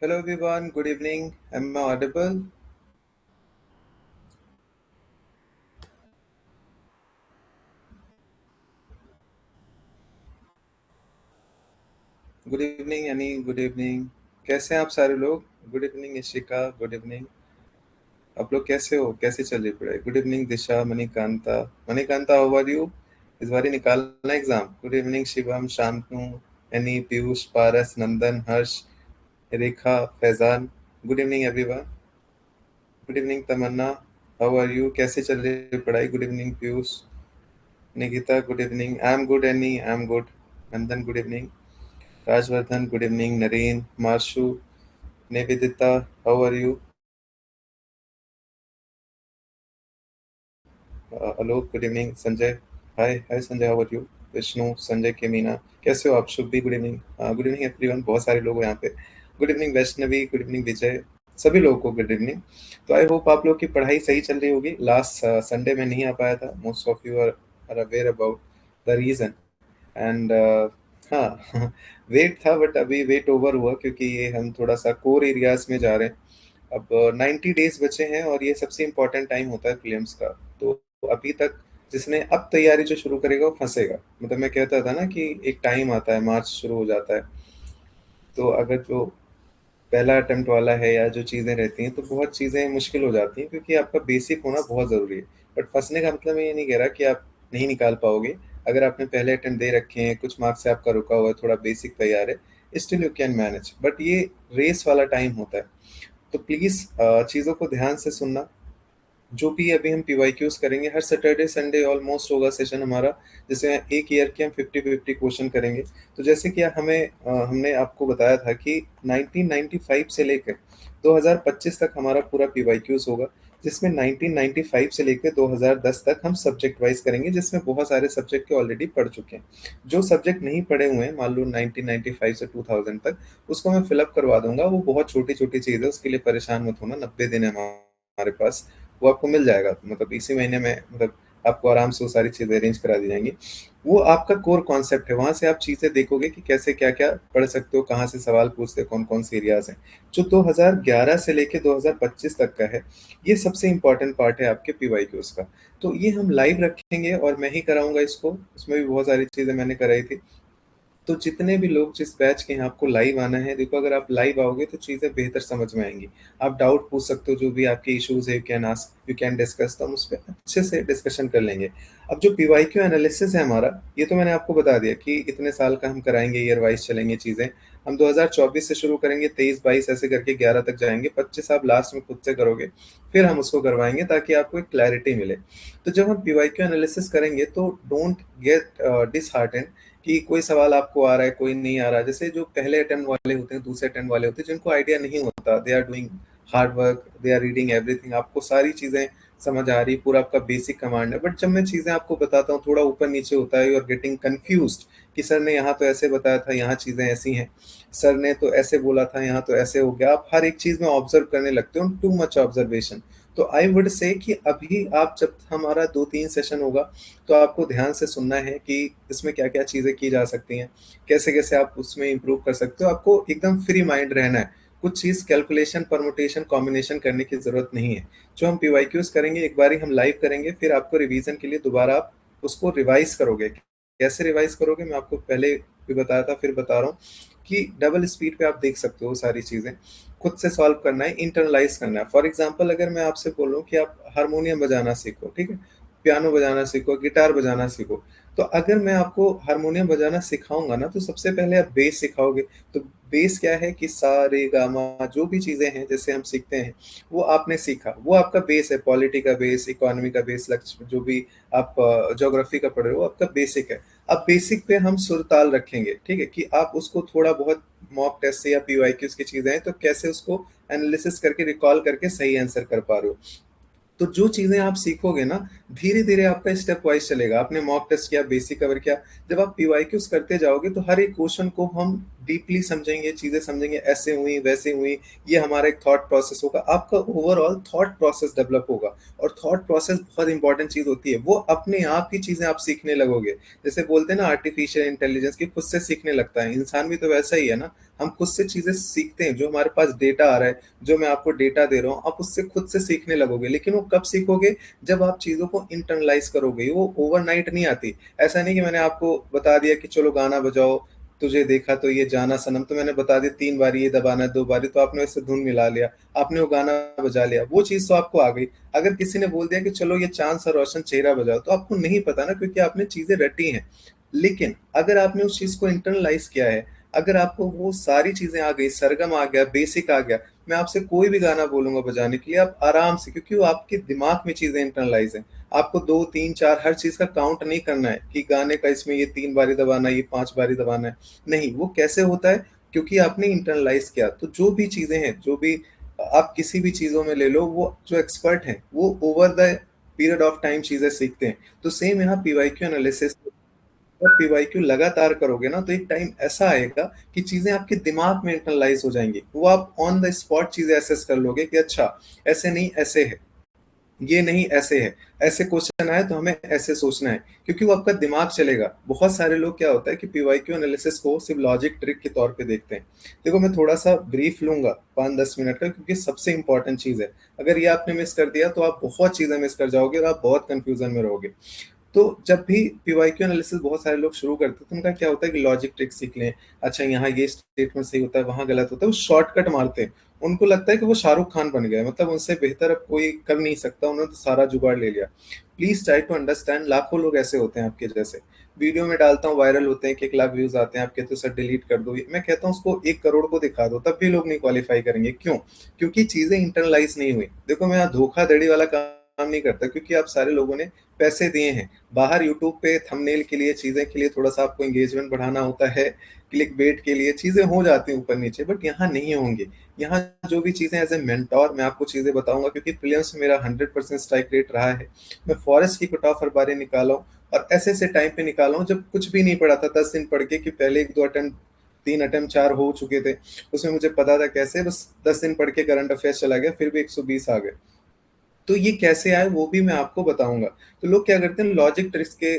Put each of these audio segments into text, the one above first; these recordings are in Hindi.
Hello everyone, good evening. Am I audible? Good evening यानी गुड इवनिंग। कैसे हैं आप सारे लोग? Good evening Ishika, good evening. आप लोग कैसे हो? कैसे चल रही पढ़ाई? Good evening Disha, Manikanta. Manikanta, how are you? इस बार ही निकालना exam. Good evening Shivam, Shantanu, Annie, Piyush, Paras, Nandan, Harsh, Rekha, Faizan. Good evening everyone. Good evening Tamanna, how are you? कैसे चल रही है पढ़ाई? Good evening Piyush, Nikita, good evening. I am good any, I am good. Nandan, good evening. Rajvardhan, good evening. Nareen, Marshu, Nivedita, how are you? Alok, good evening. Sanjay, hi Sanjay, how are you? Vishnu, Sanjay के, मीना, कैसे हो आप? शुभ भी good evening. Good evening everyone, बहुत सारे लोग हैं यहाँ पे। Good evening Vaishnavi, good evening Vijay, सभी लोगों को गुड इवनिंग। तो आई होप आप लोग की पढ़ाई सही चल रही होगी। लास्ट संडे में नहीं आ पाया था, most of you are aware about the reason. And हाँ वेट था, बट अभी वेट ओवर हुआ क्योंकि ये हम थोड़ा सा कोर एरियाज में जा रहे हैं। अब 90 डेज बचे हैं और ये सबसे इम्पोर्टेंट टाइम होता है फिल्म्स का। तो अभी तक जिसने अब तैयारी जो शुरू करेगा वो फंसेगा। मतलब मैं कहता था ना कि एक टाइम आता है, मार्च शुरू हो जाता है। तो अगर जो पहला अटेम्प्ट वाला है या जो चीज़ें रहती हैं तो बहुत चीज़ें मुश्किल हो जाती हैं क्योंकि आपका बेसिक होना बहुत ज़रूरी है। बट फंसने का मतलब मैं ये नहीं कह रहा कि आप नहीं निकाल पाओगे। अगर आपने पहले अटेम्प्ट दे रखे हैं, कुछ मार्क्स से आपका रुका हुआ है, थोड़ा बेसिक तैयार है, still you can manage. But ये रेस वाला टाइम होता है। तो प्लीज़ चीज़ों को ध्यान से सुनना। जो भी अभी हम पीवाईक्यूज करेंगे, हर सैटरडे संडे ऑलमोस्ट होगा सेशन हमारा। जैसे एक ईयर के हम 50-50 क्वेश्चन करेंगे। तो जैसे कि हमने आपको बताया था कि 1995 से लेकर 2025 तक हमारा पूरा पीवाईक्यूज होगा, जिसमें 1995 से लेकर 2010 तक हम सब्जेक्ट वाइज करेंगे, जिसमें बहुत सारे सब्जेक्ट के ऑलरेडी पढ़ चुके हैं। जो सब्जेक्ट नहीं पढ़े हुए हैं, मान लो 1995 से 2000 तक, उसको मैं फिलअप करवा दूंगा। वो बहुत छोटी छोटी चीज़ है, उसके लिए परेशान मत होना। 90 दिन है हमारे पास, वो आपको मिल जाएगा। मतलब इसी महीने में, मतलब आपको आराम से वो सारी चीज़ें अरेंज करा दी जाएंगी। वो आपका कोर कॉन्सेप्ट है, वहां से आप चीज़ें देखोगे कि कैसे क्या क्या पढ़ सकते हो, कहाँ से सवाल पूछते हैं, कौन कौन से एरियाज हैं। जो 2011 से लेके 2025 तक का है, ये सबसे इंपॉर्टेंट पार्ट है आपके पीवाईक्यूज का। तो ये हम लाइव रखेंगे और मैं ही कराऊंगा इसको। उसमें भी बहुत सारी चीज़ें मैंने कराई थी। तो जितने भी लोग जिस बैच के हैं, आपको लाइव आना है। देखो, अगर आप लाइव आओगे तो चीज़ें बेहतर समझ में आएंगी। आप डाउट पूछ सकते हो, जो भी आपके इश्यूज है, you can ask, you can discuss, तो हम उस पर अच्छे से डिस्कशन कर लेंगे। अब जो पीवाईक्यू एनालिसिस है हमारा, ये तो मैंने आपको बता दिया कि इतने साल का हम कराएंगे, ईयर वाइज चलेंगे चीज़ें। हम 2024 से शुरू करेंगे, 23-22 ऐसे करके 11 तक जाएंगे, 25 आप लास्ट में खुद से करोगे। फिर हम उसको करवाएंगे ताकि आपको एक क्लैरिटी मिले। तो जब हम पीवाईक्यू एनालिसिस करेंगे तो डोंट गेट डिसहार्टेंड कि कोई सवाल आपको आ रहा है, कोई नहीं आ रहा। जैसे जो पहले अटेम्प्ट वाले होते हैं, दूसरे अटेम्प्ट वाले होते हैं, जिनको आइडिया नहीं होता, they are doing hard work, they are reading everything, आपको सारी चीज़ें समझ आ रही, पूरा आपका बेसिक कमांड है। बट जब मैं चीज़ें आपको बताता हूँ, थोड़ा ऊपर नीचे होता है, यू आर गेटिंग कन्फ्यूज्ड कि सर ने यहाँ तो ऐसे बताया था, यहाँ चीज़ें ऐसी हैं, सर ने तो ऐसे बोला था, यहाँ तो ऐसे हो गया। आप हर एक चीज़ में ऑब्जर्व करने लगते हो, टू मच ऑब्जर्वेशन। तो आई वुड से कि अभी आप, जब हमारा 2-3 सेशन होगा, तो आपको ध्यान से सुनना है कि इसमें क्या क्या चीज़ें की जा सकती हैं, कैसे कैसे आप उसमें इम्प्रूव कर सकते हो। आपको एकदम फ्री माइंड रहना है। कुछ चीज़ कैलकुलेशन, परमुटेशन, कॉम्बिनेशन करने की ज़रूरत नहीं है। जो हम पीवाईक्यूज करेंगे, एक बार ही हम लाइव करेंगे, फिर आपको रिवीजन के लिए दोबारा आप उसको रिवाइज करोगे। कैसे रिवाइज करोगे, मैं आपको पहले भी बताया था, फिर बता रहा हूँ कि डबल स्पीड पे आप देख सकते हो सारी चीज़ें। खुद से सॉल्व करना है, इंटरनलाइज करना है। फॉर एग्जाम्पल, अगर मैं आपसे बोलूँ कि आप हारमोनियम बजाना सीखो, ठीक है, पियानो बजाना सीखो, गिटार बजाना सीखो, तो अगर मैं आपको हारमोनियम बजाना सिखाऊंगा ना, तो सबसे पहले आप बेस सिखाओगे। तो बेस क्या है कि सा रे गा मा, जो भी चीज़ें हैं जैसे हम सीखते हैं, वो आपने सीखा, वो आपका बेस है। पॉलिटी का बेस, इकोनॉमी का बेस, लक्ष्य जो भी आप ज्योग्राफी का पढ़ रहे हो, आपका बेसिक है। अब बेसिक पे हम सुर ताल रखेंगे, ठीक है, कि आप उसको थोड़ा बहुत मॉक टेस्ट से या पीवाईक्यूज की चीज़ें हैं तो कैसे उसको एनालिसिस करके रिकॉल करके सही आंसर कर पा रहे हो। तो जो चीजें आप सीखोगे ना, धीरे धीरे आपका स्टेप वाइज चलेगा। आपने मॉक टेस्ट किया, बेसिक कवर किया, जब आप पीवाईक्यूज करते जाओगे तो हर एक क्वेश्चन को हम डीपली समझेंगे, चीजें समझेंगे, ऐसे हुई वैसे हुई, ये हमारा एक थॉट प्रोसेस होगा, आपका ओवरऑल थॉट प्रोसेस डेवलप होगा। और थॉट प्रोसेस बहुत इंपॉर्टेंट चीज होती है, वो अपने आप ही चीजें आप सीखने लगोगे। जैसे बोलते हैं ना आर्टिफिशियल इंटेलिजेंस की खुद से सीखने लगता है, इंसान भी तो वैसा ही है ना। हम खुद से चीजें सीखते हैं, जो हमारे पास डेटा आ रहा है, जो मैं आपको डेटा दे रहा हूँ, आप उससे खुद से सीखने लगोगे। लेकिन वो कब सीखोगे? जब आप चीजों को इंटरनलाइज करोगे, वो ओवरनाइट नहीं आती। ऐसा नहीं कि मैंने आपको बता दिया कि चलो गाना बजाओ, तुझे देखा तो ये जाना सनम, तो मैंने बता दिया 3 बारी ये दबाना है, 2 बारी, तो आपने उससे धुन मिला लिया, आपने वो गाना बजा लिया, वो चीज़ तो आपको आ गई। अगर किसी ने बोल दिया कि चलो ये चाँद सा रोशन चेहरा बजाओ, तो आपको नहीं पता ना, क्योंकि आपने चीज़ें रटी हैं। लेकिन अगर आपने उस चीज़ को इंटरनलाइज़ किया है, अगर आपको वो सारी चीज़ें आ गई, सरगम आ गया, बेसिक आ गया, मैं आपसे कोई भी गाना बोलूँगा बजाने के लिए, आप आराम से, क्योंकि वो आपके दिमाग में चीज़ें इंटरनलाइज़ हैं। आपको 2, 3, 4 हर चीज़ का काउंट नहीं करना है कि गाने का इसमें ये 3 बारी दबाना है, ये 5 बारी दबाना है। नहीं, वो कैसे होता है? क्योंकि आपने इंटरनलाइज़ किया। तो जो भी चीज़ें हैं, जो भी आप किसी भी चीज़ों में ले लो, वो जो एक्सपर्ट हैं, वो over the period of time चीज़ें सीखते हैं। तो सेम यहाँ पीवाईक्यू एनालिसिस, जब पीवाईक्यू लगातार करोगे ना, तो एक टाइम ऐसा आएगा कि चीज़ें आपके दिमाग में इंटरनलाइज़ हो जाएँगी। वो आप ऑन द स्पॉट चीज़ें असेस कर लोगे कि अच्छा, ऐसे नहीं ऐसे है। ये नहीं ऐसे है, ऐसे क्वेश्चन आए तो हमें ऐसे सोचना है, क्योंकि वो आपका दिमाग चलेगा। बहुत सारे लोग क्या होता है कि पीवाईक्यू एनालिसिस को सिर्फ लॉजिक ट्रिक के तौर पे देखते हैं। देखो मैं थोड़ा सा ब्रीफ लूंगा 5-10 मिनट का, क्योंकि सबसे इंपॉर्टेंट चीज है। अगर ये आपने मिस कर दिया तो आप बहुत चीजें मिस कर जाओगे और आप बहुत कंफ्यूजन में रहोगे। तो जब भी पीवाईक्यू एनालिसिस बहुत सारे लोग शुरू करते हैं, तो उनका क्या होता है कि लॉजिक ट्रिक सीख लें। अच्छा, यहाँ ये स्टेटमेंट सही होता है, वहां गलत होता है, वो शॉर्टकट मारते हैं। उनको लगता है कि वो शाहरुख खान बन गए, मतलब उनसे बेहतर अब कोई कर नहीं सकता, उन्होंने तो सारा जुगाड़ ले लिया। प्लीज ट्राई टू अंडरस्टैंड, लाखों लोग ऐसे होते हैं आपके जैसे। वीडियो में डालता हूँ, वायरल होते हैं कि 1 लाख व्यूज आते हैं, आप कहते हो सर डिलीट कर दो। मैं कहता हूँ उसको 1 करोड़ को दिखा दो, तब भी लोग नहीं क्वालिफाई करेंगे। क्यों? क्योंकि चीजें इंटरनलाइज नहीं हुई। देखो मैं यहाँ धोखाधड़ी वाला काम नहीं करता, क्योंकि आप सारे लोगों ने पैसे दिए हैं। बाहर यूट्यूब पे थंबनेल के लिए, चीजें के लिए, थोड़ा सा आपको एंगेजमेंट बढ़ाना होता है, क्लिक बेट के लिए चीजें हो जाती हैं ऊपर नीचे, बट यहाँ नहीं होंगी। यहाँ जो भी चीजें एज ए मेंटोर मैं आपको चीजें बताऊंगा, क्योंकि प्रीलिम्स में मेरा 100% स्ट्राइक रेट रहा है। मैं फॉरेस्ट की कट ऑफ हर बार निकाला हूँ, और ऐसे ऐसे टाइम पे निकाला हूँ जब कुछ भी नहीं पढ़ा था, 10 दिन पढ़ के, कि पहले 1-2 अटेम्प्ट, 3 अटेम्प्ट 4 हो चुके थे, उसमें मुझे पता था कैसे, बस 10 दिन पढ़ के करंट अफेयर्स चला गया, फिर भी 120 आ गए। तो ये कैसे आए वो भी मैं आपको बताऊंगा। तो लोग क्या करते हैं, लॉजिक ट्रिक्स के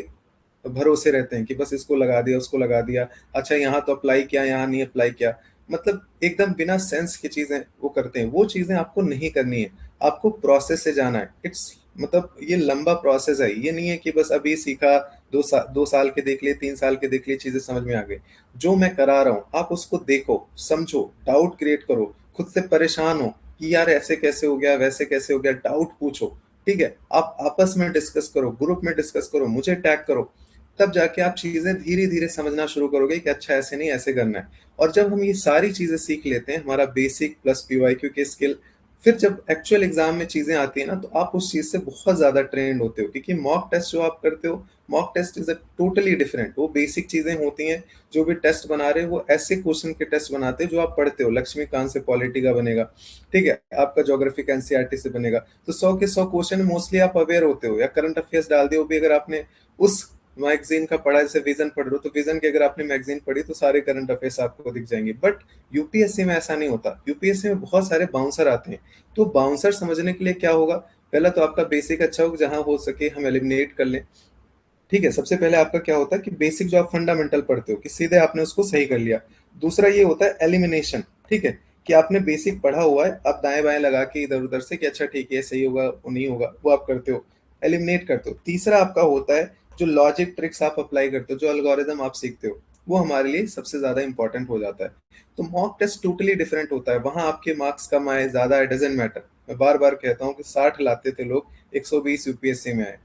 भरोसे रहते हैं कि बस इसको लगा दिया, उसको लगा दिया, अच्छा यहाँ तो अप्लाई किया, यहाँ नहीं अप्लाई किया, मतलब एकदम बिना सेंस की चीजें वो करते हैं। वो चीजें आपको नहीं करनी है, आपको प्रोसेस से जाना है। इट्स मतलब ये लंबा प्रोसेस है, ये नहीं है कि बस अभी सीखा, 2 साल के देख लिए, 3 साल के देख लिए, चीजें समझ में आ गई। जो मैं करा रहा हूँ आप उसको देखो, समझो, डाउट क्रिएट करो, खुद से परेशान हो कि यार ऐसे कैसे हो गया, वैसे कैसे हो गया, डाउट पूछो। ठीक है, आप आपस में डिस्कस करो, ग्रुप में डिस्कस करो, मुझे टैग करो। तब जाके आप चीजें धीरे धीरे समझना शुरू करोगे कि अच्छा ऐसे नहीं ऐसे करना है। और जब हम ये सारी चीजें सीख लेते हैं, हमारा बेसिक प्लस पीवाईक्यू के स्किल, फिर जब एक्चुअल एग्जाम में चीजें आती है ना, तो आप उस चीज से बहुत ज्यादा ट्रेंड होते हो, क्योंकि मॉक टेस्ट जो आप करते हो, mock test is a totally different. वो बेसिक चीजें होती हैं। जो भी टेस्ट बना रहे हैं वो ऐसे क्वेश्चन के टेस्ट बनाते हैं जो आप पढ़ते हो, लक्ष्मीकांत से पॉलिटी का बनेगा, ठीक है, आपका ज्योग्राफी का एनसीईआरटी से बनेगा, तो 100 के 100 क्वेश्चन मोस्टली आप अवेयर होते हो। या करंट अफेयर्स डाल दिए, वो भी अगर आपने उस मैगजीन का पढ़ा, जैसे विजन पढ़ रहे हो, तो विजन की अगर आपने मैगजीन पढ़ी तो सारे करंट अफेयर्स आपको दिख जाएंगे। बट यूपीएससी में ऐसा नहीं होता, यूपीएससी में बहुत सारे बाउंसर आते हैं। तो बाउंसर समझने के लिए क्या होगा, पहला तो आपका बेसिक अच्छा हो, जहां हो सके हम एलिमिनेट कर लें। ठीक है, सबसे पहले आपका क्या होता है कि बेसिक जो आप फंडामेंटल पढ़ते हो, कि सीधे आपने उसको सही कर लिया। दूसरा ये होता है एलिमिनेशन। ठीक है, कि आपने बेसिक पढ़ा हुआ है, आप दाएं बाएं लगा के इधर उधर से कि अच्छा ठीक है सही होगा, वो नहीं होगा, वो आप करते हो, एलिमिनेट करते हो। तीसरा आपका होता है जो लॉजिक ट्रिक्स आप अप्लाई करते हो, जो एल्गोरिदम आप सीखते हो, वो हमारे लिए सबसे ज्यादा इंपॉर्टेंट हो जाता है। तो मॉक टेस्ट टोटली डिफरेंट होता है, वहां आपके मार्क्स कम आए ज्यादा आए डजेंट मैटर। मैं बार बार कहता हूँ कि 60 लाते थे लोग, 120 यूपीएससी में आए।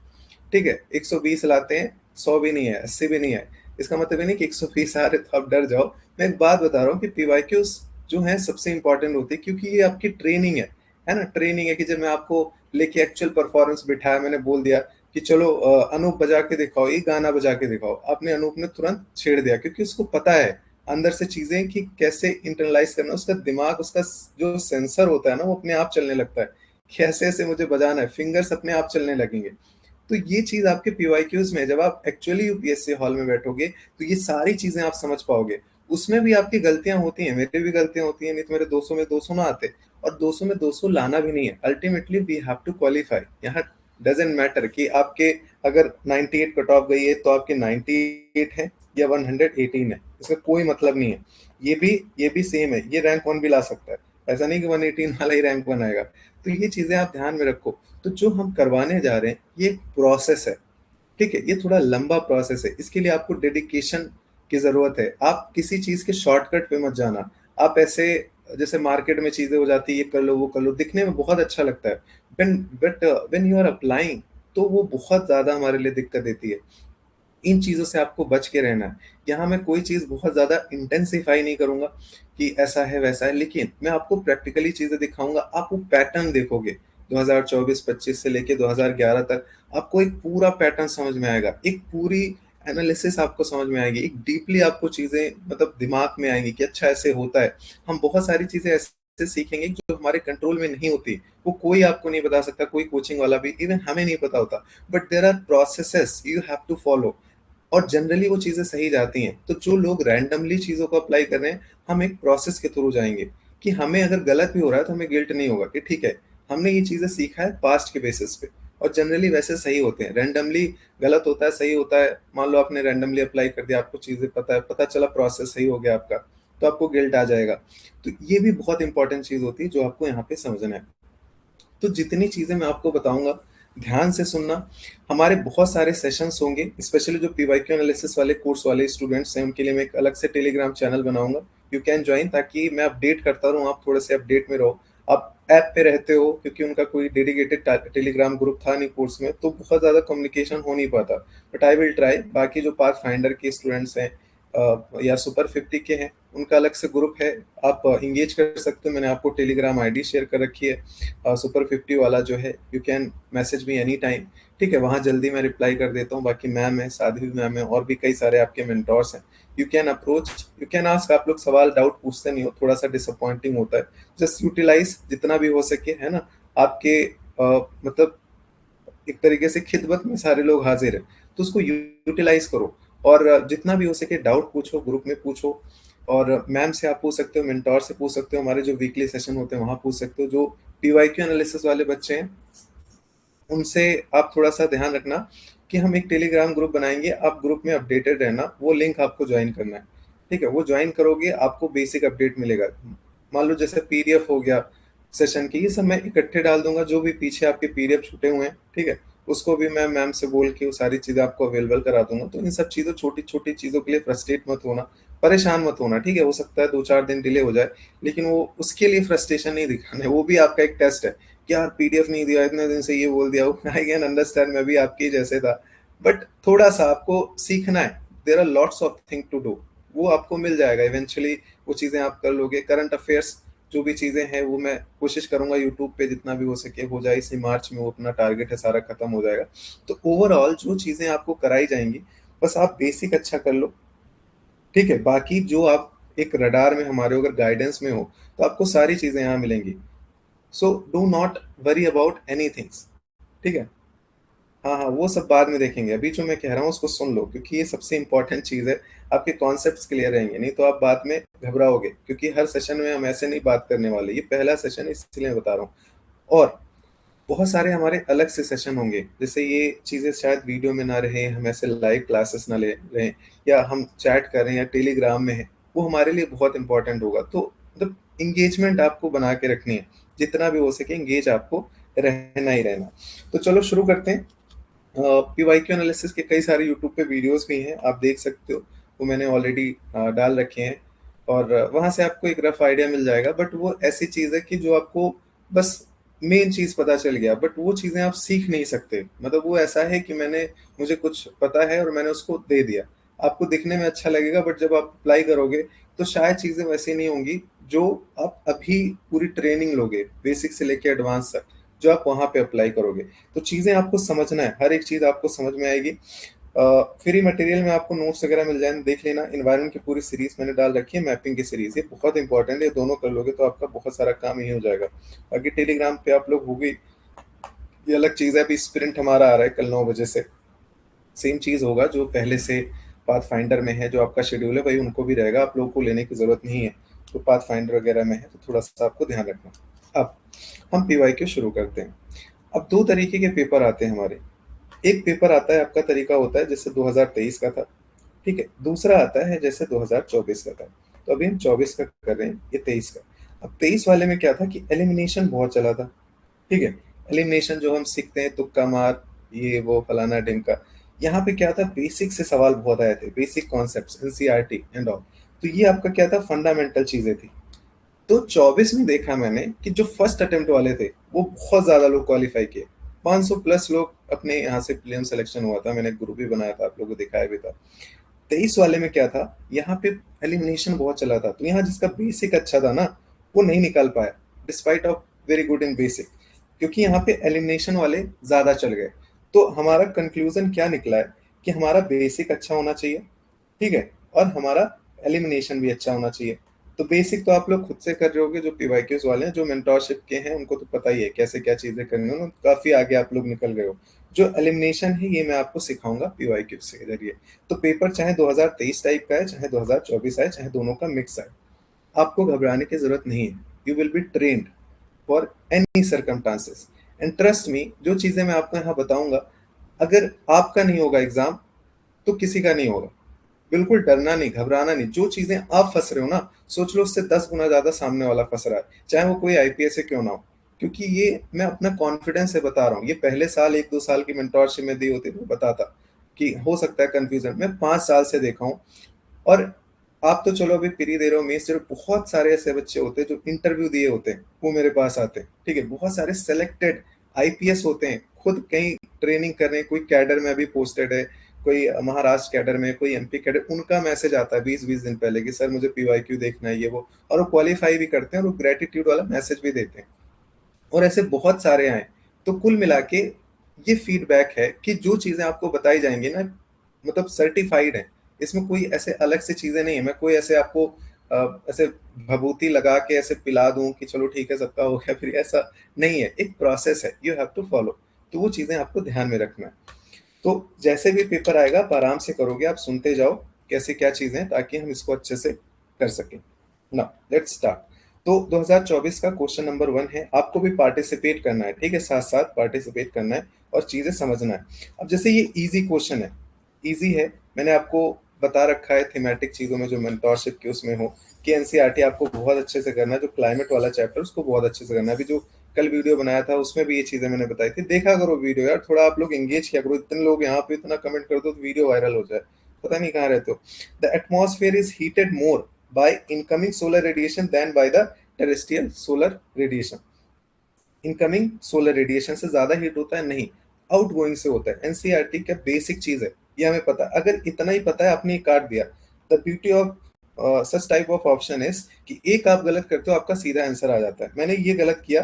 ठीक है, 120 लाते हैं, 100 भी नहीं है, 80 भी नहीं है। इसका मतलब ये नहीं कि 120 आ रहे तो आप डर जाओ। मैं एक बात बता रहा हूँ कि पीवाईक्यूज जो है सबसे इंपॉर्टेंट होती है, क्योंकि ये आपकी ट्रेनिंग है ना, ट्रेनिंग है। कि जब मैं आपको लेके एक्चुअल परफॉर्मेंस बिठाया, मैंने बोल दिया कि चलो अनूप बजा के दिखाओ, ये गाना बजा के दिखाओ, आपने अनूप ने तुरंत छेड़ दिया, क्योंकि उसको पता है अंदर से चीजें कि कैसे इंटरनलाइज करना। उसका दिमाग, उसका जो सेंसर होता है ना, वो अपने आप चलने लगता है कि ऐसे ऐसे मुझे बजाना है, फिंगर्स अपने आप चलने लगेंगे। तो ये चीज आपके पीवाईक्यूज में, जब आप एक्चुअली यूपीएससी हॉल में बैठोगे, तो ये सारी चीजें आप समझ पाओगे। उसमें भी आपकी गलतियां होती हैं, मेरी भी गलतियां होती हैं, नहीं तो मेरे 200 में 200 ना आते। और 200 में 200 लाना भी नहीं है, ultimately we have to qualify. यहाँ डजेंट मैटर कि आपके अगर 98 कट ऑफ गई है तो आपके 98 है या 118 है, इसका कोई मतलब नहीं है। ये भी सेम है, ये रैंक वन भी ला सकता है, ऐसा नहीं कि 118 वाला ही रैंक वन आएगा। तो ये चीजें आप ध्यान में रखो। तो जो हम करवाने जा रहे हैं ये एक प्रोसेस है, ठीक है, ये थोड़ा लंबा प्रोसेस है, इसके लिए आपको डेडिकेशन की जरूरत है। आप किसी चीज के शॉर्टकट पे मत जाना। आप ऐसे जैसे मार्केट में चीजें हो जाती है, ये कर लो वो कर लो, दिखने में बहुत अच्छा लगता है, but when you are applying तो वो बहुत ज्यादा हमारे लिए दिक्कत देती है। इन चीजों से आपको बच के रहना है। यहाँ मैं कोई चीज बहुत ज्यादा इंटेंसिफाई नहीं करूंगा कि ऐसा है वैसा है, लेकिन मैं आपको प्रैक्टिकली चीजें दिखाऊंगा। आप वो पैटर्न देखोगे 2024-25 से लेके 2011 तक, आपको एक पूरा पैटर्न समझ में आएगा, एक पूरी एनालिसिस आपको समझ में आएगी, एक डीपली आपको चीजें मतलब दिमाग में आएंगी कि अच्छा ऐसे होता है। हम बहुत सारी चीजें ऐसे सीखेंगे जो हमारे कंट्रोल में नहीं होती, वो कोई आपको नहीं बता सकता, कोई कोचिंग वाला भी, इवन हमें नहीं पता होता। But there are processes you have to follow, और जनरली वो चीजें सही जाती हैं। तो जो लोग रैंडमली चीजों को अप्लाई कर रहे हैं, हम एक प्रोसेस के थ्रू जाएंगे कि हमें अगर गलत भी हो रहा है तो हमें गिल्ट नहीं होगा कि ठीक है, हमने ये चीजें सीखा है पास्ट के बेसिस पे, और जनरली वैसे सही होते हैं। रैंडमली गलत होता है, सही होता है। मान लो आपने रैंडमली अप्लाई कर दिया, आपको चीजें पता है, पता चला प्रोसेस सही हो गया आपका, तो आपको गिल्ट आ जाएगा। तो ये भी बहुत इंपॉर्टेंट चीज होती है जो आपको यहाँ पे समझना है। तो जितनी चीजें मैं आपको बताऊंगा ध्यान से सुनना। हमारे बहुत सारे सेशंस होंगे, स्पेशली जो पीवाईक्यू एनालिसिस वाले कोर्स वाले स्टूडेंट्स हैं उनके लिए मैं एक अलग से टेलीग्राम चैनल बनाऊंगा। यू कैन ज्वाइन, ताकि मैं अपडेट करता रहूँ, आप थोड़े से अपडेट में रहो। आप ऐप पे रहते हो, क्योंकि उनका कोई डेडिकेटेड टेलीग्राम ग्रुप था नहीं कोर्स में, तो बहुत ज़्यादा कम्युनिकेशन हो नहीं पाता। But I will try. बाकी जो पाथ फाइंडर के स्टूडेंट्स हैं या सुपर 50 के हैं, उनका अलग से ग्रुप है, आप इंगेज कर सकते हो। मैंने आपको टेलीग्राम आईडी शेयर कर रखी है, सुपर 50 वाला जो है, you can message me any time, ठीक है, वहाँ जल्दी मैं रिप्लाई कर देता हूँ। बाकी मैम है, साध्वी मैम है, और भी कई सारे आपके मेंटोर्स हैं। You can approach, you can ask. आप लोग सवाल डाउट पूछते नहीं हो, थोड़ा सा डिसअपॉइंटिंग होता है। जस्ट यूटिलाइज जितना भी हो सके, है ना। आपके मतलब एक तरीके से खिदमत में सारे लोग हाजिर हैं, तो उसको यूटिलाइज करो। और जितना भी हो सके डाउट पूछो, ग्रुप में पूछो। और मैम से आप पूछ सकते हो, मेंटोर से पूछ सकते हो, हमारे जो वीकली सेशन होते हैं वहाँ पूछ सकते हो। जो पीवाईक्यू एनालिसिस वाले बच्चे हैं उनसे आप थोड़ा सा ध्यान रखना कि हम एक टेलीग्राम ग्रुप बनाएंगे, आप ग्रुप में अपडेटेड रहना। वो लिंक आपको ज्वाइन करना है, ठीक है। वो ज्वाइन करोगे आपको बेसिक अपडेट मिलेगा। मान लो जैसे पीडीएफ हो गया सेशन की, ये सब मैं इकट्ठे डाल दूंगा, जो भी पीछे आपके पीडीएफ छूटे हुए हैं, ठीक है, उसको भी मैं मैम से बोल के वो सारी चीजें आपको अवेलेबल करा दूंगा। तो इन सब चीजों, छोटी छोटी चीजों के लिए फ्रस्ट्रेट मत होना, परेशान मत होना, ठीक है। हो सकता है 2-4 दिन डिले हो जाए, लेकिन वो उसके लिए फ्रस्ट्रेशन नहीं दिखाना है, वो भी आपका एक टेस्ट है कि यार पीडीएफ नहीं दिया, इतने दिन से ये बोल दिया। आई कैन अंडरस्टैंड, मैं भी आपके जैसे था। बट थोड़ा सा आपको सीखना है, there are lots of thing to do, वो आपको मिल जाएगा इवेंचुअली। वो चीज़ें आप कर लोगे। करंट अफेयर्स जो भी चीज़ें हैं वो मैं कोशिश करूंगा यूट्यूब पे जितना भी हो सके हो जाए, इसी मार्च में वो अपना टारगेट है सारा खत्म हो जाएगा। तो ओवरऑल जो चीज़ें आपको कराई जाएंगी, बस आप बेसिक अच्छा कर लो, ठीक है। बाकी जो आप एक रडार में हमारे अगर गाइडेंस में हो, तो आपको सारी चीज़ें यहाँ मिलेंगी। So do not worry about any things, ठीक है। हाँ हाँ, वो सब बाद में देखेंगे, अभी जो मैं कह रहा हूँ उसको सुन लो, क्योंकि ये सबसे इंपॉर्टेंट चीज़ है। आपके कॉन्सेप्ट्स क्लियर रहेंगे, नहीं तो आप बाद में घबराओगे, क्योंकि हर सेशन में हम ऐसे नहीं बात करने वाले, ये पहला सेशन है इसलिए मैं बता रहा हूँ। और बहुत सारे हमारे अलग से सेशन होंगे, जैसे ये चीज़ें शायद वीडियो में ना रहे, हम ऐसे लाइव क्लासेस ना ले रहे, या हम चैट कर रहे हैं या टेलीग्राम में है, वो हमारे लिए बहुत इंपॉर्टेंट होगा। तो मतलब इंगेजमेंट आपको बना के रखनी है, जितना भी हो सके इंगेज आपको रहना ही रहना। तो चलो शुरू करते हैं। पीवाईक्यू एनालिसिस के कई सारे यूट्यूब पे वीडियोस भी हैं, आप देख सकते हो, वो मैंने ऑलरेडी डाल रखे हैं। और वहाँ से आपको एक रफ आइडिया मिल जाएगा। बट वो ऐसी चीज़ है कि जो आपको बस मेन चीज़ पता चल गया, बट वो चीज़ें आप सीख नहीं सकते। मतलब वो ऐसा है कि मुझे कुछ पता है और मैंने उसको दे दिया, आपको दिखने में अच्छा लगेगा, बट जब आप अप्लाई करोगे तो शायद चीज़ें वैसी नहीं होंगी जो आप अभी पूरी ट्रेनिंग लोगे बेसिक से लेके एडवांस तक, जो आप वहाँ पे अप्लाई करोगे। तो चीज़ें आपको समझना है, हर एक चीज़ आपको समझ में आएगी। फ्री मटेरियल में आपको नोट्स वगैरह मिल जाए, देख लेना। इन्वायरमेंट की पूरी सीरीज मैंने डाल रखी है, मैपिंग की सीरीज, ये बहुत इंपॉर्टेंट है, ये दोनों कर लोगे तो आपका बहुत सारा काम यही हो जाएगा। बाकी टेलीग्राम पे आप लोग होगी, ये अलग चीज़ है। अभी स्प्रिंट हमारा आ रहा है कल 9 बजे से, सेम चीज़ होगा जो पहले से पाथफाइंडर में है, जो आपका शेड्यूल है वही उनको भी रहेगा, आप लोगों को लेने की ज़रूरत नहीं है। तो पाथफाइंडर वगैरह में है तो थोड़ा-सा आपको ध्यान रखना। अब हम पीवाईक्यू शुरू करते हैं। अब 2 तरीके के पेपर आते हैं हमारे। एक पेपर आता है, आपका तरीका होता है जैसे 2023 का था, ठीक है? दूसरा आता है जैसे 2024 का था। तो अभी हम 24 का कर रहे हैं, ये 23 का। अब 23 वाले में क्या था कि एलिमिनेशन बहुत चला था, ठीक है? एलिमिनेशन जो हम सीखते हैं, तुक्का मार, ये वो फलाना ढिमका। यहाँ पे क्या था, बेसिक से सवाल बहुत आए थे, basic concepts, NCERT and all. तो ये आपका क्या था, फंडामेंटल चीजें थी। तो 24 में देखा मैंने कि जो फर्स्ट अटेम्प्ट वाले थे वो बहुत ज्यादा लोग क्वालिफाई किए। 500 प्लस लोग अपने यहाँ से प्रीलिम सिलेक्शन हुआ था, मैंने ग्रुप भी बनाया था, आप लोगों को दिखाया भी था। 23 वाले में क्या था, यहाँ पे एलिमिनेशन बहुत चला था, तो यहाँ जिसका बेसिक अच्छा था ना, वो नहीं निकाल पाया despite of very good in basic, क्योंकि यहाँ पे एलिमिनेशन वाले ज्यादा चल गए। तो हमारा कंक्लूजन क्या निकला है कि हमारा बेसिक अच्छा होना चाहिए, ठीक है, और हमारा एलिमिनेशन भी अच्छा होना चाहिए। तो बेसिक तो आप लोग खुद से कर रहे होगे, जो पीवाईक्यूज वाले हैं, जो मेंटोरशिप के हैं उनको तो पता ही है कैसे क्या चीजें करनी है, काफी आगे आप लोग निकल गए हो। जो एलिमिनेशन है ये मैं आपको सिखाऊंगा पीवाईक्यूज के जरिए। तो पेपर चाहे 2023 टाइप का है, चाहे 2024 आए, चाहे दोनों का मिक्स आए, आपको घबराने की जरूरत नहीं है। You will be trained for any circumstances. And trust me, जो चीजें मैं आपको यहाँ बताऊंगा, अगर आपका नहीं होगा एग्जाम तो किसी का नहीं होगा। बिल्कुल डरना नहीं, घबराना नहीं। जो चीजें आप फंस रहे हो ना, सोच लो उससे 10 गुना ज्यादा सामने वाला फंस रहा है, चाहे वो कोई आईपीएस से क्यों ना हो। क्योंकि ये मैं अपना कॉन्फिडेंस से बता रहा हूँ, ये पहले साल 1-2 साल की मेंटोरशिप में दी होती तो बताता कि हो सकता है कंफ्यूजन। मैं 5 साल से देखा हूँ। और आप तो चलो अभी फ्री दे रहे हो, मेस दे रहे हो, बहुत सारे ऐसे बच्चे होते हैं जो इंटरव्यू दिए होते हैं, वो मेरे पास आते हैं, ठीक है? बहुत सारे सेलेक्टेड आईपीएस होते हैं, खुद कहीं ट्रेनिंग कर रहे हैं, कोई कैडर में अभी पोस्टेड है, कोई महाराष्ट्र कैडर में, कोई एमपी कैडर, उनका मैसेज आता है 20-20 दिन पहले कि सर मुझे पीवाईक्यू देखना है, ये वो, और वो क्वालिफाई भी करते हैं और वो ग्रेटिट्यूड वाला मैसेज भी देते हैं। और ऐसे बहुत सारे आए। तो कुल मिला के ये फीडबैक है कि जो चीजें आपको बताई जाएंगी ना, मतलब सर्टिफाइड है। इसमें कोई ऐसे अलग से चीजें नहीं है, मैं कोई ऐसे आपको ऐसे भभूति लगा के ऐसे पिला दूं कि चलो ठीक है सबका हो गया, फिर ऐसा नहीं है। एक प्रोसेस है, यू हैव टू फॉलो। तो वो चीजें आपको ध्यान में रखना है। तो जैसे भी पेपर आएगा आप आराम से करोगे, आप सुनते जाओ कैसे क्या चीजें हैं, ताकि हम इसको अच्छे से कर सकें। ना, लेट्स स्टार्ट। तो 2024 का क्वेश्चन नंबर 1 है, आपको भी पार्टिसिपेट करना है, ठीक है? साथ साथ पार्टिसिपेट करना है और चीजें समझना है। अब जैसे ये इजी क्वेश्चन है, इजी है, मैंने आपको बता रखा है थीमेटिक चीजों में, जो मेंटोरशिप की उसमें हो, कि एनसीईआरटी आपको बहुत अच्छे से करना है। जो क्लाइमेट वाला चैप्टर उसको बहुत अच्छे से करना है। अभी जो कल वीडियो बनाया था उसमें भी ये चीजें मैंने बताई थी, देखा करो वीडियो यार, थोड़ा आप लोग एंगेज किया करो। इतने लोग यहाँ पे इतना कमेंट कर दो तो वीडियो वायरल हो जाए, पता नहीं कहाँ रहते हो। The atmosphere is heated more by incoming solar radiation than by the terrestrial solar radiation. Incoming solar radiation से ज्यादा हीट होता है? नहीं, आउटगोइंग से होता है। एनसीईआरटी का बेसिक चीज है, ये हमें पता है। अगर इतना ही पता है, आपने ये काट दिया। The beauty of such type of option is कि एक आप गलत करते हो, आपका सीधा आंसर आ जाता है। मैंने ये गलत किया,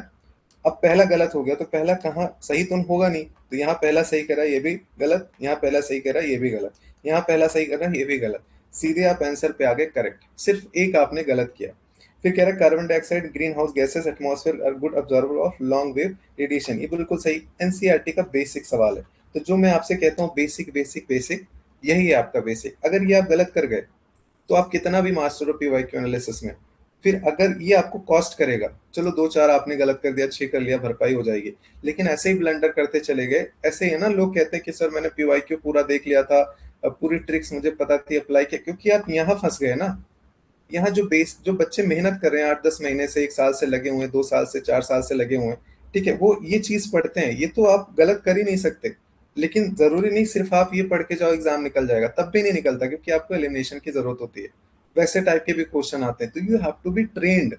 अब पहला गलत हो गया, तो पहला कहाँ सही तो होगा नहीं, तो यहाँ पहला सही करा ये भी गलत, यहाँ पहला सही करा ये भी गलत, यहाँ पहला सही करा ये भी गलत। सीधे आप आंसर पे आ गए करेक्ट, सिर्फ एक आपने गलत किया। फिर कह रहा है carbon dioxide greenhouse gases atmosphere are good observer of long wave radiation. ये बिल्कुल सही, एनसीईआरटी का बेसिक सवाल है। तो जो मैं आपसे कहता हूँ बेसिक बेसिक बेसिक, यही है आपका बेसिक। अगर ये आप गलत कर गए तो आप कितना भी मास्टर हो पीवाईक्यू एनालिसिस में, फिर अगर ये आपको कॉस्ट करेगा, चलो 2-4 आपने गलत कर दिया, 6 कर लिया, भरपाई हो जाएगी। लेकिन ऐसे ही ब्लंडर करते चले गए, ऐसे ही है ना, लोग कहते हैं कि सर मैंने पीवाईक्यू पूरा देख लिया था, अब पूरी ट्रिक्स मुझे पता थी, अप्लाई किया, क्योंकि आप यहाँ फंस गए ना। यहाँ जो बेस, जो बच्चे मेहनत कर रहे हैं 8-10 महीने से, 1 साल से लगे हुए हैं, 2 साल से 4 साल से लगे हुए हैं, ठीक है, वो ये चीज पढ़ते हैं, ये तो आप गलत कर ही नहीं सकते। लेकिन जरूरी नहीं सिर्फ आप ये पढ़ के जाओ एग्जाम निकल जाएगा, तब भी नहीं निकलता, क्योंकि आपको एलिमिनेशन की जरूरत होती है। वैसे टाइप के भी क्वेश्चन आते हैं, तो you have to be trained.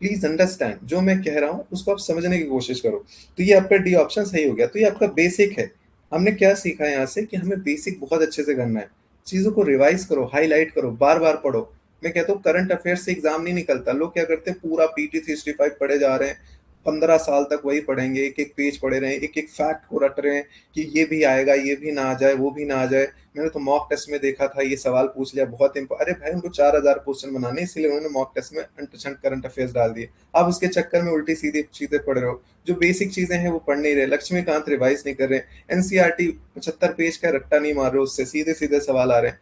Please understand, जो मैं कह रहा हूँ उसको आप समझने की कोशिश करो। तो ये आपका डी ऑप्शन सही हो गया। तो ये आपका बेसिक है। हमने क्या सीखा यहाँ से कि हमें बेसिक बहुत अच्छे से करना है। चीजों को रिवाइज करो, हाईलाइट करो, बार बार पढ़ो। मैं कहता हूँ करंट अफेयर से एग्जाम नहीं निकलता। लोग क्या करते हैं, पूरा पीटी 365 पढ़े जा रहे हैं, 15 साल तक वही पढ़ेंगे, एक एक पेज पढ़े रहे, एक एक फैक्ट को रट रहे हैं कि ये भी आएगा, ये भी ना आ जाए, वो भी ना आ जाए। मैंने तो मॉक टेस्ट में देखा था, ये सवाल पूछ लिया बहुत अरे भाई उनको 4000 क्वेश्चन बनाने, इसीलिए उन्होंने मॉक टेस्ट में अनटचड करंट अफेयर्स डाल दिए। आप उसके चक्कर में उल्टी सीधी चीजें पढ़ रहे हो, जो बेसिक चीजें हैं वो पढ़ नहीं रहे, लक्ष्मीकांत रिवाइज नहीं कर रहे, एनसीईआरटी 75 पेज का रट्टा नहीं मार रहे, उससे सीधे सीधे सवाल आ रहे हैं।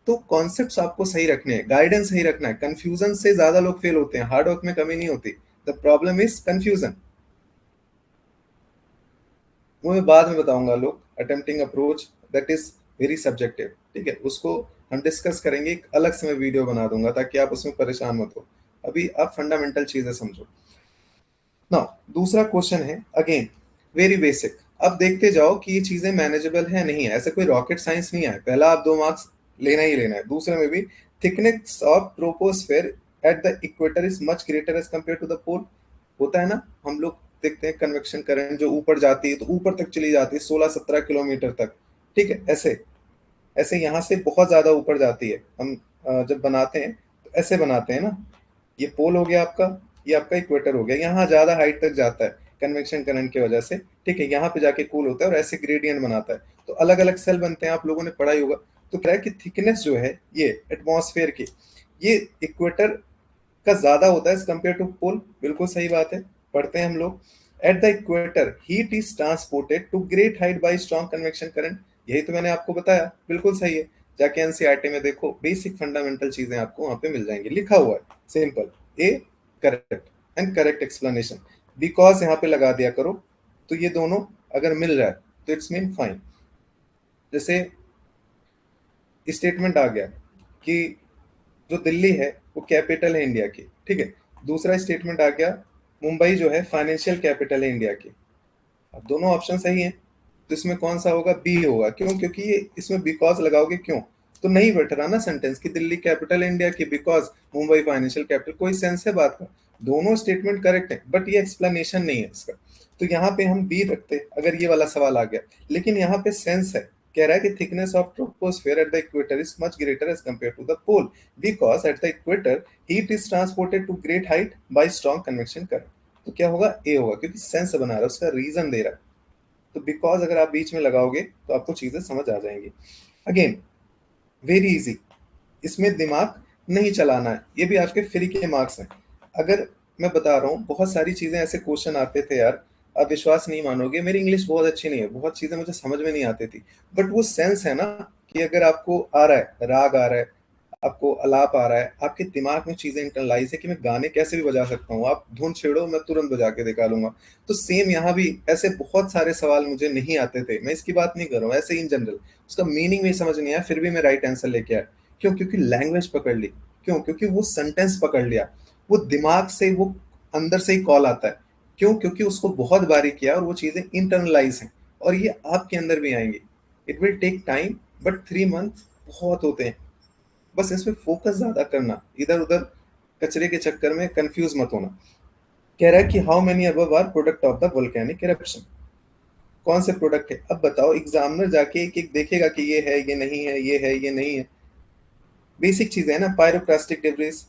तो कॉन्सेप्ट्स आपको सही रखने हैं, गाइडेंस सही रखना है। कंफ्यूजन से ज्यादा लोग फेल होते हैं, हार्ड वर्क में कमी नहीं होती। The problem is confusion. वो मैं बाद में बताऊंगा। लोग attempting approach that is very subjective, ठीक है, उसको हम डिस्कस करेंगे, एक अलग से मैं वीडियो बना दूंगा ताकि आप उसमें परेशान मत हो। अभी आप फंडामेंटल चीजें समझो। नाउ दूसरा क्वेश्चन है अगेन वेरी बेसिक। अब देखते जाओ कि ये चीजें मैनेजेबल है नहीं है, ऐसे कोई रॉकेट साइंस नहीं है। पहला आप 2 मार्क्स लेना ही लेना है, दूसरे में भी thickness of troposphere at the equator is much greater as compare to the pole. होता है ना, हम लोग देखते हैं कन्वेक्शन करंट जो ऊपर जाती है तो ऊपर तक चली जाती है 16-17 किलोमीटर तक, ठीक है। ऐसे ऐसे यहाँ से बहुत ज्यादा ऊपर जाती है। हम जब बनाते हैं तो ऐसे बनाते हैं ना, ये पोल हो गया आपका, ये आपका इक्वेटर हो गया, यहाँ ज्यादा हाइट तक जाता है कन्वेक्शन करंट की वजह से, ठीक है। यहाँ पे जाके कूल होता है और ऐसे ग्रेडियंट बनाता है, तो अलग अलग सेल बनते हैं, आप लोगों ने पढ़ा ही होगा। तो क्या है कि थिकनेस जो है ये एटमॉस्फेयर की, ये इक्वेटर का ज्यादा होता है एज कम्पेयर टू पोल, बिल्कुल सही बात है, पढ़ते हैं हम लोग। At the equator heat is transported to great height by strong convection current, यही तो मैंने आपको बताया, बिल्कुल सही है। जाके एनसीईआरटी में देखो, बेसिक फंडामेंटल चीजें आपको वहां पे मिल जाएंगी, लिखा हुआ है simple. A correct and correct explanation, because यहाँ पे लगा दिया करो। तो ये दोनों अगर मिल रहा है तो इट्स मीन फाइन। जैसे स्टेटमेंट आ गया कि जो दिल्ली है वो कैपिटल है इंडिया की, ठीक है। दूसरा स्टेटमेंट आ गया मुंबई जो है फाइनेंशियल कैपिटल है इंडिया की। अब दोनों ऑप्शन सही हैं, तो इसमें कौन सा होगा? बी होगा। क्यों? क्योंकि ये इसमें बिकॉज लगाओगे क्यों, तो नहीं बैठ रहा ना सेंटेंस कि दिल्ली कैपिटल है इंडिया की बिकॉज मुंबई फाइनेंशियल कैपिटल, कोई सेंस है बात का? दोनों स्टेटमेंट करेक्ट है बट ये एक्सप्लेनेशन नहीं है इसका, तो यहाँ पे हम बी रखते अगर ये वाला सवाल आ गया। लेकिन यहाँ पे सेंस है, कह रहा है कि thickness of troposphere at the equator is much greater as compare to the pole because at the equator heat is transported to great height by strong convection current. तो क्या होगा? ए होगा, क्योंकि सेंस बना रहा है, उसका रीजन दे रहा है। तो बिकॉज अगर आप बीच में लगाओगे तो आपको चीजें समझ आ जाएंगी। अगेन वेरी इजी, इसमें दिमाग नहीं चलाना है, ये भी आपके फ्री के मार्क्स हैं। अगर मैं बता रहा हूँ बहुत सारी चीजें ऐसे क्वेश्चन आते थे यार, आप विश्वास नहीं मानोगे, मेरी इंग्लिश बहुत अच्छी नहीं है, बहुत चीजें मुझे समझ में नहीं आती थी, बट वो सेंस है ना कि अगर आपको आ रहा है, राग आ रहा है, आपको अलाप आ रहा है, आपके दिमाग में चीजें इंटरलाइज है कि मैं गाने कैसे भी बजा सकता हूँ, आप धुन छेड़ो मैं तुरंत बजा के दिखा लूंगा। तो सेम यहाँ भी ऐसे बहुत सारे सवाल मुझे नहीं आते थे, मैं इसकी बात नहीं कर रहा हूँ, ऐसे इन जनरल उसका मीनिंग भी समझ नहीं आया, फिर भी मैं राइट आंसर लेके आया। क्यों? क्योंकि लैंग्वेज पकड़ ली। क्यों? क्योंकि वो सेंटेंस पकड़ लिया, वो दिमाग से, वो अंदर से ही कॉल आता है। क्यों? क्योंकि उसको बहुत बारी किया और वो चीजें इंटरनलाइज हैं, और ये आपके अंदर भी आएंगी। It will take time but 3 month बहुत होते हैं। बस इसमें फोकस ज्यादा करना, इधर उधर कचरे के चक्कर में कंफ्यूज मत होना। कह रहा है कि how many above are product of the volcanic eruption, कौन से प्रोडक्ट है? अब बताओ, एग्जामिनर जाके एक एक देखेगा कि ये है, ये नहीं है, ये है, ये नहीं है। बेसिक चीजें है ना, पायरोप्लास्टिक डिब्रिस,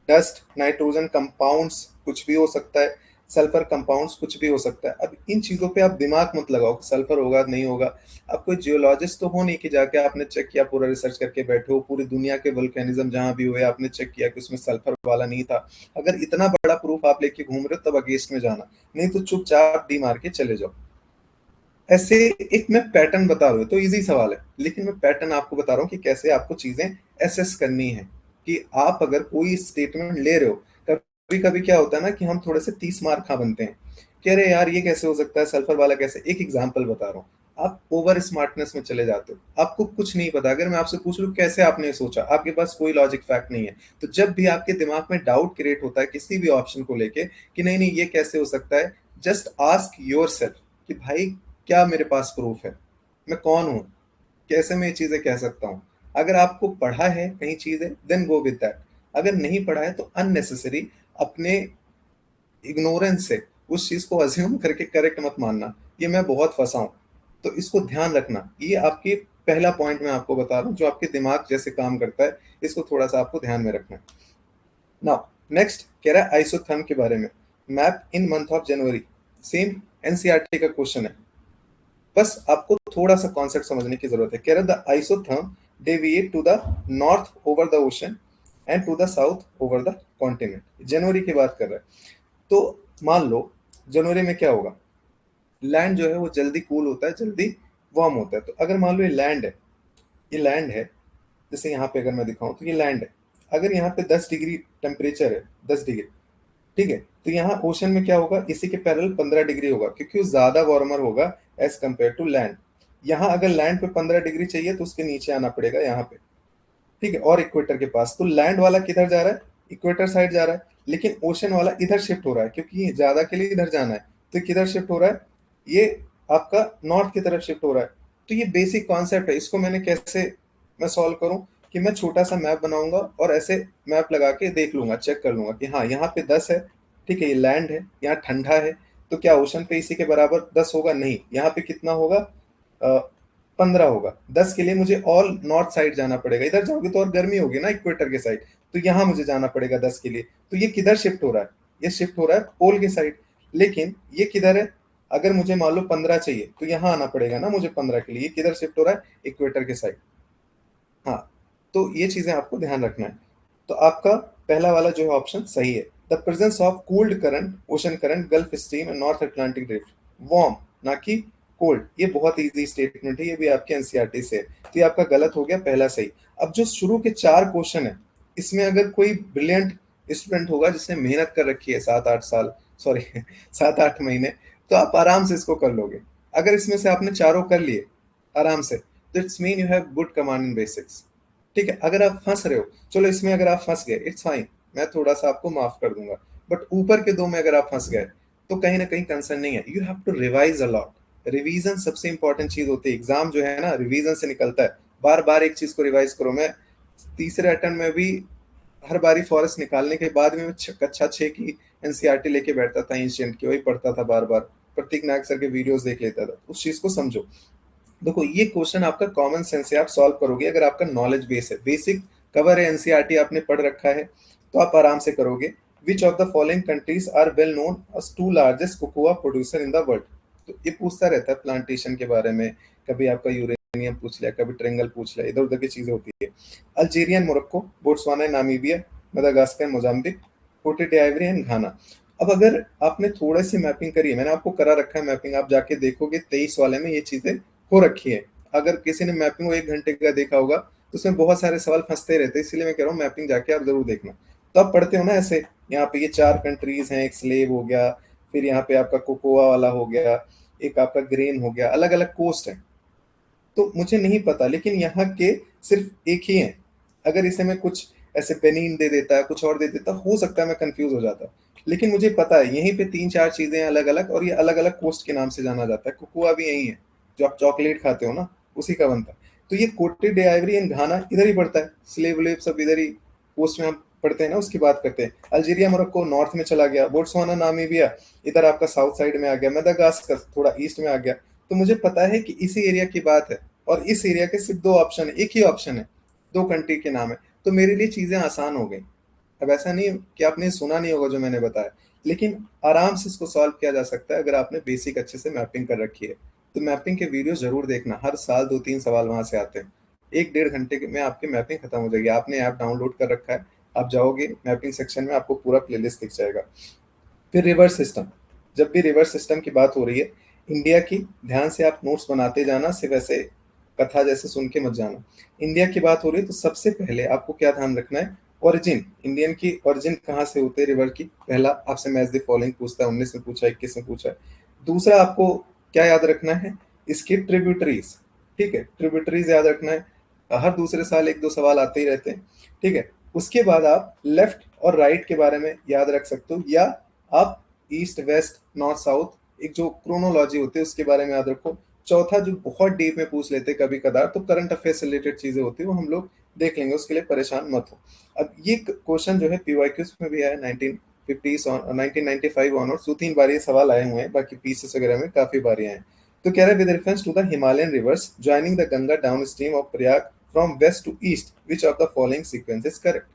डस्ट, नाइट्रोजन कंपाउंड्स कुछ भी हो सकता है, सल्फर कंपाउंड्स कुछ भी हो सकता है। अब इन चीजों पे आप दिमाग मत लगाओ कि सल्फर होगा नहीं होगा। आप कोई जियोलॉजिस्ट तो हो नहीं कि जाके आपने चेक किया, पूरा रिसर्च करके बैठे हो, पूरी दुनिया के वोल्केनिज्म जहां भी हुए आपने चेक किया कि उसमें सल्फर वाला नहीं था। अगर इतना बड़ा प्रूफ आप लेके घूम रहे हो तब अगेंस्ट में जाना, नहीं तो चुपचाप डी मार के चले जाओ। ऐसे एक मैं पैटर्न बता रहा हूँ, तो इजी सवाल है लेकिन मैं पैटर्न आपको बता रहा हूँ कि कैसे आपको चीजें एसेस करनी है। कि आप अगर कोई स्टेटमेंट ले रहे हो, कभी कभी क्या होता है ना कि हम थोड़े से 30 मार्क खा बनते हैं कि अरे यार ये कैसे हो सकता है, सल्फर वाला कैसे। एक एग्जांपल बता रहा हूँ, आप ओवर स्मार्टनेस में चले जाते हो, आपको कुछ नहीं पता। अगर मैं आपसे पूछ लूँ कैसे आपने सोचा, आपके पास कोई लॉजिक फैक्ट नहीं है, तो जब भी आपके दिमाग में डाउट क्रिएट होता है किसी भी ऑप्शन को लेके कि नहीं नहीं ये कैसे हो सकता है, जस्ट आस्क योर सेल्फ कि भाई क्या मेरे पास प्रूफ है, मैं कौन हूं, कैसे मैं ये चीजें कह सकता हूँ। अगर आपको पढ़ा है कहीं चीजें देन गो विद दैट, अगर नहीं पढ़ा है तो अननेसेसरी अपने इग्नोरेंस से उस चीज को अज्यूम करके करेक्ट मत मानना, ये मैं बहुत फंसा हूं। तो इसको ध्यान रखना, ये आपकी पहला पॉइंट मैं आपको बता रहा हूँ जो आपके दिमाग जैसे काम करता है, इसको थोड़ा सा आपको ध्यान में रखना है। नाउ नेक्स्ट कह रहा है आइसोथर्म के बारे में। Map in month of January, same NCERT का क्वेश्चन है। बस आपको थोड़ा सा कॉन्सेप्ट समझने की जरूरत है। कह रहा the isotherm deviate to the north over the ocean and to the south over the continent. जनवरी की बात कर रहा है। तो मान लो जनवरी में क्या होगा, लैंड जो है वो जल्दी कूल होता है, जल्दी वार्म होता है। तो अगर मान लो ये लैंड है, ये लैंड है, जैसे यहाँ पे अगर मैं दिखाऊं तो ये लैंड है। अगर यहाँ पे 10 डिग्री टेम्परेचर है, 10 डिग्री, ठीक है, तो यहाँ ओशन में क्या होगा, इसी के पैरेलल 15 डिग्री होगा, क्योंकि वो ज्यादा वार्मर होगा एज कम्पेयर टू लैंड। यहाँ अगर लैंड पे 15 डिग्री चाहिए तो उसके नीचे आना पड़ेगा यहाँ पे, ठीक है, और इक्वेटर के पास। तो लैंड वाला किधर जा रहा है, इक्वेटर साइड जा रहा है, लेकिन ओशन वाला इधर शिफ्ट हो रहा है, क्योंकि ये ज्यादा के लिए इधर जाना है। तो किधर शिफ्ट हो रहा है, ये आपका नॉर्थ की तरफ शिफ्ट हो रहा है। तो ये बेसिक कॉन्सेप्ट है। इसको मैंने कैसे मैं सॉल्व करूं, कि मैं छोटा सा मैप बनाऊंगा और ऐसे मैप लगा के देख लूंगा, चेक कर लूंगा कि हाँ यहाँ पे 10 है, ठीक है, ये लैंड है, यहाँ ठंडा है, तो क्या ओशन पे इसी के बराबर 10 होगा, नहीं, यहाँ पे कितना होगा, 15 होगा। 10 के लिए मुझे ऑल नॉर्थ साइड जाना पड़ेगा, इधर जाओगे तो और गर्मी होगी ना इक्वेटर के साइड, तो यहाँ मुझे जाना पड़ेगा 10 के लिए। तो ये किधर शिफ्ट हो रहा है, ये शिफ्ट हो रहा है पोल के साइड। लेकिन ये किधर है, अगर मुझे मान लो 15 चाहिए तो यहाँ आना पड़ेगा ना मुझे 15 के लिए। ये किधर शिफ्ट हो रहा है, इक्वेटर के साइड। हाँ, तो ये चीजें आपको ध्यान रखना है। तो आपका पहला वाला जो है ऑप्शन सही है। The presence of cold current, ocean current, gulf stream and north Atlantic drift, warm ना कि कोल्ड। ये बहुत इजी स्टेटमेंट है, ये भी आपके एनसीईआरटी से है। तो ये आपका गलत हो गया, पहला सही। अब जो शुरू के 4 क्वेश्चन है, इसमें अगर कोई ब्रिलियंट स्टूडेंट होगा जिसने मेहनत कर रखी है 7-8 साल, सॉरी 7-8 महीने, तो आप आराम से इसको कर लोगे। अगर इसमें से आपने चारों कर लिए आराम से, तो it's mean you have good command in basics. ठीक है, अगर आप फंस रहे हो, चलो इसमें अगर आप फंस गए इट्स फाइन, मैं थोड़ा सा आपको माफ कर दूंगा। बट ऊपर के दो में अगर आप फंस गए तो कहीं ना कहीं कंसर्न नहीं है। You have to revise a lot. Revision सबसे इंपॉर्टेंट चीज होती है। एग्जाम जो है ना रिवीजन से निकलता है। बार बार एक चीज को रिवाइज करो। मैं तीसरे अटेम्प्ट में भी हर बारी फॉरेस्ट निकालने के बाद में मैं कक्षा 6 की एनसीईआरटी लेके बैठता था, एंशिएंट की, वही पढ़ता था बार बार। प्रतीक नायक सर के वीडियोस देख लेता था। उस चीज को समझो। देखो ये क्वेश्चन आपका कॉमन सेंस से आप सॉल्व करोगे अगर आपका नॉलेज बेस है, बेसिक कवर है, एनसीईआरटी आपने पढ़ रखा है, तो आप आराम से करोगे। Which of the following countries are well known as to largest cocoa producer in the world. तो ये पूछता रहता है प्लांटेशन के बारे में, कभी आपका यूरेनियम पूछ लिया, कभी ट्रेंगल पूछ लिया, इधर उधर की चीजें होती है। Algerian, Morocco, Botswana, Namibia, Madagascar, Mozambique, Cote d'Ivoire and Ghana. अब अगर आपने थोड़ा सी मैपिंग करी है, मैंने आपको करा रखा है मैपिंग, आप जाके देखोगे 23 वाले में ये चीजें हो रखी है। अगर किसी ने मैपिंग को 1 घंटे का देखा होगा तो उसमें बहुत सारे सवाल फंसते रहते हैं, इसलिए मैं कह रहा हूँ मैपिंग जाके आप जरूर देखना। तो आप पढ़ते हो ना ऐसे, यहाँ पे ये 4 कंट्रीज हैं, एक स्लेव हो गया, फिर यहाँ पे आपका कोकोआ वाला हो गया, एक आपका ग्रेन हो गया, अलग अलग कोस्ट है। तो मुझे नहीं पता, लेकिन यहाँ के सिर्फ एक ही है। अगर इसे मैं कुछ ऐसे बेनिन दे देता, कुछ और दे देता, हो सकता है मैं कंफ्यूज हो जाता। लेकिन मुझे पता है यहीं पे 3-4 चीजें हैं अलग अलग, और ये अलग अलग कोस्ट के नाम से जाना जाता है। कोकोआ भी यही है, जो आप चॉकलेट खाते हो ना, उसी का बनता है। तो ये कोटे डे आइवरी एंड घाना इधर ही पड़ता है, स्लेव व्लेव सब इधर ही कोस्ट में हम पढ़ते हैं ना, उसकी बात करते हैं। अल्जीरिया मोरक्को नॉर्थ में चला गया, बोट्सवाना नामीबिया इधर आपका साउथ साइड में आ गया, मेडागास्कर थोड़ा ईस्ट में आ गया। तो मुझे पता है कि इसी एरिया की बात है, और इस एरिया के सिर्फ 2 ऑप्शन है, एक ही ऑप्शन है, 2 कंट्री के नाम है। तो मेरे लिए चीजें आसान हो गई। अब ऐसा नहीं है कि आपने सुना नहीं होगा जो मैंने बताया, लेकिन आराम से इसको सॉल्व किया जा सकता है अगर आपने बेसिक अच्छे से मैपिंग कर रखी है। तो मैपिंग के वीडियो जरूर देखना, हर साल 2-3 सवाल वहां से आते हैं। 1-1.5 घंटे में आपकी मैपिंग खत्म हो जाएगी। आपने ऐप डाउनलोड कर रखा है, आप जाओगे मैपिंग सेक्शन में आपको पूरा प्लेलिस्ट दिख जाएगा। फिर रिवर्स सिस्टम, जब भी रिवर्स सिस्टम की बात हो रही है इंडिया की, ध्यान से आप नोट्स बनाते जाना, सिर्फ ऐसे कथा जैसे सुन के मत जाना। इंडिया की बात हो रही है तो सबसे पहले आपको क्या ध्यान रखना है, ओरिजिन, इंडियन की ओरिजिन कहाँ से होते हैं रिवर की। पहला आपसे मैच द फॉलोइंग पूछता है, 19 में पूछा, 21 में पूछा है। दूसरा आपको क्या याद रखना है, इसकी ट्रिब्यूटरीज, ठीक है, ट्रिब्यूटरीज याद रखना है। हर दूसरे साल 1-2 सवाल आते ही रहते हैं, ठीक है। उसके बाद आप लेफ्ट और राइट के बारे में याद रख सकते हो, या आप ईस्ट वेस्ट नॉर्थ साउथ एक जो क्रोनोलॉजी होती है उसके बारे में याद रखो। चौथा जो बहुत डीप में पूछ लेते कभी कदार, तो करंट अफेयर से रिलेटेड चीजें होती है, वो हम लोग देख लेंगे, उसके लिए परेशान मत हो। अब ये क्वेश्चन जो है पीवाईक्यूज में भी है, 1950 और 1995 ऑनवर्ड्स 2-3 बार ये सवाल आए हुए हैं, बाकी पीसेस वगैरह में काफी बार आए हैं। तो कह रहा है with reference to the Himalayan rivers joining the Ganga downstream of Prayag from west to east, which of the following sequence is correct.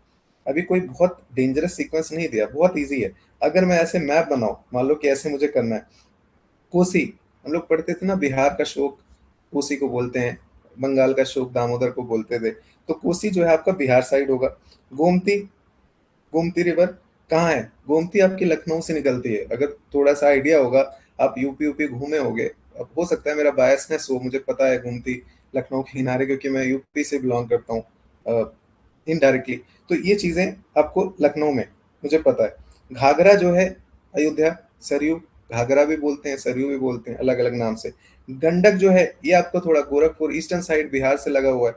अभी कोई बहुत डेंजरस सीक्वेंस नहीं दिया, बहुत इजी है। अगर मैं ऐसे मैप बनाऊं, मान लो कि ऐसे मुझे करना है, कोसी, हम लोग पढ़ते थे ना, बिहार का शोक कोसी को बोलते हैं, बंगाल का शोक दामोदर को बोलते थे। तो कोसी जो है आपका बिहार साइड होगा। गोमती, गोमती रिवर कहाँ है? गोमती आपकी लखनऊ से निकलती है, अगर थोड़ा सा आइडिया होगा, आप यूपी यूपी घूमे होगे। अब हो सकता है मेरा बायसनेस हो, मुझे पता है गोमती लखनऊ के किनारे, क्योंकि मैं यूपी से बिलोंग करता हूँ इनडायरेक्टली। तो ये चीजें आपको लखनऊ में मुझे पता है। घाघरा जो है अयोध्या, सरयू, घाघरा भी बोलते हैं, सरयू भी बोलते हैं, अलग अलग नाम से। गंडक जो है ये आपको थोड़ा गोरखपुर ईस्टर्न साइड बिहार से लगा हुआ है,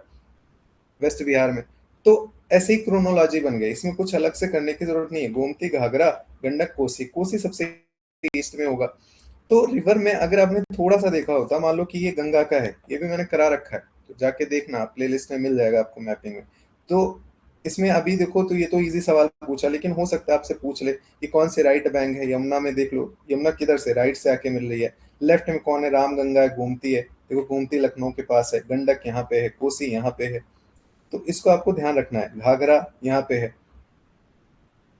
वेस्ट बिहार में। तो ऐसे ही क्रोनोलॉजी बन गई, इसमें कुछ अलग से करने की जरूरत नहीं है। गोमती, घाघरा, गंडक, कोसी, कोसी सबसे ईस्ट में होगा। तो रिवर में अगर आपने थोड़ा सा देखा होता, मान लो कि ये गंगा का है, ये भी मैंने करा रखा है, तो जाके देखना प्लेलिस्ट में मिल जाएगा आपको मैपिंग में। तो इसमें अभी देखो, तो ये तो इजी सवाल पूछा, लेकिन हो सकता है आपसे पूछ ले कि कौन से राइट बैंक है। यमुना में देख लो, यमुना किधर से राइट से आके मिल रही है। लेफ्ट में कौन है? राम गंगा है, गोमती है, देखो गोमती लखनऊ के पास है, गंडक यहाँ पे है, कोसी यहाँ पे है। तो इसको आपको ध्यान रखना है, घाघरा यहाँ पे है।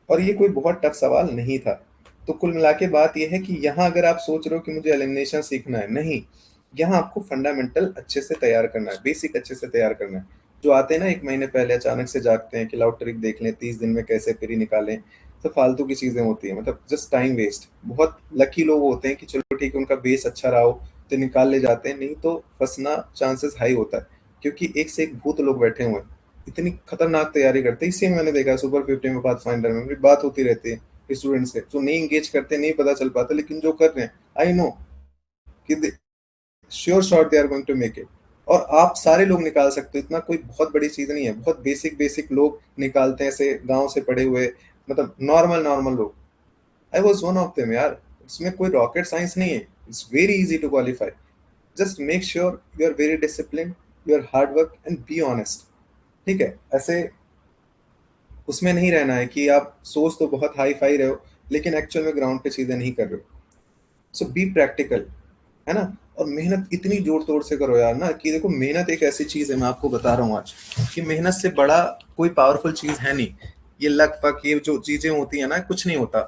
और ये कोई बहुत टफ सवाल नहीं था। तो कुल मिला के बात ये है कि यहाँ अगर आप सोच रहे हो कि मुझे एलिमिनेशन सीखना है, नहीं, यहाँ आपको फंडामेंटल अच्छे से तैयार करना है, बेसिक अच्छे से तैयार करना है। जो आते हैं ना एक महीने पहले अचानक से जागते हैं कि लाउड ट्रिक देख लें, 30 दिन में कैसे पेरी निकालें, तो फालतू की चीजें होती है, मतलब जस्ट टाइम वेस्ट। बहुत लकी लोग होते हैं कि चलो ठीक है उनका बेस अच्छा रहा हो तो निकाल ले जाते हैं, नहीं तो फंसना चांसेस हाई होता है। क्योंकि एक से एक भूत लोग बैठे हुए हैं, इतनी खतरनाक तैयारी करते हैं। इसी में मैंने देखा है सुपर 50 में, पाथ फाइंडर में मेरी बात होती रहती है स्टूडेंट से, जो नहीं इंगेज करते, नहीं पता चल पाता, लेकिन जो कर रहे हैं आई नो कि sure shot they are going to make it. और आप सारे लोग निकाल सकते हो, इतना कोई बहुत बड़ी चीज नहीं है, बहुत बेसिक बेसिक लोग निकालते हैं, ऐसे गांव से पढ़े हुए, मतलब नॉर्मल नॉर्मल लोग। I was one of them यार। इसमें कोई रॉकेट साइंस नहीं है, it's very easy to qualify. Just make sure you are very discipline, you are hard work and be honest. ठीक है, ऐसे उसमें नहीं रहना है कि आप सोच तो बहुत हाई फाई रहे हो, लेकिन एक्चुअल में ग्राउंड पे चीजें नहीं कर रहे हो। सो बी प्रैक्टिकल, है ना। और मेहनत इतनी जोर तोड़ से करो यार ना, कि देखो मेहनत एक ऐसी चीज है, मैं आपको बता रहा हूँ आज, कि मेहनत से बड़ा कोई पावरफुल चीज है नहीं। ये लक फक ये जो चीजें होती है ना, कुछ नहीं होता।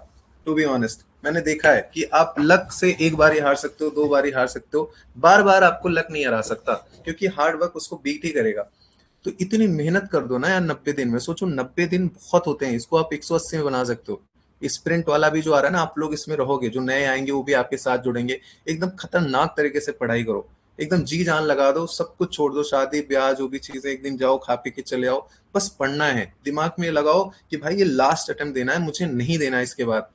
टू बी ऑनेस्ट, मैंने देखा है कि आप लक से एक बार ही हार सकते हो, दो बार ही हार सकते हो, बार बार आपको लक नहीं हरा सकता, क्योंकि हार्ड वर्क उसको बीट ही करेगा। तो इतनी मेहनत कर दो ना यार, 90 दिन में सोचो, 90 दिन बहुत होते हैं, इसको आप 180 में बना सकते हो। स्प्रिंट वाला भी जो आ रहा है ना, आप लोग इसमें रहोगे, जो नए आएंगे वो भी आपके साथ जुड़ेंगे। एकदम खतरनाक तरीके से पढ़ाई करो, एकदम जी जान लगा दो, सब कुछ छोड़ दो, शादी ब्याह जो भी चीजें, एक दिन जाओ खा पी के चले आओ, बस पढ़ना है। दिमाग में लगाओ कि भाई ये लास्ट अटेम्प्ट देना है, मुझे नहीं देना है इसके बाद।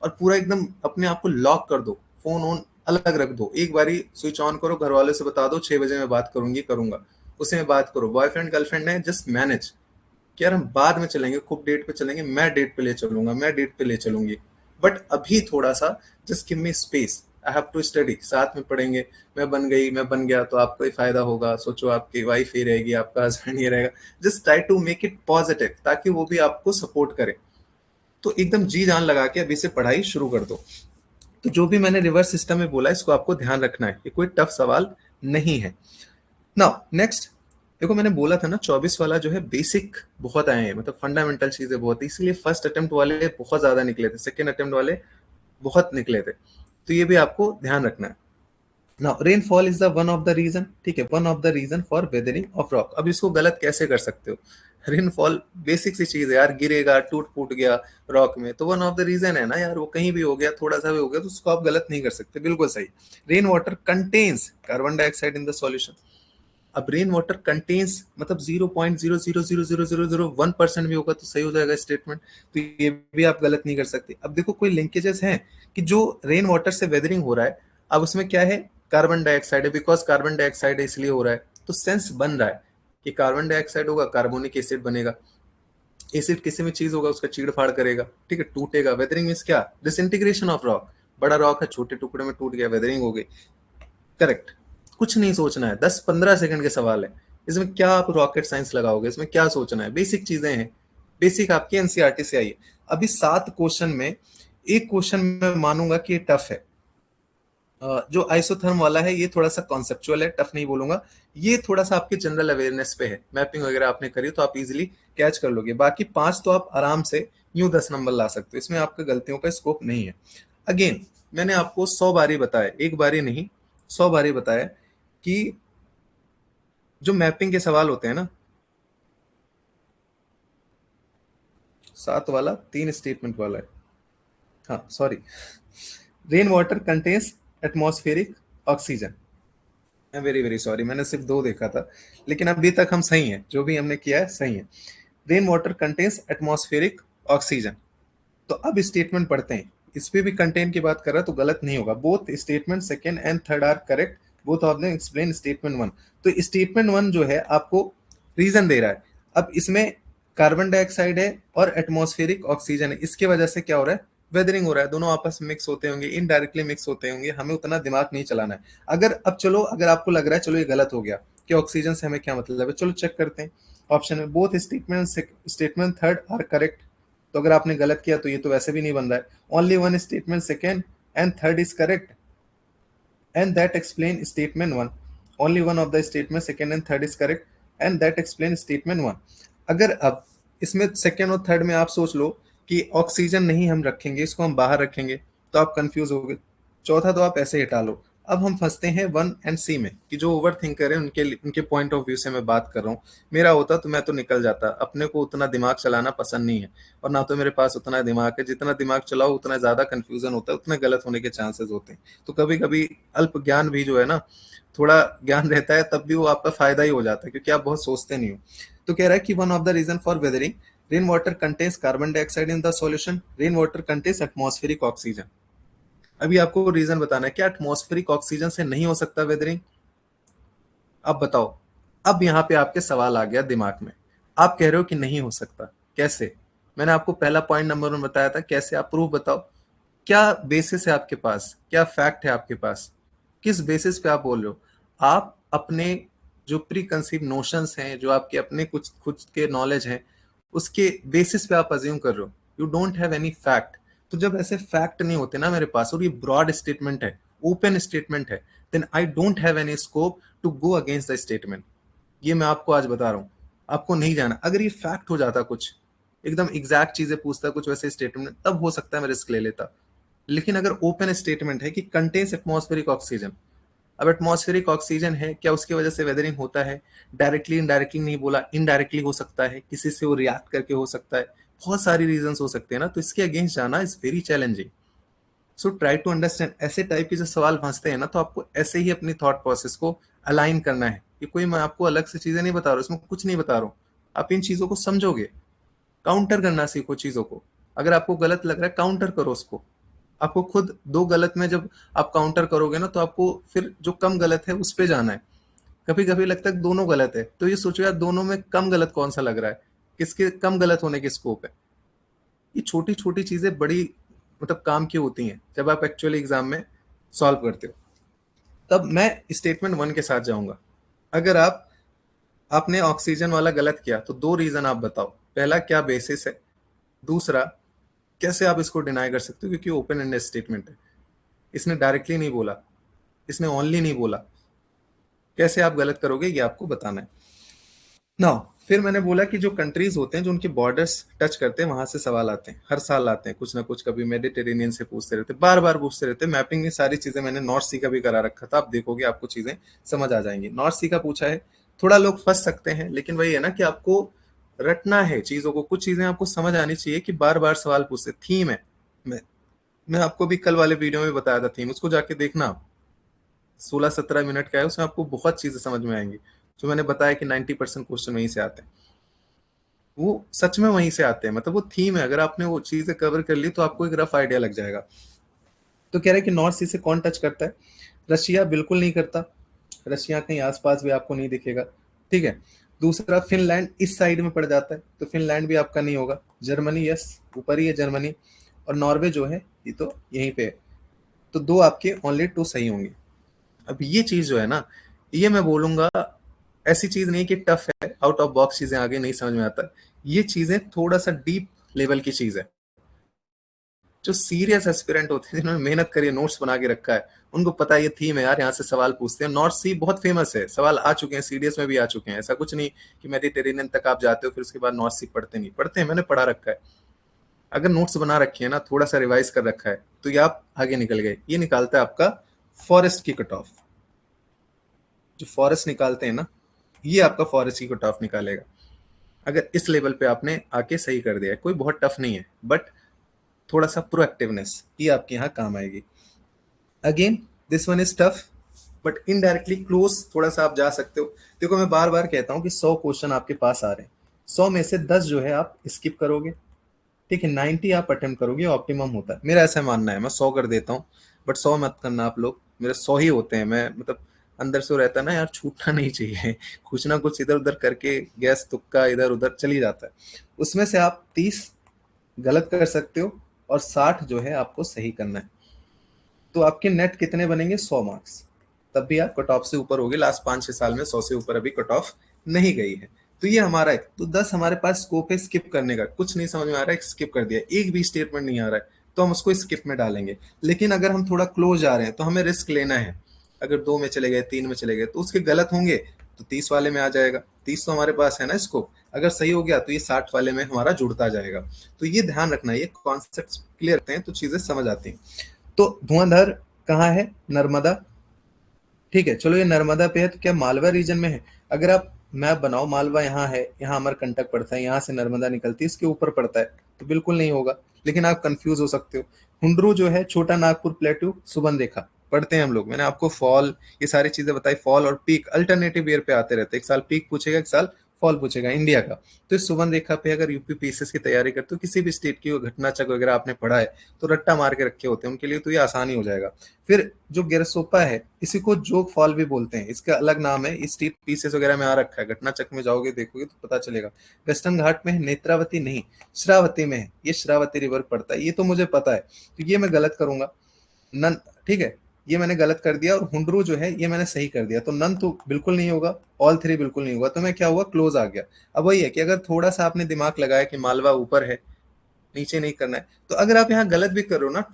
और पूरा एकदम अपने आप को लॉक कर दो, फोन ऑन अलग रख दो, एक बारी स्विच ऑन करो, घर वालों से बता दो 6 बजे मैं बात करूंगी करूंगा, उसे में बात करो। बॉयफ्रेंड गर्लफ्रेंड है, जस्ट मैनेज कि यार हम बाद में चलेंगे, खूब डेट पे चलेंगे, मैं डेट पे ले चलूंगा, मैं डेट पे ले चलूंगी, बट अभी थोड़ा सा just give me space, I have to study, साथ में पढ़ेंगे। मैं बन गई, मैं बन गया तो आपको ही फायदा होगा, सोचो आपकी वाइफ ही रहेगी, आपका हस्बैंड ही रहेगा। Just try to make it positive, ताकि वो भी आपको सपोर्ट करे। तो एकदम जी जान लगा के अभी से पढ़ाई शुरू कर दो। तो जो भी मैंने रिवर्स सिस्टम में बोला, इसको आपको ध्यान रखना है, ये कोई टफ सवाल नहीं है। नाउ नेक्स्ट, देखो मैंने बोला था ना 24 वाला जो है बेसिक बहुत आए हैं, मतलब फंडामेंटल चीजें बहुत है, इसीलिए फर्स्ट अटेम्प्ट वाले बहुत ज्यादा निकले थे, सेकंड अटेम्प्ट वाले बहुत निकले थे। तो ये भी आपको ध्यान रखना है। Now rainfall is the one of the reason, ठीक है, one of the reason for weathering of rock. अब इसको गलत कैसे कर सकते हो? रेनफॉल बेसिक सी चीज है यार, गिरेगा, टूट फूट गया रॉक में, तो वन ऑफ द रीजन है ना यार, वो कहीं भी हो गया, थोड़ा सा भी हो गया, तो उसको आप गलत नहीं कर सकते, बिल्कुल सही। Rain water contains carbon dioxide in the solution. अब रेन वाटर कंटेन्स मतलब 0.0000001% भी होगा तो सही हो जाएगा स्टेटमेंट, तो ये भी आप गलत नहीं कर सकते। अब देखो कोई लिंकेजेस हैं कि जो रेन वाटर से वेदरिंग हो रहा है, अब उसमें क्या है, कार्बन डाइऑक्साइड है, बिकॉज कार्बन डाइऑक्साइड है इसलिए हो रहा है, तो सेंस बन रहा है कि कार्बन डाइऑक्साइड होगा, कार्बोनिक एसिड बनेगा। एसिड किसी में चीज होगा, उसका चीड़ फाड़ करेगा, ठीक है, टूटेगा। वेदरिंग मीन्स क्या? Disintegration of rock. बड़ा रॉक है, छोटे टुकड़े में टूट गया, वेदरिंग हो गई। करेक्ट। कुछ नहीं सोचना है, 10-15 सेकंड के सवाल है, इसमें क्या आप रॉकेट साइंस लगाओगे, इसमें क्या सोचना है, बेसिक चीजें हैं, बेसिक आपकी एनसीईआरटी से आई है। अभी 7 क्वेश्चन में एक क्वेश्चन मैं मानूंगा कि ये टफ है। जो आइसोथर्म वाला है ये थोड़ा सा कॉन्सेप्चुअल है, टफ नहीं बोलूंगा। ये थोड़ा सा आपके जनरल अवेयरनेस पे है, मैपिंग वगैरह आपने करी तो आप इजीली कैच कर लोगे। बाकी 5 तो आप आराम से यूं 10 नंबर ला सकते हो, इसमें आपके गलतियों का स्कोप नहीं है। अगेन मैंने आपको 100 बारी बताया, एक बारी नहीं 100 बारी बताया कि जो मैपिंग के सवाल होते हैं ना, 7 वाला 3 स्टेटमेंट वाला है, हाँ sorry, rain water contains atmospheric oxygen, I very very sorry, मैंने सिर्फ 2 देखा था, लेकिन अभी तक हम सही हैं, जो भी हमने किया है सही है। Rain water contains atmospheric oxygen. तो अब स्टेटमेंट पढ़ते हैं, इस पे भी कंटेन की बात कर रहा है तो गलत नहीं होगा। Both statement second and third are correct, both of them explain statement one. तो स्टेटमेंट वन जो है आपको रीजन दे रहा है। अब इसमें कार्बन डाइऑक्साइड है और एटमॉस्फेरिक ऑक्सीजन है, इसके वजह से क्या हो रहा है, वेदरिंग हो रहा है, दोनों आपस में मिक्स होते होंगे, इनडायरेक्टली मिक्स होते होंगे, हमें उतना दिमाग नहीं चलाना है। अगर अब चलो, अगर आपको लग रहा है चलो ये गलत हो गया कि ऑक्सीजन से हमें क्या मतलब है, चलो चेक करते हैं। ऑप्शन में both statement third are correct, तो अगर आपने गलत किया तो ये तो वैसे भी नहीं बन रहा है। Only one statement second and third is correct and that explain statement one. Only one of the statement second and third is correct and that explain statement one. अगर अब इसमें सेकेंड और थर्ड में आप सोच लो कि ऑक्सीजन नहीं हम रखेंगे, इसको हम बाहर रखेंगे, तो आप कंफ्यूज हो गए। चौथा तो आप ऐसे हटा लो। अब हम फंसते हैं वन एंड सी में, कि जो ओवर थिंकर है उनके उनके पॉइंट ऑफ व्यू से मैं बात कर रहा हूँ। मेरा होता तो मैं तो निकल जाता, अपने को उतना दिमाग चलाना पसंद नहीं है, और ना तो मेरे पास उतना दिमाग है। जितना दिमाग चलाओ उतना ज्यादा कंफ्यूजन होता है, उतने गलत होने के चांसेस होते हैं। तो कभी कभी अल्प ज्ञान भी जो है ना, थोड़ा ज्ञान रहता है तब भी वो आपका फायदा ही हो जाता है, क्योंकि आप बहुत सोचते नहीं हो। तो कह रहा है कि one of the reason for weathering, rainwater contains carbon dioxide in the solution, rainwater contains atmospheric oxygen. अभी आपको रीजन बताना है, क्या एटमॉस्फेरिक ऑक्सीजन से नहीं हो सकता वेदरिंग? अब बताओ। अब यहाँ पे आपके सवाल आ गया दिमाग में, आप कह रहे हो कि नहीं हो सकता, कैसे? मैंने आपको पहला पॉइंट नंबर 1 बताया था, कैसे? आप प्रूफ बताओ, क्या बेसिस है आपके पास, क्या फैक्ट है आपके पास, किस बेसिस पे आप बोल रहे हो? आप अपने जो प्री कंसीव नोशंस हैं, जो आपके अपने कुछ खुद के नॉलेज हैं, उसके बेसिस पे आप अज्यूम कर रहे हो, you don't have any fact. तो जब ऐसे फैक्ट नहीं होते ना मेरे पास, और ये ब्रॉड स्टेटमेंट है, ओपन स्टेटमेंट है, then I don't have any scope to go against the statement. ये मैं आपको आज बता रहा हूँ, आपको नहीं जाना। अगर ये फैक्ट हो जाता, कुछ एकदम एग्जैक्ट चीजें पूछता, कुछ वैसे स्टेटमेंट, तब हो सकता है मैं रिस्क ले लेता। लेकिन अगर ओपन स्टेटमेंट है कि कंटेन्स एटमॉस्फेरिक ऑक्सीजन, अब एटमॉस्फेरिक ऑक्सीजन है, क्या उसकी वजह से वेदरिंग होता है? डायरेक्टली इनडायरेक्टली नहीं बोला, इनडायरेक्टली हो सकता है, किसी से वो रिएक्ट करके हो सकता है, बहुत सारी रीजंस हो सकते हैं ना। तो इसके अगेंस्ट जाना is very challenging. So try to understand. ऐसे टाइप के जो सवाल फंसते हैं ना, तो आपको ऐसे ही अपनी थॉट प्रोसेस को अलाइन करना है। ये कोई मैं आपको अलग से चीजें नहीं बता रहा हूँ, इसमें कुछ नहीं बता रहा हूँ। आप इन चीजों को समझोगे, काउंटर करना सीखो चीजों को। अगर आपको गलत लग रहा है, काउंटर करो उसको। आपको खुद दो गलत में जब आप काउंटर करोगे ना, तो आपको फिर जो कम गलत है उस पे जाना है। कभी कभी लगता है दोनों गलत है, तो ये सोचो यार दोनों में कम गलत कौन सा लग रहा है, किसके कम गलत होने की स्कोप है। ये छोटी छोटी चीजें बड़ी मतलब काम की होती हैं जब आप एक्चुअली एग्जाम में सॉल्व करते हो। तब मैं स्टेटमेंट वन के साथ जाऊंगा। अगर आपने ऑक्सीजन वाला गलत किया तो 2 रीजन आप बताओ। पहला, क्या बेसिस है? दूसरा, कैसे आप इसको डिनाई कर सकते हो, क्योंकि ओपन एंडेड स्टेटमेंट है, इसने डायरेक्टली नहीं बोला, इसने ओनली नहीं बोला। कैसे आप गलत करोगे ये आपको बताना है। नाउ फिर मैंने बोला कि जो कंट्रीज होते हैं जो उनके बॉर्डर्स टच करते हैं, वहां से सवाल आते हैं, हर साल आते हैं कुछ ना कुछ। कभी मेडिटेरेनियन से पूछते रहते, बार बार पूछते रहते। मैपिंग में सारी चीजें मैंने नॉर्थ सी का भी करा रखा था, आप देखोगे आपको चीजें समझ आ जाएंगी। नॉर्थ सी का पूछा है, थोड़ा लोग फंस सकते हैं, लेकिन वही है ना कि आपको रटना है चीजों को, कुछ चीजें आपको समझ आनी चाहिए कि बार बार सवाल पूछते। थीम है, मैं मैं आपको भी कल वाले वीडियो में बताया था थीम, उसको जाके देखना। 16-17 मिनट का है, उसमें आपको बहुत चीजें समझ में आएंगी। जो मैंने बताया कि 90% क्वेश्चन वहीं से आते हैं, वो सच में वहीं से आते हैं। मतलब वो थीम है, अगर आपने वो चीजें कवर कर ली तो आपको एक रफ आइडिया लग जाएगा। तो कह रहे हैं कि नॉर्थ सी से कौन टच करता है? रशिया बिल्कुल नहीं करता, रशिया कहीं आसपास भी आपको नहीं दिखेगा, ठीक है। दूसरा, फिनलैंड इस साइड में पड़ जाता है, तो फिनलैंड भी आपका नहीं होगा। जर्मनी, यस, ऊपर ही है जर्मनी। और नॉर्वे जो है ये तो यहीं पे है। तो 2 आपके ओनली 2 सही होंगे। अब ये चीज जो है ना, ये मैं बोलूंगा ऐसी चीज नहीं कि टफ है, आउट ऑफ बॉक्स चीजें आगे नहीं समझ में आता। ये चीजें थोड़ा सा डीप लेवल की चीज है। जो सीरियस एस्पिरेंट होते हैं, जिन्होंने मेहनत करी है, नोट्स बना के रखा है, उनको पता है ये थीम है यार, यहाँ से सवाल पूछते हैं। नॉर्थ सी बहुत फेमस है, सवाल आ चुके हैं, सीडीएस में भी आ चुके हैं। ऐसा कुछ नहीं कि मेडिटेरेनियन तक आप जाते हो फिर उसके बाद नॉर्थ सी पढ़ते नहीं, पढ़ते हैं, मैंने पढ़ा रखा है। अगर नोट्स बना रखी है ना, थोड़ा सा रिवाइज कर रखा है, तो ये आप आगे निकल गए। ये निकालता है आपका फॉरेस्ट की कट ऑफ। जो फॉरेस्ट निकालते हैं ना, ये आपका फॉरेस्ट की कट ऑफ निकालेगा। अगर इस लेवल पे आपने आके सही कर दिया है, कोई बहुत टफ नहीं है, बट थोड़ा सा प्रोएक्टिवनेस ये आपके यहाँ काम आएगी। Again this one is tough, but indirectly close थोड़ा सा आप जा सकते हो। देखो मैं बार बार कहता हूँ कि 100 क्वेश्चन आपके पास आ रहे हैं, 100 में से 10 जो है आप स्किप करोगे, ठीक है, 90 आप अटेम्प्ट करोगे, ऑप्टिमम होता है। मेरा ऐसा मानना है, मैं 100 कर देता हूँ, बट 100 मत करना आप लोग, मेरे 100 ही होते हैं। मैं मतलब अंदर से वो रहता है ना यार, छूटना नहीं चाहिए कुछ ना कुछ इधर उधर करके गैस तुक्का इधर उधर चली जाता है। उसमें से आप 30 गलत कर सकते हो और 60 जो है आपको सही करना है। तो आपके नेट कितने बनेंगे? 100 मार्क्स। तब भी आप कट ऑफ से ऊपर होगे। लास्ट 5-6 साल में 100 से ऊपर अभी कट ऑफ नहीं गई है। तो ये हमारा है। तो 10 हमारे पास स्कोप है स्किप करने का। कुछ नहीं समझ में आ रहा है, स्किप कर दिया, एक भी स्टेटमेंट नहीं आ रहा है, तो हम उसको स्किप में डालेंगे। लेकिन अगर हम थोड़ा क्लोज आ रहे हैं तो हमें रिस्क लेना है। अगर 2 में चले गए, 3 में चले गए, तो उसके गलत होंगे तो 30 वाले में आ जाएगा। 30 तो हमारे पास है ना स्कोप, अगर सही हो गया तो ये 60 वाले में हमारा जुड़ता जाएगा। तो ये ध्यान रखना है, ये कॉन्सेप्ट क्लियर करते हैं तो चीजें समझ आती हैं। तो धुआंधार कहाँ है? नर्मदा। ठीक है, चलो ये नर्मदा पे है, तो क्या मालवा रीजन में है? अगर आप मैप बनाओ, मालवा यहाँ है, यहाँ अमरकंटक पड़ता है, यहाँ से नर्मदा निकलती है, इसके ऊपर पड़ता है, तो बिल्कुल नहीं होगा। लेकिन आप कंफ्यूज हो सकते हो। हुंड्रू जो है, छोटा नागपुर प्लेटू, सुबन रेखा पढ़ते हैं हम लोग। मैंने आपको फॉल, ये सारी चीजें बताई। फॉल और पीक अल्टरनेटिव ईयर पे आते रहते हैं, एक साल पीक पूछेगा, एक साल फॉल पूछेगा इंडिया का। तो इस सुबन रेखा पे अगर यूपी पीसीएस की तैयारी करते हो, किसी भी स्टेट की घटना चक्र वगैरह आपने पढ़ा है, तो रट्टा मार के रखे होते हैं उनके लिए, तो ये आसानी हो जाएगा। फिर जो गिरसोपा है, इसी को जोग फॉल भी बोलते हैं, इसका अलग नाम है, इस स्ट्रीट पीसेस वगैरह में आ रखा है, घटना चक्र में जाओगे देखोगे तो पता चलेगा। वेस्टर्न घाट में है, नेत्रावती नहीं, श्रावती में है, ये श्रावती रिवर पड़ता है, ये तो मुझे पता है, तो ये मैं गलत करूंगा। नन, ठीक है, ये मैंने गलत कर दिया। और हुंड्रू जो है ये मैंने सही कर दिया, तो नन तो बिल्कुल नहीं होगा, ऑल थ्री बिल्कुल नहीं होगा, तो मैं क्या हुआ, क्लोज आ गया। अब वही है कि अगर थोड़ा सा आपने दिमाग लगाया कि मालवा ऊपर है, नीचे नहीं करना है, तो अगर आप यहाँ गलत भी कर रहे हो ना,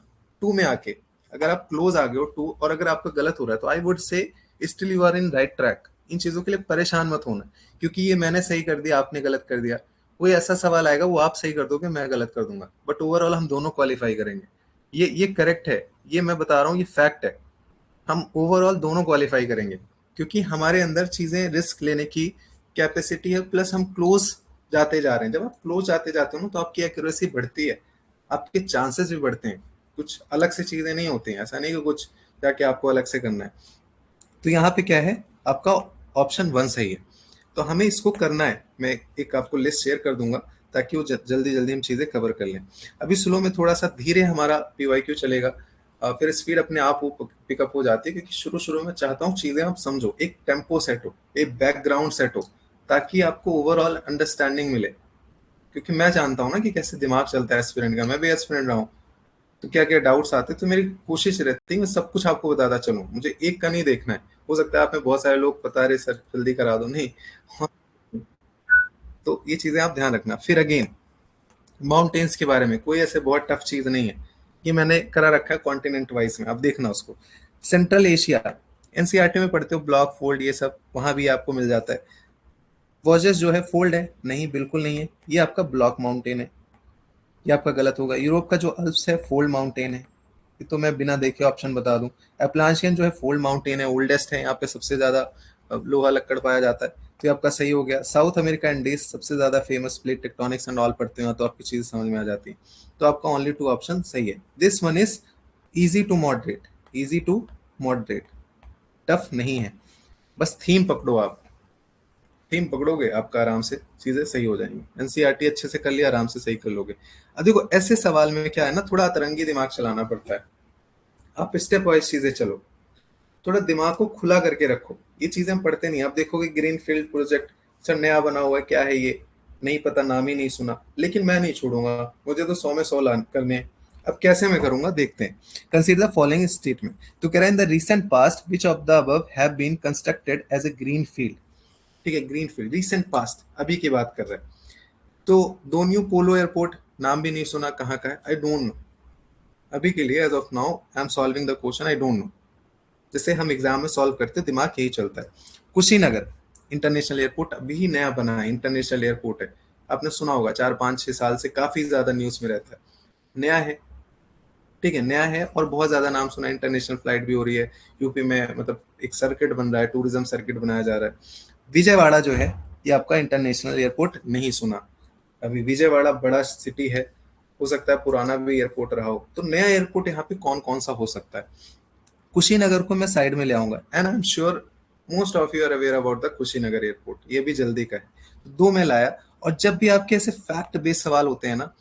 2 में आके अगर आप क्लोज आ गए हो 2, और अगर आपका गलत हो रहा है, तो I would say still you are in right track. इन चीजों के लिए परेशान मत होना, क्योंकि ये मैंने सही कर दिया, आपने गलत कर दिया, कोई ऐसा सवाल आएगा वो आप सही कर दोगे, मैं गलत कर दूंगा, बट ओवरऑल हम दोनों क्वालिफाई करेंगे। ये करेक्ट है, ये मैं बता रहा हूँ, ये फैक्ट है। हम ओवरऑल दोनों क्वालिफाई करेंगे, क्योंकि हमारे अंदर चीजें रिस्क लेने की कैपेसिटी है, प्लस हम क्लोज जाते जा रहे हैं। जब आप क्लोज जाते जाते हो ना, तो आपकी एक्यूरेसी बढ़ती है, आपके चांसेस भी बढ़ते हैं। कुछ अलग से चीजें नहीं होती हैं, ऐसा नहीं कि कुछ जाके आपको अलग से करना है। तो यहाँ पे क्या है, आपका ऑप्शन 1 सही है। तो हमें इसको करना है, मैं एक आपको लिस्ट शेयर कर दूंगा, ताकि वो जल्दी जल्दी हम चीजें कवर कर लें। अभी स्लो में थोड़ा सा धीरे हमारा पीवाईक्यू चलेगा, फिर स्पीड अपने आप वो पिकअप हो जाती है, क्योंकि शुरू शुरू में चाहता हूँ चीजें आप समझो, एक टेम्पो सेट हो, एक बैकग्राउंड सेट हो, ताकि आपको ओवरऑल अंडरस्टैंडिंग मिले। क्योंकि मैं जानता हूँ ना कि कैसे दिमाग चलता है एस्पिरेंट का, मैं भी एस्पिरेंट रहा हूँ, तो क्या क्या डाउट्स आते हैं, तो मेरी कोशिश रहती है मैं सब कुछ आपको बताता चलूँ, मुझे एक का नहीं देखना है। हो सकता है आप में बहुत सारे लोग बता रहे सर जल्दी करा दो, नहीं। हाँ, तो ये चीजें आप ध्यान रखना। फिर अगेन माउंटेन्स के बारे में कोई ऐसे बहुत टफ चीज नहीं है, ये मैंने करा रखा है कॉन्टिनेंट वाइज में, आप देखना उसको। सेंट्रल एशिया, एनसीईआरटी में पढ़ते हो, ब्लॉक फोल्ड ये सब वहां भी आपको मिल जाता है। वॉजेस जो है फोल्ड है? नहीं, बिल्कुल नहीं है, ये आपका ब्लॉक माउंटेन है, ये आपका गलत होगा। यूरोप का जो अल्प्स है फोल्ड माउंटेन है, ये तो मैं बिना देखे ऑप्शन बता दूं। एप्लांशियन जो है फोल्ड माउंटेन है, ओल्डेस्ट है, यहाँ पे सबसे ज्यादा लोहा लक्कड़ पाया जाता है, तो ये आपका सही हो गया। साउथ अमेरिका इंडीज सबसे ज्यादा famous plate tectonics and all पढ़ते हो, तो आपकी चीज समझ में आ जाती है। तो आपका ओनली 2 ऑप्शन सही है। This one is easy to moderate, easy to moderate, tough नहीं है। बस थीम पकड़ो आप, थीम पकड़ोगे आपका आराम से चीजें सही हो जाएंगी। एनसीईआरटी अच्छे से कर लिया, आराम से सही कर लोगे। अब देखो ऐसे सवाल में क्या है ना, थोड़ा अतरंगी दिमाग चलाना पड़ता है। आप स्टेप वाइज चीजें चलो, थोड़ा दिमाग को खुला करके रखो। ये चीजें हम पढ़ते नहीं, आप देखोगे ग्रीन फील्ड प्रोजेक्ट, सर नया बना हुआ है, क्या है ये, नहीं पता, नाम ही नहीं सुना, लेकिन मैं नहीं छोड़ूंगा, मुझे तो 100 में 100 लान करने हैं। अब कैसे मैं करूंगा देखते हैं। कंसीडर द फॉलोइंग स्टेटमेंट, तो कह रहा है in the recent past which of the above have been constructed as a greenfield. ठीक है, ग्रीन फील्ड, रिसेंट पास्ट, अभी की बात कर रहे हैं। तो दोन्यू पोलो एयरपोर्ट, नाम भी नहीं सुना, कहाँ का है, आई डोंट नो। अभी के लिए as of now I am solving the question, I don't know. जैसे हम एग्जाम में सॉल्व करते हैं, दिमाग यही चलता है। कुशीनगर इंटरनेशनल एयरपोर्ट अभी ही नया बना है, इंटरनेशनल एयरपोर्ट है, आपने सुना होगा, 4 5 6 साल से काफी ज्यादा न्यूज में रहता है। नया है, ठीक है, नया है और बहुत ज्यादा नाम सुना है। इंटरनेशनल फ्लाइट भी हो रही है यूपी में, मतलब एक सर्किट बन रहा है, टूरिज्म सर्किट बनाया जा रहा है। विजयवाड़ा जो है ये आपका इंटरनेशनल एयरपोर्ट नहीं सुना अभी। विजयवाड़ा बड़ा सिटी है, हो सकता है पुराना भी एयरपोर्ट रहा हो। तो नया एयरपोर्ट यहाँ पे कौन कौन सा हो सकता है? कुशीनगर को मैं साइड में ले आऊंगा, and I am sure most of you are aware about the Kushinagar airport, ये भी जल्दी का है। दो में लाया। और जब भी आपके ऐसे फैक्ट बेस्ड सवाल होते हैं ना,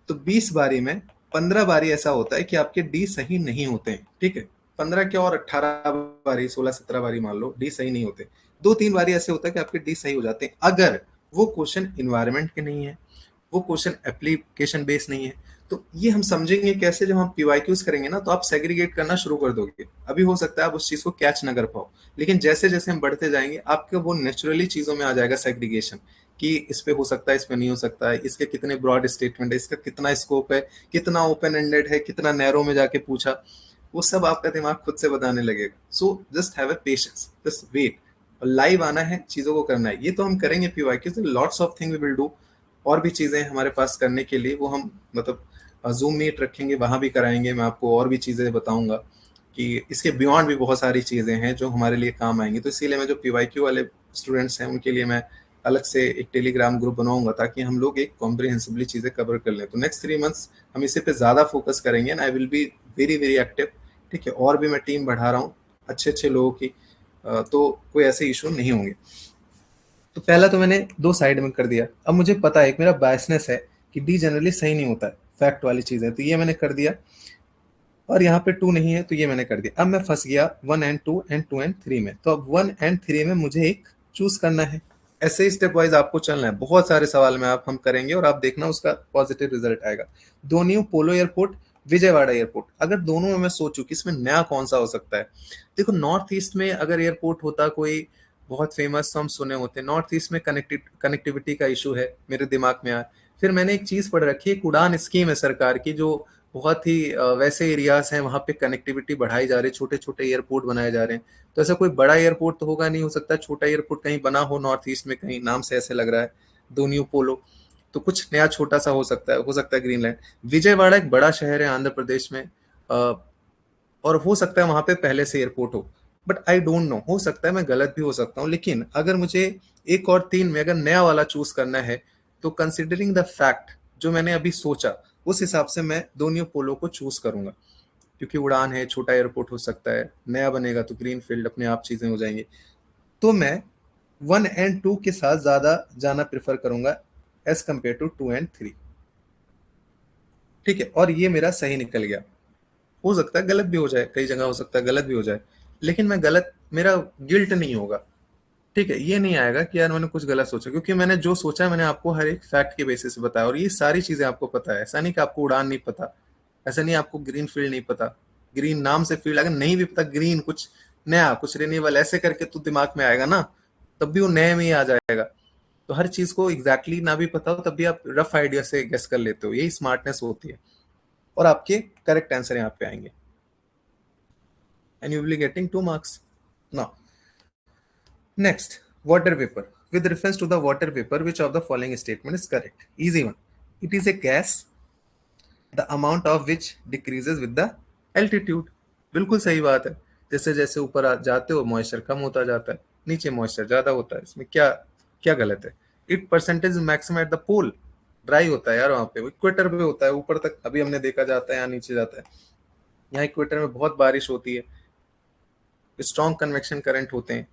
तो 20 बारी में 15 बारी ऐसा होता है कि आपके डी सही नहीं होते हैं, ठीक है। 15 क्या, और 18 बारी, 16 17 बारी मान लो डी सही नहीं होते। 2 3 बारी ऐसे होता है कि आपके डी सही हो जाते हैं, अगर वो क्वेश्चन इन्वायरमेंट के नहीं है, वो क्वेश्चन एप्लीकेशन बेस्ड नहीं है। तो ये हम समझेंगे कैसे, जब हम पीवाईक्यूज करेंगे ना, तो आप सेग्रीगेट करना शुरू कर दोगे। अभी हो सकता है आप उस चीज को कैच ना कर पाओ, लेकिन जैसे जैसे हम बढ़ते जाएंगे आपके वो नेचुरली चीजों में आ जाएगा सेग्रीगेशन, कि इस पे हो सकता है, इस पे नहीं हो सकता है, इसके कितने ब्रॉड स्टेटमेंट है, इसका कितना स्कोप है, कितना ओपन एंडेड है, कितना नैरो में जाके पूछा, वो सब आपका दिमाग खुद से बताने लगेगा। So just have a patience, just wait. और लाइव आना है, चीजों को करना है, ये तो हम करेंगे PYQs, lots of thing we will do. और भी चीजें हैं हमारे पास करने के लिए, वो हम मतलब जूम मीट रखेंगे, वहां भी कराएंगे। मैं आपको और भी चीजें बताऊंगा कि इसके बियॉन्ड भी बहुत सारी चीजें हैं जो हमारे लिए काम आएंगी। तो इसीलिए मैं जो पीवाईक्यू वाले स्टूडेंट्स हैं उनके लिए मैं अलग से एक टेलीग्राम ग्रुप बनाऊंगा, ताकि हम लोग एक कॉम्प्रिहेंसिवली चीजें कवर कर लें। तो नेक्स्ट 3 मंथ्स हम इसी पे ज्यादा फोकस करेंगे, and I will be very very active, ठीक है। और भी मैं टीम बढ़ा रहा हूँ अच्छे अच्छे लोगों की, तो कोई ऐसे इशू नहीं होंगे। तो पहला तो मैंने दो साइड में कर दिया। अब मुझे पता है, एक मेरा बायसनेस है कि डी जनरली सही नहीं होता है, फैक्ट वाली चीज है, तो ये मैंने कर दिया। और यहाँ पे 2 नहीं है, तो ये मैंने कर दिया। अब मैं फंस गया 1 and 2 and 2 and 3 में। तो अब 1 and 3 में मुझे एक चूज करना है। ऐसे ही स्टेप वाइज आपको चलना है। बहुत सारे सवाल में आप हम करेंगे और आप देखना उसका पॉजिटिव रिजल्ट आएगा। दो न्यू पोलो एयरपोर्ट, विजयवाड़ा एयरपोर्ट, अगर दोनों में मैं सोचूं कि इसमें नया कौन सा हो सकता है। देखो, नॉर्थ ईस्ट में अगर एयरपोर्ट होता कोई बहुत फेमस, तो हम सुने होते। नॉर्थ ईस्ट में कनेक्टिविटी का इशू है मेरे दिमाग में आया। फिर मैंने एक चीज पढ़ रखी है, एक उड़ान स्कीम है सरकार की, जो बहुत ही वैसे एरियाज हैं वहां पे कनेक्टिविटी बढ़ाई जा रही है, छोटे छोटे एयरपोर्ट बनाए जा रहे हैं। तो ऐसा कोई बड़ा एयरपोर्ट तो होगा नहीं, हो सकता है छोटा एयरपोर्ट कहीं बना हो नॉर्थ ईस्ट में, कहीं नाम से ऐसे लग रहा है, दो न्यू पोलो। तो कुछ नया छोटा सा हो सकता है, हो सकता है ग्रीनलैंड। विजयवाड़ा एक बड़ा शहर है आंध्र प्रदेश में, और हो सकता है वहां पे पहले से एयरपोर्ट हो, बट आई डोंट नो, हो सकता है मैं गलत भी हो सकता हूँ। लेकिन अगर मुझे एक और तीन में अगर नया वाला चूज करना है, तो कंसिडरिंग द फैक्ट जो मैंने अभी सोचा, उस हिसाब से मैं दो न्यू पोलो को चूज करूंगा। क्योंकि उड़ान है, छोटा एयरपोर्ट हो सकता है, नया बनेगा तो ग्रीन फील्ड अपने आप चीजें हो जाएंगी। तो मैं 1 and 2 के साथ ज्यादा जाना प्रेफर करूंगा एज कम्पेयर टू 2 and 3, ठीक है। और ये मेरा सही निकल गया। हो सकता है गलत भी हो जाए, कई जगह हो सकता है गलत भी हो जाए, लेकिन मैं गलत, मेरा गिल्ट नहीं होगा, ठीक है। ये नहीं आएगा कि यार मैंने कुछ गलत सोचा, क्योंकि मैंने जो सोचा है मैंने आपको हर एक फैक्ट के बेसिस पे बताया, और ये सारी चीजें आपको पता है। ऐसा नहीं कि आपको उड़ान नहीं पता, ऐसा नहीं आपको ग्रीन फील्ड नहीं पता। ग्रीन नाम से फील्ड अगर नहीं भी पता, ग्रीन कुछ नया, कुछ रिन्यूएबल ऐसे करके तो दिमाग में आएगा ना, तब भी वो नए में ही आ जाएगा। तो हर चीज को एग्जैक्टली exactly ना भी पता हो, तब भी आप रफ आइडिया से गेस कर लेते हो, यही स्मार्टनेस होती है। और आपके करेक्ट आंसर यहाँ पे आएंगे, and you will be getting 2 marks. Now, next, water vapor. With reference to the water vapor, which of the following statement is correct? Easy one. It is a gas, the amount of which decreases with the altitude. बिल्कुल सही बात है। जैसे जैसे ऊपर जाते हो मॉइस्चर कम होता जाता है, नीचे मॉइस्चर ज्यादा होता है। इसमें क्या क्या गलत है? It percentage maximum at the pole, dry होता है यार वहां पे, इक्वेटर पे होता है ऊपर तक, अभी हमने देखा जाता है, यहाँ नीचे जाता है। यहाँ इक्वेटर में बहुत बारिश होती है, स्ट्रॉन्ग कन्वेक्शन करंट होते हैं,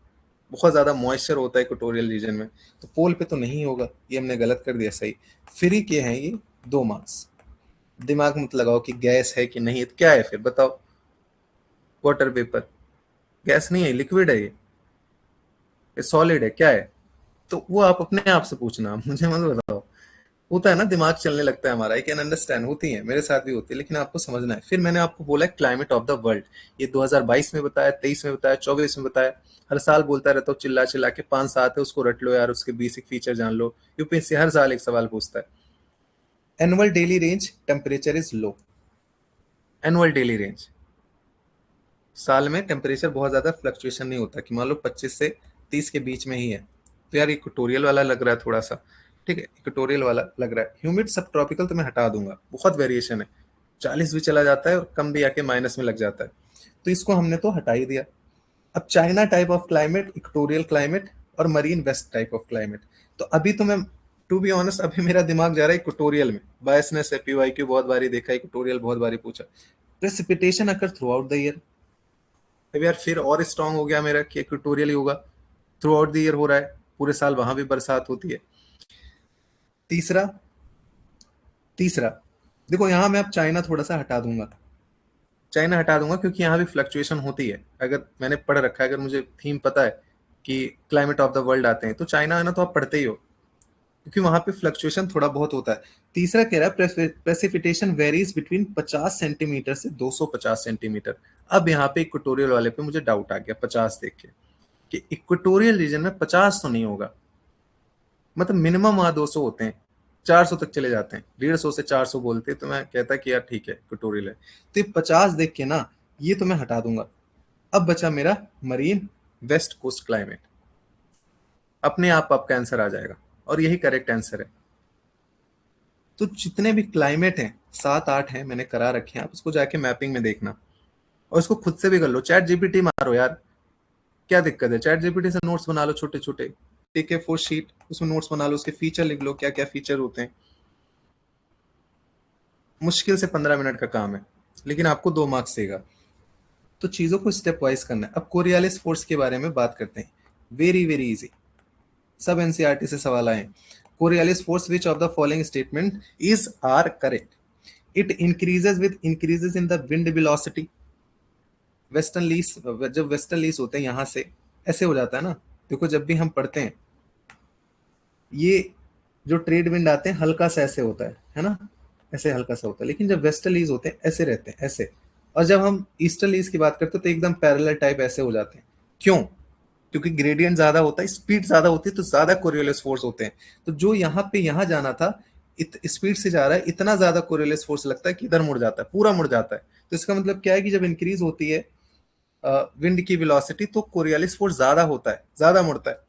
बहुत ज्यादा मॉइस्चर होता है इक्वेटोरियल रीजन में। तो पोल पे तो नहीं होगा, ये हमने गलत कर दिया। सही फ्री के हैं ये 2 मार्क्स। दिमाग मत लगाओ कि गैस है कि नहीं है, तो क्या है फिर बताओ? वाटर वेपर गैस नहीं है, लिक्विड है, ये सॉलिड है, क्या है? तो वो आप अपने आप से पूछना, मुझे मत बताओ। होता है ना, दिमाग चलने लगता है हमारा, आई कैन अंडरस्टैंड, होती है, मेरे साथ भी होती है, लेकिन आपको समझना है। फिर मैंने आपको बोला क्लाइमेट ऑफ द वर्ल्ड, ये 2022 में बताया, 23 में बताया, 24 में बताया। हर साल बोलता रहता हूँ चिल्ला चिल्ला के, 5 7 है उसको रट लो यार, उसके बेसिक फीचर जान लो। यूपीएससी हर साल एक सवाल पूछता है। Annual daily range temperature is low. Annual daily range, साल में टेम्परेचर बहुत ज्यादा फ्लक्चुएशन नहीं होता, कि मान लो 25 से 30 के बीच में ही है। तो यार इक्वेटोरियल वाला लग रहा है थोड़ा सा, ठीक है, इक्वेटोरियल वाला लग रहा है। ह्यूमिड सब ट्रॉपिकल तो मैं हटा दूंगा, बहुत वेरिएशन है, 40 भी चला जाता है और कम भी आके माइनस में लग जाता है, तो इसको हमने तो हटा ही दिया। अब China type of climate, equatorial climate और marine west type of climate. तो अभी तो मैं, टू बी ऑनेस्ट, अभी मेरा दिमाग जा रहा है इक्वेटोरियल में। बायसनेस है, पीवाईक्यू बहुत बारी देखा, इक्वेटोरियल बहुत बारी पूछा। Precipitation occur through out the year. अब यार फिर और स्ट्रांग हो गया मेरा कि इक्वेटोरियल ही होगा, थ्रू आउट द ईयर हो रहा है, पूरे साल वहां भी बरसात होती है। तीसरा, तीसरा देखो यहाँ मैं अब चाइना थोड़ा सा हटा दूंगा, चाइना हटा दूंगा क्योंकि यहाँ भी फ्लक्चुएशन होती है। अगर मैंने पढ़ रखा है, अगर मुझे थीम पता है कि क्लाइमेट ऑफ द वर्ल्ड आते हैं, तो चाइना है ना, तो आप पढ़ते ही हो, क्योंकि वहां पे फ्लक्चुएशन थोड़ा बहुत होता है। तीसरा कह रहा है प्रेसिपिटेशन वेरीज बिटवीन 50 सेंटीमीटर से 250 सेंटीमीटर। अब यहाँ पे इक्वेटोरियल वाले पे मुझे डाउट आ गया 50 देख के, कि इक्वेटोरियल रीजन में 50 तो नहीं होगा, मतलब मिनिमम वहां 200 होते हैं, 400 तक चले जाते हैं, 150 से 400 बोलते हैं, तो मैं कहता कि यार ठीक है इक्वेटोरियल है। तो ये 50 देख के ना, ये तो मैं हटा दूंगा। अब बचा मेरा मरीन वेस्ट कोस्ट क्लाइमेट। अपने आप आपका आंसर आ जाएगा, और यही करेक्ट आंसर है। तो जितने भी क्लाइमेट हैं, 7-8 हैं, मैंने करा रखे हैं, आप उसको जाके मैपिंग में देखना, और इसको खुद से भी कर लो, चैट जीपीटी मारो यार, क्या दिक्कत है, चैट जीपीटी से नोट्स बना लो छोटे छोटे, टेक ए 4 शीट, उसमें नोट्स बना लो, उसके फीचर लिख लो, क्या क्या फीचर होते हैं। मुश्किल से 15 मिनट का काम है, लेकिन आपको 2 मार्क्स देगा। तो चीजों को स्टेप वाइज करना है। अब कोरियालिस फोर्स के बारे में बात करते हैं, वेरी वेरी इजी, सब एनसीईआरटी से सवाल आए। Coriolis force which of the following statement is are correct? It increases with increases in the wind velocity. Westerlies, जब वेस्टर्न लीस होते हैं यहां से ऐसे हो जाता है ना, देखो जब भी हम पढ़ते हैं, ये जो ट्रेड विंड आते हैं हल्का सा ऐसे होता है ना, ऐसे हल्का सा होता है, लेकिन जब वेस्टर्लीज होते हैं ऐसे रहते हैं, ऐसे। और जब हम ईस्टर्लीज की बात करते हैं तो एकदम पैरेलल टाइप ऐसे हो जाते हैं। क्यों? क्योंकि ग्रेडियंट ज्यादा होता है, स्पीड ज्यादा होती है, तो ज्यादा कोरियोलिस फोर्स होते हैं। तो जो यहाँ पे यहाँ जाना था, स्पीड से जा रहा है, इतना ज्यादा कोरियोलिस फोर्स लगता है कि इधर मुड़ जाता है, पूरा मुड़ जाता है। तो इसका मतलब क्या है कि जब इंक्रीज होती है विंड की वेलोसिटी, तो कोरियोलिस फोर्स ज्यादा होता है, ज्यादा मुड़ता है।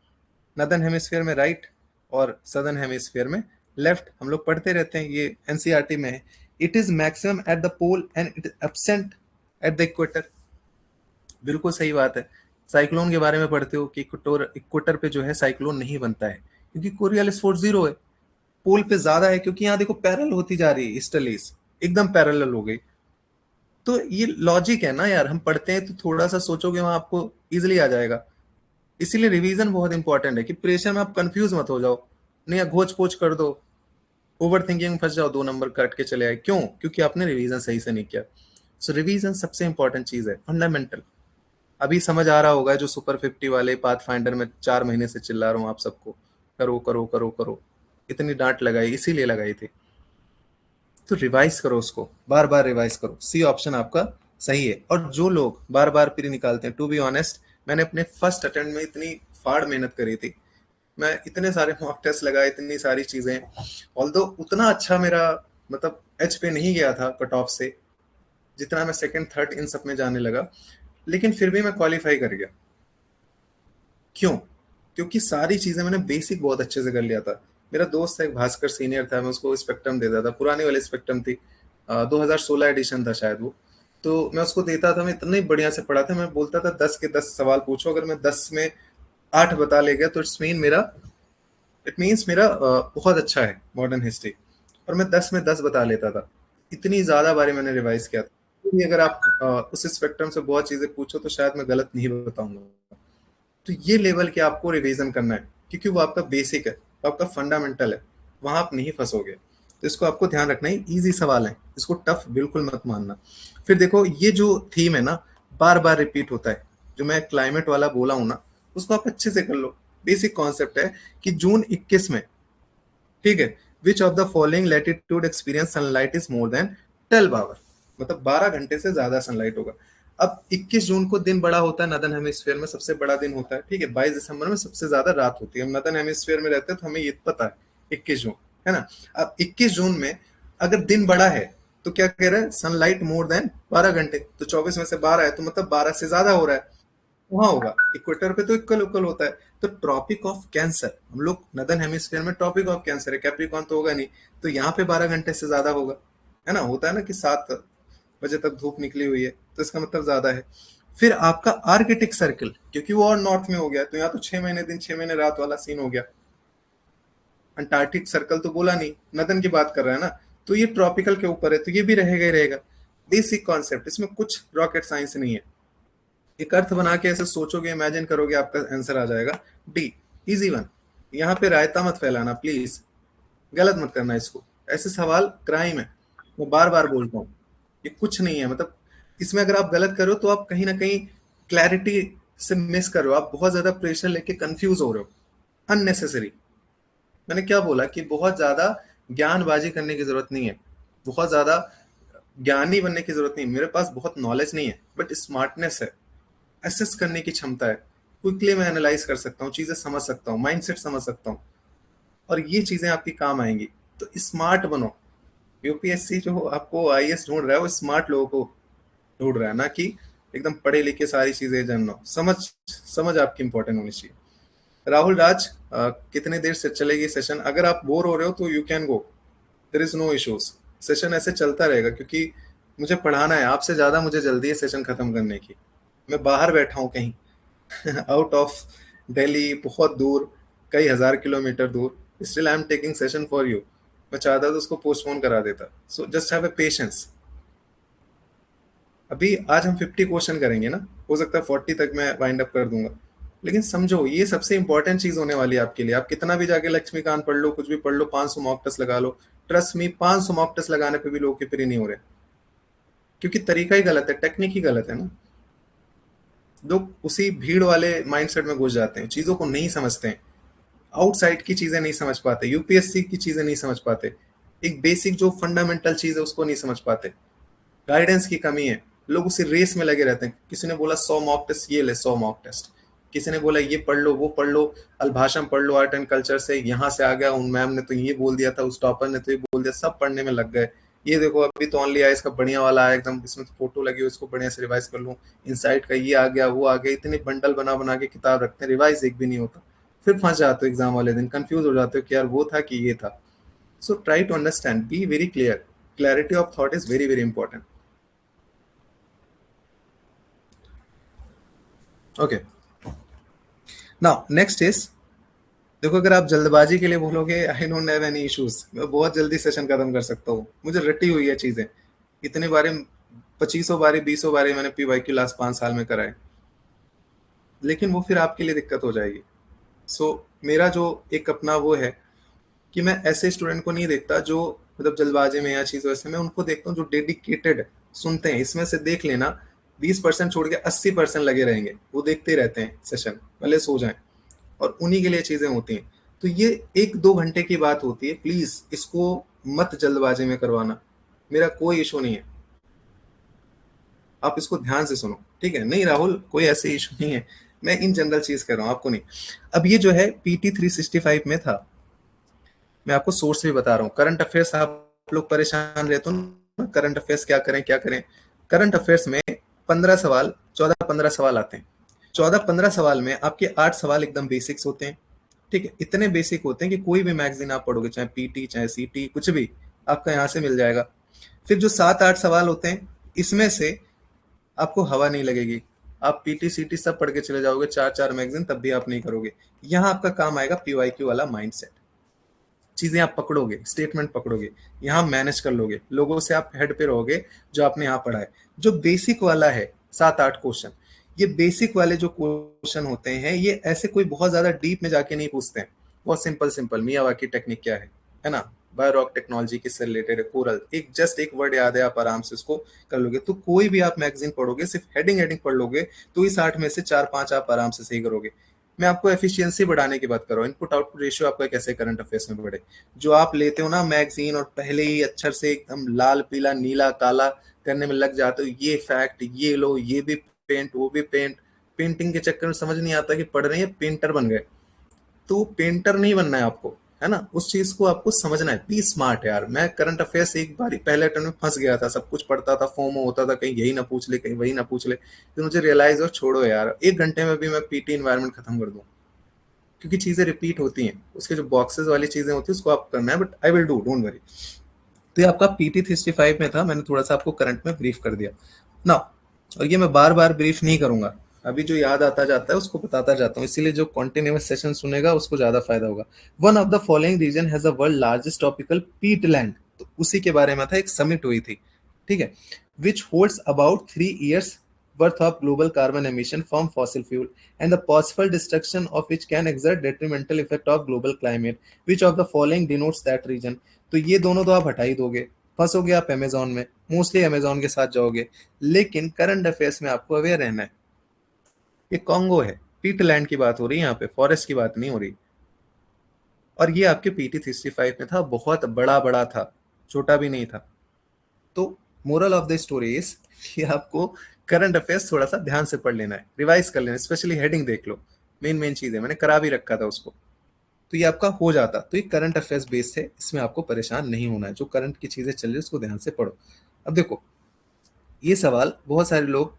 नदर्न हेमिस्फीयर में राइट और सदर्न हेमिस्फीयर में लेफ्ट, हम लोग पढ़ते रहते हैं, ये एनसीईआरटी में है। It is maximum at the pole and it absent at the equator. बिल्कुल सही बात है। साइक्लोन के बारे में पढ़ते हो कि इक्वेटर, इक्वेटर पे जो है साइक्लोन नहीं बनता है, क्योंकि कोरियालिस फोर्स जीरो है। पोल पे ज्यादा है, क्योंकि यहाँ देखो पैरेलल होती जा रही है, ईस्टर्लीज एकदम पैरेलल हो गई। तो ये लॉजिक है ना यार, हम पढ़ते हैं तो थोड़ा सा सोचोगे वहां आपको इजिली आ जाएगा। इसीलिए रिवीजन बहुत इंपॉर्टेंट है, कि प्रेशर में आप कंफ्यूज मत हो जाओ, नहीं घोच पोच कर दो, ओवर थिंकिंग में फंस जाओ, 2 नंबर कट के चले आए। क्यों? क्योंकि आपने रिवीजन सही से नहीं किया। सो रिवीजन सबसे इंपॉर्टेंट चीज है, फंडामेंटल। अभी समझ आ रहा होगा, जो सुपर 50 वाले पाथ फाइंडर में 4 महीने से चिल्ला रहा हूँ आप सबको, करो करो करो करो, इतनी डांट लगाई, इसीलिए लगाई थी। तो रिवाइज करो उसको, बार बार रिवाइज करो, सी ऑप्शन आपका सही है। और जो लोग बार बार प्री निकालते हैं, टू बी ऑनेस्ट, मैंने अपने फर्स्ट अटेम्प्ट में इतनी फाड़ मेहनत करी थी, मैं इतने सारे मॉक टेस्ट लगाए, इतनी सारी चीजें, ऑल्दो उतना अच्छा मेरा मतलब एच पे नहीं गया था कट ऑफ से, जितना मैं सेकंड थर्ड इन सब में जाने लगा, लेकिन फिर भी मैं क्वालिफाई कर गया। क्यों? क्योंकि सारी चीजें मैंने बेसिक बहुत अच्छे से कर लिया था। मेरा दोस्त है एक भास्कर, सीनियर था, मैं उसको स्पेक्ट्रम देता था, पुरानी वाली स्पेक्ट्रम थी, 2016 एडिशन था शायद वो। तो मैं उसको देता था, मैं इतने बढ़िया से पढ़ा था, मैं बोलता था 10 के 10 सवाल पूछो, अगर मैं 10 में 8 बता ले गया तो इट मीन्स मेरा बहुत अच्छा है मॉडर्न हिस्ट्री। और मैं 10 में 10 बता लेता था, इतनी ज्यादा बारी मैंने रिवाइज किया था। तो अगर आप उस स्पेक्ट्रम से बहुत चीजें पूछो तो शायद मैं गलत नहीं बताऊंगा। तो ये लेवल के आपको रिवीजन करना है, क्योंकि वो आपका बेसिक है, वो आपका फंडामेंटल है, वहां आप नहीं फंसोगे। तो इसको आपको ध्यान रखना है, इजी सवाल है, इसको टफ बिल्कुल मत मानना। फिर देखो ये जो थीम है ना, बार बार रिपीट होता है, जो मैं क्लाइमेट वाला बोला हूं ना, उसको आप अच्छे से कर लो। बेसिक कॉन्सेप्ट है कि जून 21 में, ठीक है, which of the following latitude experience sunlight is more than 12 hour, मतलब 12 घंटे से ज्यादा सनलाइट होगा। अब 21 जून को दिन बड़ा होता है, नदर्न हेमिस्फीयर में सबसे बड़ा दिन होता है, ठीक है। 22 दिसंबर में सबसे ज्यादा रात होती है, हम नदर्न हेमिस्फीयर में रहते हैं तो हमें ये पता है, 21 जून, है ना। अब 21 जून में अगर दिन बड़ा है, तो क्या कह रहा है, सनलाइट मोर देन 12 घंटे, तो 24 में से 12 है, तो मतलब 12 से ज्यादा हो रहा है। वहां होगा, इक्वेटर पे तो इक्वल इक्वल होता है। तो ट्रॉपिक ऑफ कैंसर, हम लोग नदर्न हेमिस्फीयर में, ट्रॉपिक ऑफ कैंसर है, कैप्रिकॉर्न तो होगा नहीं। तो यहाँ पे 12 घंटे से ज्यादा होगा, है ना, होता है ना कि 7 बजे तक धूप निकली हुई है, तो इसका मतलब ज्यादा है। फिर आपका आर्कटिक सर्किल, क्योंकि वो और नॉर्थ में हो गया, तो यहाँ तो 6 महीने दिन 6 महीने रात वाला सीन हो गया। अंटार्कटिक सर्कल तो बोला नहीं, नदन की बात कर रहा है ना। तो ये ट्रॉपिकल के ऊपर है, तो ये भी रहेगा ही रहेगा। बेसिक कॉन्सेप्ट, इसमें कुछ रॉकेट साइंस नहीं है। एक अर्थ बना के ऐसे सोचोगे, इमेजिन करोगे, आपका आंसर आ जाएगा। D, easy one. यहाँ पे रायता मत फैलाना प्लीज, गलत मत करना इसको। ऐसे सवाल क्राइम है, मैं बार बार बोलता हूँ। ये कुछ नहीं है, मतलब इसमें अगर आप गलत करो तो आप कहीं ना कहीं क्लैरिटी से मिस कर रहे हो, आप बहुत ज्यादा प्रेशर लेके कंफ्यूज हो रहे हो अननेसेसरी। मैंने क्या बोला कि बहुत ज्यादा ज्ञानबाजी करने की जरूरत नहीं है, बहुत ज्यादा ज्ञानी बनने की जरूरत नहीं है। मेरे पास बहुत नॉलेज नहीं है, बट स्मार्टनेस है, एसेस करने की क्षमता है। क्विकली मैं एनालाइज कर सकता हूँ, चीजें समझ सकता हूँ, माइंडसेट समझ सकता हूँ, और ये चीजें आपकी काम आएंगी। तो स्मार्ट बनो। यूपीएससी जो आपको आईएएस ढूंढ रहा है, वो स्मार्ट लोगों को ढूंढ रहा है, ना कि एकदम पढ़े लिखे सारी चीजें जानना। समझ, समझ आपकी इंपॉर्टेंट होनी चाहिए। राहुल राज, कितने देर से चलेगी सेशन? अगर आप बोर हो रहे हो तो you can go, there is no issues. Session ऐसे चलता रहेगा, क्योंकि मुझे पढ़ाना है, आपसे ज्यादा मुझे जल्दी है सेशन खत्म करने की। मैं बाहर बैठा हूँ कहीं आउट ऑफ दिल्ली, बहुत दूर, कई हजार किलोमीटर दूर, still I am taking session for you. मैं चाहता तो उसको पोस्टपोन करा देता। सो जस्ट हैव ए पेशेंस। अभी आज हम 50 क्वेश्चन करेंगे ना, हो सकता है 40 तक मैं वाइंड अप कर दूंगा। लेकिन समझो, ये सबसे इंपॉर्टेंट चीज होने वाली है आपके लिए। आप कितना भी जाके लक्ष्मीकांत पढ़ लो, कुछ भी पढ़ लो, 500 मॉक टेस्ट लगा लो, ट्रस्ट मी 500 मॉक टेस्ट लगाने पे भी लोग के फ्री नहीं हो रहे, क्योंकि तरीका ही गलत है, टेक्निक ही गलत है ना। लोग उसी भीड़ वाले माइंडसेट में घुस जाते हैं, चीजों को नहीं समझते हैं, आउटसाइड की चीजें नहीं समझ पाते, यूपीएससी की चीजें नहीं समझ पाते, एक बेसिक जो फंडामेंटल चीज है उसको नहीं समझ पाते। गाइडेंस की कमी है, लोग उसी रेस में लगे रहते हैं। किसी ने बोला 100 मॉक टेस्ट, ये ले 100 मॉक टेस्ट। किसी ने बोला ये पढ़ लो, वो पढ़ लो, अल्भाषम पढ़ लो, आर्ट एंड कल्चर से, यहाँ से आ गया, उन मैम ने तो ये बोल दिया था, उस टॉपर ने तो ये बोल दिया, सब पढ़ने में लग गए। ये देखो अभी तो ऑनली आया, इसका बढ़िया वाला आया एकदम, इसमें तो फोटो लगी हो, इसको बढ़िया से रिवाइज कर लूँ, इनसाइट का ये आ गया, वो आ गया, इतने बंडल बना बना के किताब रखते हैं, रिवाइज एक भी नहीं होता। फिर फंस जाते हो एग्जाम वाले दिन, कंफ्यूज हो जाते हो कि यार वो था कि ये था। So try to understand, be very clear, clarity of thought is very very important. Okay, now next is, देखो अगर आप जल्दबाजी के लिए बोलोगे, I don't have any issues, मैं बहुत जल्दी सेशन खत्म कर सकता हूँ, मुझे रटी हुई है चीजें। इतने बारे, 2500 बारी 20 बारी मैंने पीवाईक्यू लास्ट 5 साल में कराए। लेकिन वो फिर आपके लिए दिक्कत हो जाएगी। सो मेरा जो एक अपना वो है कि मैं ऐसे स्टूडेंट को नहीं देखता जो मतलब जल्दबाजी में या चीज़ों से, मैं उनको देखता हूँ जो डेडिकेटेड सुनते हैं। इसमें से देख लेना, 20% छोड़ के 80% लगे रहेंगे, वो देखते ही रहते हैं सेशन, भले सो जाएं, और उन्हीं के लिए चीज़ें होती हैं। तो ये 1-2 घंटे की बात होती है, प्लीज़ इसको मत जल्दबाजी में करवाना। मेरा कोई इशू नहीं है, आप इसको ध्यान से सुनो, ठीक है? नहीं राहुल, कोई ऐसे इशू नहीं है, मैं इन जनरल चीज़ कर रहा हूँ, आपको नहीं। अब ये जो है पीटी 365 में था, मैं आपको सोर्स भी बता रहा हूँ। करंट अफेयर्स, आप लोग परेशान रहते हो ना, करंट अफेयर्स क्या करें क्या करें। करंट अफेयर्स में 15 सवाल, 14-15 सवाल आते हैं। 14-15 सवाल में आपके 8 सवाल एकदम बेसिक्स होते हैं, ठीक है? इतने बेसिक होते हैं कि कोई भी मैगजीन आप पढ़ोगे, चाहे पीटी चाहे सीटी, कुछ भी आपका यहाँ से मिल जाएगा। फिर जो 7-8 सवाल होते हैं, इसमें से आपको हवा नहीं लगेगी, आप पीटी सीटी सब पढ़ के चले जाओगे, 4-4 मैगजीन, तब भी आप नहीं करोगे। यहाँ आपका काम आएगा पीवाईक्यू वाला माइंडसेट। चीजें आप पकड़ोगे, स्टेटमेंट पकड़ोगे, यहाँ मैनेज कर लोगे, लोगों से आप हेड पे रहोगे, जो आपने यहाँ पढ़ा है। जो बेसिक वाला है 7-8 क्वेश्चन, ये बेसिक वाले जो क्वेश्चन होते हैं, ये ऐसे कोई बहुत ज्यादा डीप में जाके नहीं पूछते हैं। बहुत सिंपल सिंपल, मियावाकी टेक्निक क्या है ना, बायोरॉक टेक्नोलॉजी किससे रिलेटेड है, कोरल, एक जस्ट एक वर्ड याद है, आप आराम से उसको कर लोगे। तो कोई भी आप मैगजीन पढ़ोगे, सिर्फ हेडिंग हेडिंग पढ़ लोगे, तो इस 8 में से 4-5 आप आराम से सही करोगे। मैं आपको एफिशिएंसी बढ़ाने की बात कर रहा हूँ, इनपुट आउटपुट रेशियो आपका कैसे करंट अफेयर्स में बढ़े। जो आप लेते हो ना मैगजीन, और पहले ही अक्षर से एकदम लाल पीला नीला काला करने में लग जाते हो, ये फैक्ट, ये लो, ये भी पेंट, वो भी पेंट, पेंटिंग के चक्कर में समझ नहीं आता कि पढ़ रहे हैं पेंटर बन गए। तो पेंटर नहीं बनना है आपको, है ना, उस चीज को आपको समझना है। बी स्मार्ट यार। मैं करंट अफेयर्स एक बार पहले अटेम्प्ट में फंस गया था, सब कुछ पढ़ता था, फोमो होता था, कहीं यही ना पूछ ले, कहीं वही ना पूछ ले, तो मुझे रियलाइज हो छोड़ो यार, 1 घंटे में भी मैं पीटी इन्वायरमेंट खत्म कर दूं, क्योंकि चीजें रिपीट होती हैं, उसके जो बॉक्सेस वाली चीजें होती है उसको आप करना है, but I will do, don't worry. तो ये आपका पीटी 365 में था, मैंने थोड़ा सा आपको करंट में ब्रीफ कर दिया ना। और ये मैं बार बार ब्रीफ नहीं करूंगा, अभी जो याद आता जाता है उसको बताता जाता हूँ, इसीलिए जो कॉन्टिन्यूस सेशन सुनेगा उसको ज्यादा फायदा होगा। One of the following region has a world largest tropical peat land, तो उसी के बारे में था, एक समिट हुई थी, ठीक है, विच holds about 3 years worth of global carbon emission from fossil fuel and the possible destruction of which can exert detrimental effect of global climate, which of the following denotes that region। तो ये दोनों तो आप हटा ही दोगे, फंसोगे आप अमेजोन में, मोस्टली अमेजोन के साथ जाओगे, लेकिन करंट अफेयर्स में आपको अवेयर रहना है। ये कॉन्गो है, पीटलैंड की बात हो रही है यहाँ पे, फॉरेस्ट की बात नहीं हो रही। और ये आपके पीटी 365 में था, बहुत बड़ा बड़ा था, छोटा भी नहीं था। तो moral of the story is कि आपको करंट अफेयर्स थोड़ा सा ध्यान से पढ़ लेना है, रिवाइज कर लेना है, स्पेशली हेडिंग देख लो, मेन मेन चीजें मैंने करा भी रखा था उसको, तो ये आपका हो जाता। तो ये करंट अफेयर्स बेस्ड है, इसमें आपको परेशान नहीं होना है, जो करंट की चीजें चल रही है उसको ध्यान से पढ़ो। अब देखो, ये सवाल बहुत सारे लोग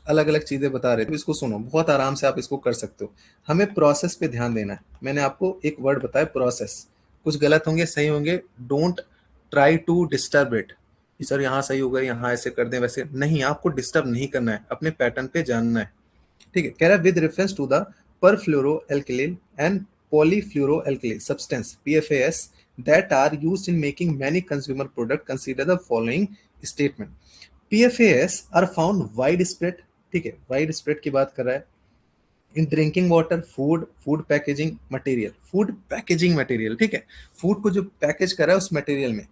अलग अलग चीजें बता रहे थे, तो इसको सुनो, बहुत आराम से आप इसको कर सकते हो। हमें प्रोसेस पे ध्यान देना है, मैंने आपको एक वर्ड बताया प्रोसेस, कुछ गलत होंगे सही होंगे, don't try to disturb it, sir यहाँ सही होगा, यहाँ ऐसे कर दें, वैसे नहीं, आपको डिस्टर्ब नहीं करना है, अपने पैटर्न पे जानना है, ठीक है। कह रहा है with reference to the perfluoroalkyl and polyfluoroalkyl substance PFAS that are used in making many consumer product, consider the following statement. PFAS are found wide spread, ठीक है, वाइड स्प्रेड की बात कर रहा है, in drinking water, food, food packaging material, food packaging material, ठीक है, फूड को जो पैकेज कर रहा है उस मटेरियल में,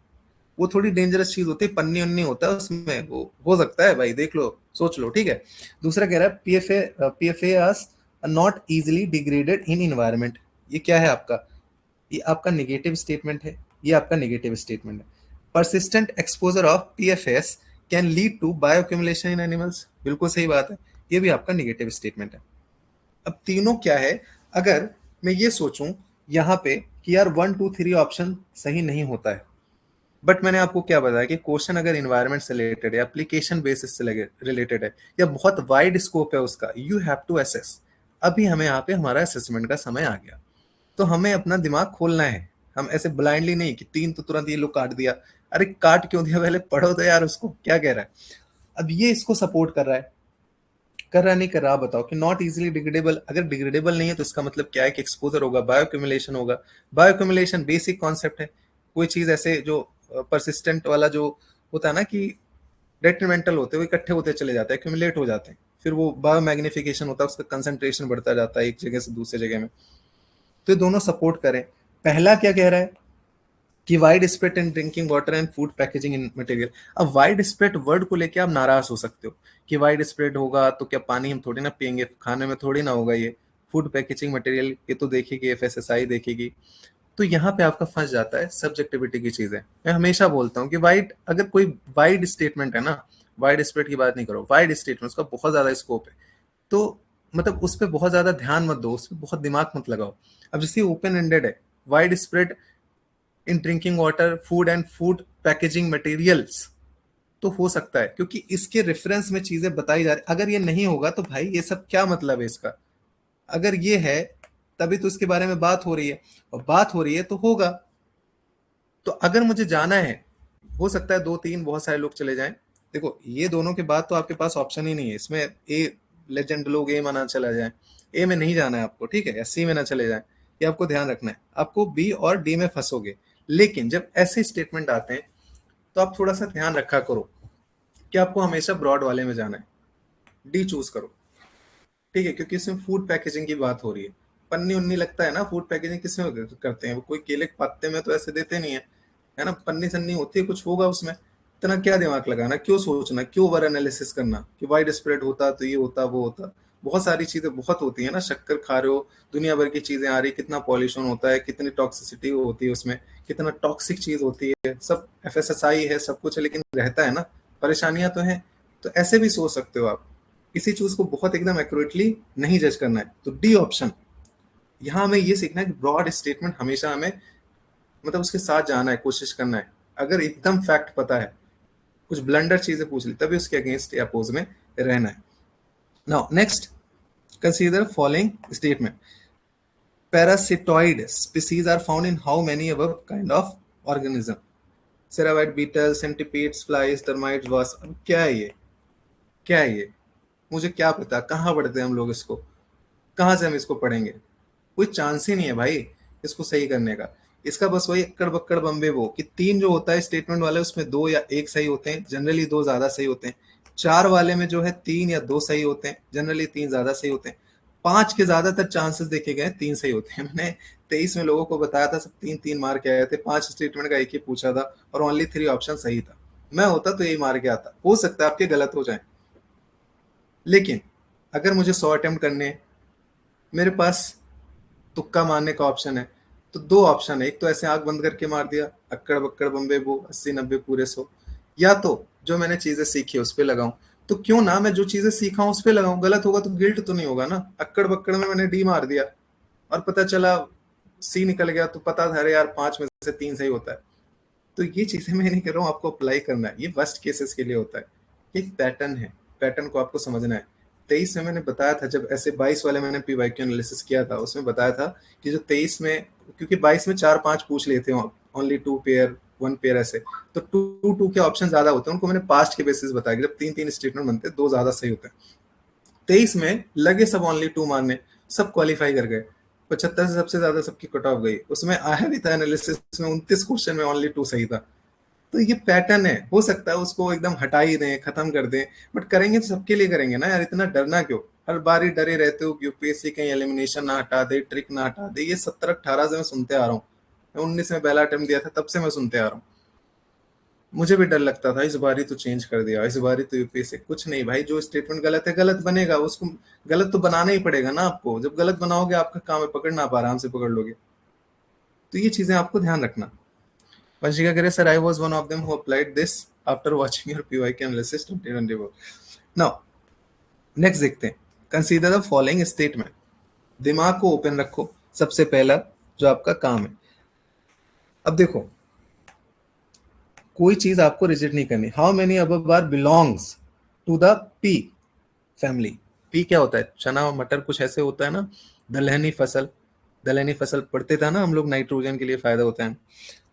वो थोड़ी डेंजरस चीज होती है, पन्नी उन्नी होता है उसमें, वो हो सकता है भाई, देख लो, सोच लो, ठीक है। दूसरा कह रहा है PFA are not easily degraded in environment, ये क्या है आपका, ये आपका नेगेटिव स्टेटमेंट है, ये आपका नेगेटिव स्टेटमेंट है। Persistent exposure of PFAS can lead to bioaccumulation in animals, बिल्कुल सही बात है, ये भी आपका नेगेटिव स्टेटमेंट है। अब तीनों क्या है, अगर मैं ये सोचूं यहाँ पे कि यार 1 2 3 ऑप्शन सही नहीं होता है, बट मैंने आपको क्या बताया कि क्वेश्चन अगर इन्वायरमेंट से रिलेटेड है, एप्लीकेशन बेसिस से रिलेटेड है, या बहुत वाइड स्कोप है उसका, यू हैव टू असेस। अभी हमें यहाँ पे हमारा असेसमेंट का समय आ गया, तो हमें अपना दिमाग खोलना है, हम ऐसे ब्लाइंडली नहीं कि 3 तो तुरंत ये लोग काट दिया, अरे काट क्यों दिया, पहले पढ़ो तो यार उसको क्या कह रहा है। अब ये इसको सपोर्ट कर रहा है, कर रहा नहीं कर रहा, आप बताओ कि नॉट इजीली डिग्रेडेबल, अगर डिग्रेडेबल नहीं है तो इसका मतलब क्या है कि एक्सपोजर होगा, बायोक्यूमुलेशन होगा। बायोक्यूमुलेशन बेसिक कॉन्सेप्ट है, कोई चीज ऐसे जो परसिस्टेंट वाला जो होता है ना कि डेट्रीमेंटल होते हैं, वो इकट्ठे होते चले जाते हैं, एक्यूमुलेट हो जाते हैं, फिर वो बायो मैग्निफिकेशन होता है, उसका कंसंट्रेशन बढ़ता जाता है एक जगह से दूसरे जगह में। तो ये दोनों सपोर्ट करें। पहला क्या कह रहा है कि wide spread in drinking water and food packaging in material. अब वाइड स्प्रेड वर्ड को लेके आप नाराज हो सकते हो कि वाइड स्प्रेड होगा तो क्या पानी हम थोड़ी ना पियेंगे, खाने में थोड़ी ना होगा ये, फूड पैकेजिंग मटेरियल ये तो देखेगी एफएसएसआई देखेगी। तो यहाँ पे आपका फंस जाता है, सब्जेक्टिविटी की चीज है। मैं हमेशा बोलता हूँ कि वाइड, अगर कोई वाइड स्टेटमेंट है ना, वाइड स्प्रेड की बात नहीं करो, वाइड स्टेटमेंट उसका बहुत ज्यादा स्कोप है, तो मतलब उस पर बहुत ज्यादा ध्यान मत दो, उस पर बहुत दिमाग मत लगाओ। अब जैसे ओपन एंडेड है, wide spread in drinking water, food and food packaging materials, तो हो सकता है क्योंकि इसके रेफरेंस में चीजें बताई जा रही। अगर ये नहीं होगा तो भाई ये सब क्या मतलब है इसका, अगर ये है तभी तो इसके बारे में बात हो रही है, और बात हो रही है तो होगा। तो अगर मुझे जाना है, हो सकता है 2 3 बहुत सारे लोग चले जाएं, देखो ये दोनों के बाद तो आपके पास ऑप्शन ही नहीं है इसमें, ए लेजेंड लोग ए में ना चला जाए, ए में नहीं जाना है आपको, ठीक है, या सी में ना चले जाए, ये आपको ध्यान रखना है, आपको बी और डी में फंसोगे। लेकिन जब ऐसे स्टेटमेंट आते हैं तो आप थोड़ा सा ध्यान रखा करो कि आपको हमेशा ब्रॉड वाले में जाना है, डी चूज करो, ठीक है, क्योंकि इसमें फूड पैकेजिंग की बात हो रही है। पन्नी उन्नी लगता है ना, फूड पैकेजिंग किसमें करते हैं, वो कोई केले के पत्ते में तो ऐसे देते नहीं है, है ना, पन्नी सन्नी होती है, कुछ होगा उसमें, इतना क्या दिमाग लगाना, क्यों सोचना, क्यों ओवर एनालिसिस करना कि वाइड स्प्रेड होता तो ये होता वो होता। बहुत सारी चीजें बहुत होती है ना, शक्कर खा रहे हो, दुनिया भर की चीजें आ रही, कितना पॉल्यूशन होता है, कितनी टॉक्सिसिटी होती है उसमें, कितना टॉक्सिक चीज होती है, सब एफएसएसआई है, सब कुछ है, लेकिन रहता है ना, परेशानियां तो हैं। तो ऐसे भी सोच सकते हो आप, किसी चीज को बहुत एकदम एक्यूरेटली नहीं जज करना है। तो डी ऑप्शन, यहाँ हमें ये सीखना है कि ब्रॉड स्टेटमेंट हमेशा हमें मतलब उसके साथ जाना है, कोशिश करना है। अगर एकदम फैक्ट पता है, कुछ ब्लंडर चीजें पूछ ली, तभी उसके अगेंस्ट या अपोज में रहना है। Now next, consider following statement. Parasitoid species are found in how many above kind of organism? Ceravite beetles, centipedes, flies, termites, wasps। अब क्या है ये, क्या है ये, मुझे क्या पता कहाँ पढ़ते हैं हम लोग इसको, कहाँ से हम इसको पढ़ेंगे? कोई चांस ही नहीं है भाई इसको सही करने का। इसका बस वही अक्कड़ बक्कड़ बम्बे वो कि तीन जो होता है स्टेटमेंट वाले, उसमें दो या एक सही होते हैं, जनरली दो ज्यादा सही होते हैं। चार वाले में जो है तीन या दो सही होते हैं, जनरली तीन ज्यादा सही होते हैं। पांच के ज्यादातर चांसेस देखे गए तीन सही होते हैं। मैंने 23 में लोगों को बताया था, सब तीन तीन मार के आए थे, पांच स्टेटमेंट का एक ही पूछा था और ओनली 3 ऑप्शन सही था। मैं होता तो यही मार के आता, हो सकता है आपके गलत हो जाए, लेकिन अगर मुझे 100 अटेम्प्ट करने हैं, मेरे पास तुक्का मारने का ऑप्शन है, तो दो ऑप्शन है। एक तो ऐसे आंख बंद करके मार दिया, अक्कड़ बक्कड़ बम्बे बो 80 90 पूरे 100, या तो जो मैंने चीजें सीखी उस पर लगाऊं। तो क्यों ना मैं जो चीजें सीखा हूं उस पर लगाऊं, गलत होगा तो गिल्ट तो नहीं होगा ना। अक्कड़ बक्कड़ में मैंने डी मार दिया और पता चला सी निकल गया, तो पता था अरे यार पांच में से तीन सही होता है। तो ये चीजें मैं नहीं कर रहा हूँ, आपको अप्लाई करना है, ये वर्स्ट केसेस के लिए होता है। एक पैटर्न है, पैटर्न को आपको समझना है। 23 में मैंने बताया था, जब ऐसे 22 वाले मैंने पी वाई क्यू एनालिसिस किया था, उसमें बताया था कि जो 23 में, क्योंकि 22 में चार पांच पूछ लेते हो, only two pair one pair ऐसे, तो टू टू के ऑप्शन ज्यादा होते हैं। उनको मैंने पास्ट के बेसिस बताया कि जब तीन तीन स्टेटमेंट बनते हैं, दो ज्यादा सही होते हैं। 23 में लगे सब ओनली टू मारने, सब क्वालिफाई कर गए। 75 से सबसे ज्यादा सबकी कट ऑफ गई। उसमें आया भी था एनालिसिस में, 29 क्वेश्चन में ओनली टू सही था। तो ये पैटर्न है, हो सकता है उसको एकदम हटा ही दें, खत्म कर दें, बट करेंगे तो सबके लिए करेंगे ना यार, इतना डरना क्यों? हर बार ही डरे रहते हो कि यूपीएससी कहीं एलिमिनेशन ना हटा दे, ट्रिक ना हटा दे। ये 17 18 से मैं सुनते आ रहा हूँ, मैं 19 में पहला अटेम्प्ट दिया था तब से मैं सुनते आ रहा हूँ। मुझे भी डर लगता था, इस बार ही तो चेंज कर दिया, इस बार ही तो यूपीएससी। कुछ नहीं भाई, जो स्टेटमेंट गलत है गलत बनेगा, उसको गलत तो बनाना ही पड़ेगा ना आपको। जब गलत बनाओगे आपका काम है पकड़ना, आप आराम से पकड़ लोगे। तो ये चीजें आपको ध्यान रखना। Vanshika Gare sir, I was one of them who applied this after watching your PYK analysis 2024. Now, next देखते हैं, कंसीडर द फॉलोइंग स्टेटमेंट। दिमाग को ओपन रखो, सबसे पहला जो आपका काम है। अब देखो, कोई चीज आपको रिजेक्ट नहीं करनी। How many above bar belongs to the P family? P क्या होता है? चना और मटर कुछ ऐसे होता है ना। दलहनी फसल, दलहनी फसल पढ़ते था ना हम लोग, नाइट्रोजन के लिए फायदा होता है।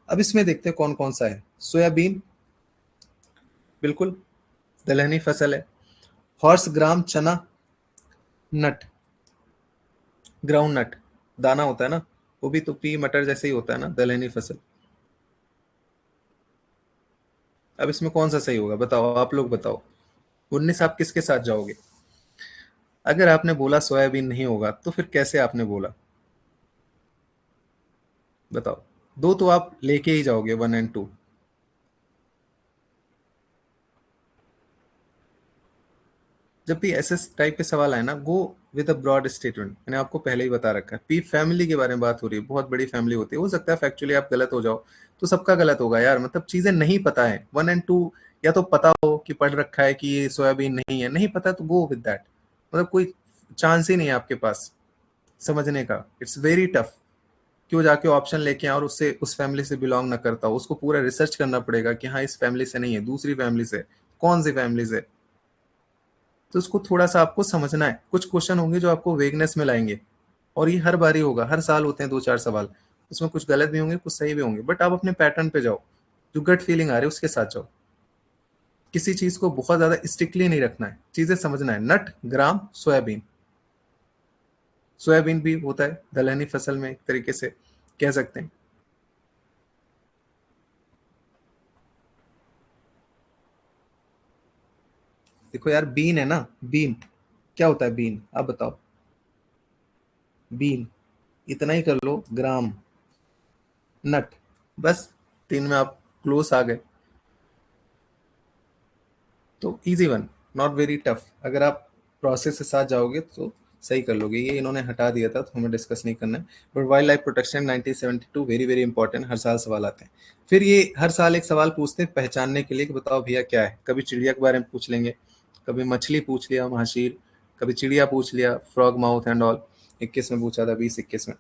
अब इसमें देखते हैं कौन कौन सा है। सोयाबीन, बिल्कुल दलहनी फसल है। हॉर्स ग्राम चना, नट, ग्राउंड नट, दाना होता है ना, वो भी तो पी मटर जैसे ही होता है ना, दलहनी फसल। अब इसमें कौन सा सही होगा बताओ, आप लोग बताओ। 19 आप किसके साथ जाओगे? अगर आपने बोला सोयाबीन नहीं होगा तो फिर कैसे आपने बोला, बताओ। दो तो आप लेके ही जाओगे, 1 और 2। जब भी ऐसे टाइप के सवाल आए ना, go with a broad statement. मैंने आपको पहले ही बता रखा है, पी फैमिली के बारे में बात हो रही है, बहुत बड़ी फैमिली होती है। हो सकता है फैक्चुअली आप गलत हो जाओ, तो सबका गलत होगा यार, मतलब चीजें नहीं पता है 1 और 2, या तो पता हो कि पढ़ रखा है कि ये सोयाबीन नहीं है, नहीं पता तो गो विद दैट। मतलब कोई चांस ही नहीं है आपके पास समझने का, इट्स वेरी टफ। क्यों जाके ऑप्शन लेके आए और उससे उस फैमिली से बिलोंग ना करता हो, उसको पूरा रिसर्च करना पड़ेगा कि हाँ इस फैमिली से नहीं है, दूसरी फैमिली से, कौन सी फैमिली से। तो उसको थोड़ा सा आपको समझना है। कुछ क्वेश्चन होंगे जो आपको वेगनेस में लाएंगे, और ये हर बार ही होगा, हर साल होते हैं दो चार सवाल। उसमें कुछ गलत भी होंगे, कुछ सही भी होंगे, बट आप अपने पैटर्न पे जाओ, जो गट फीलिंग आ रही है उसके साथ जाओ। किसी चीज को बहुत ज्यादा स्ट्रिक्टली नहीं रखना है, चीजें समझना है। नट, ग्राम, सोयाबीन। सोयाबीन भी होता है दलहनी फसल में, एक तरीके से कह सकते हैं। देखो यार, बीन है ना, बीन क्या होता है? बीन आप बताओ, बीन इतना ही कर लो। ग्राम, नट, बस तीन में आप क्लोज आ गए। तो easy one, not very tough. अगर आप प्रोसेस के साथ जाओगे तो सही कर लोगे। ये इन्होंने हटा दिया था तो हमें डिस्कस नहीं करना है। But wild life protection 1972 very very important, हर साल सवाल आते हैं। फिर ये हर साल एक सवाल पूछते हैं पहचानने के लिए कि बताओ भैया क्या है। कभी चिड़िया के बारे में पूछ लेंगे, कभी मछली पूछ लिया महाशीर, कभी चिड़िया पूछ लिया, फ्रॉग माउथ एंड ऑल। 21 में पूछा था, 20-21 में।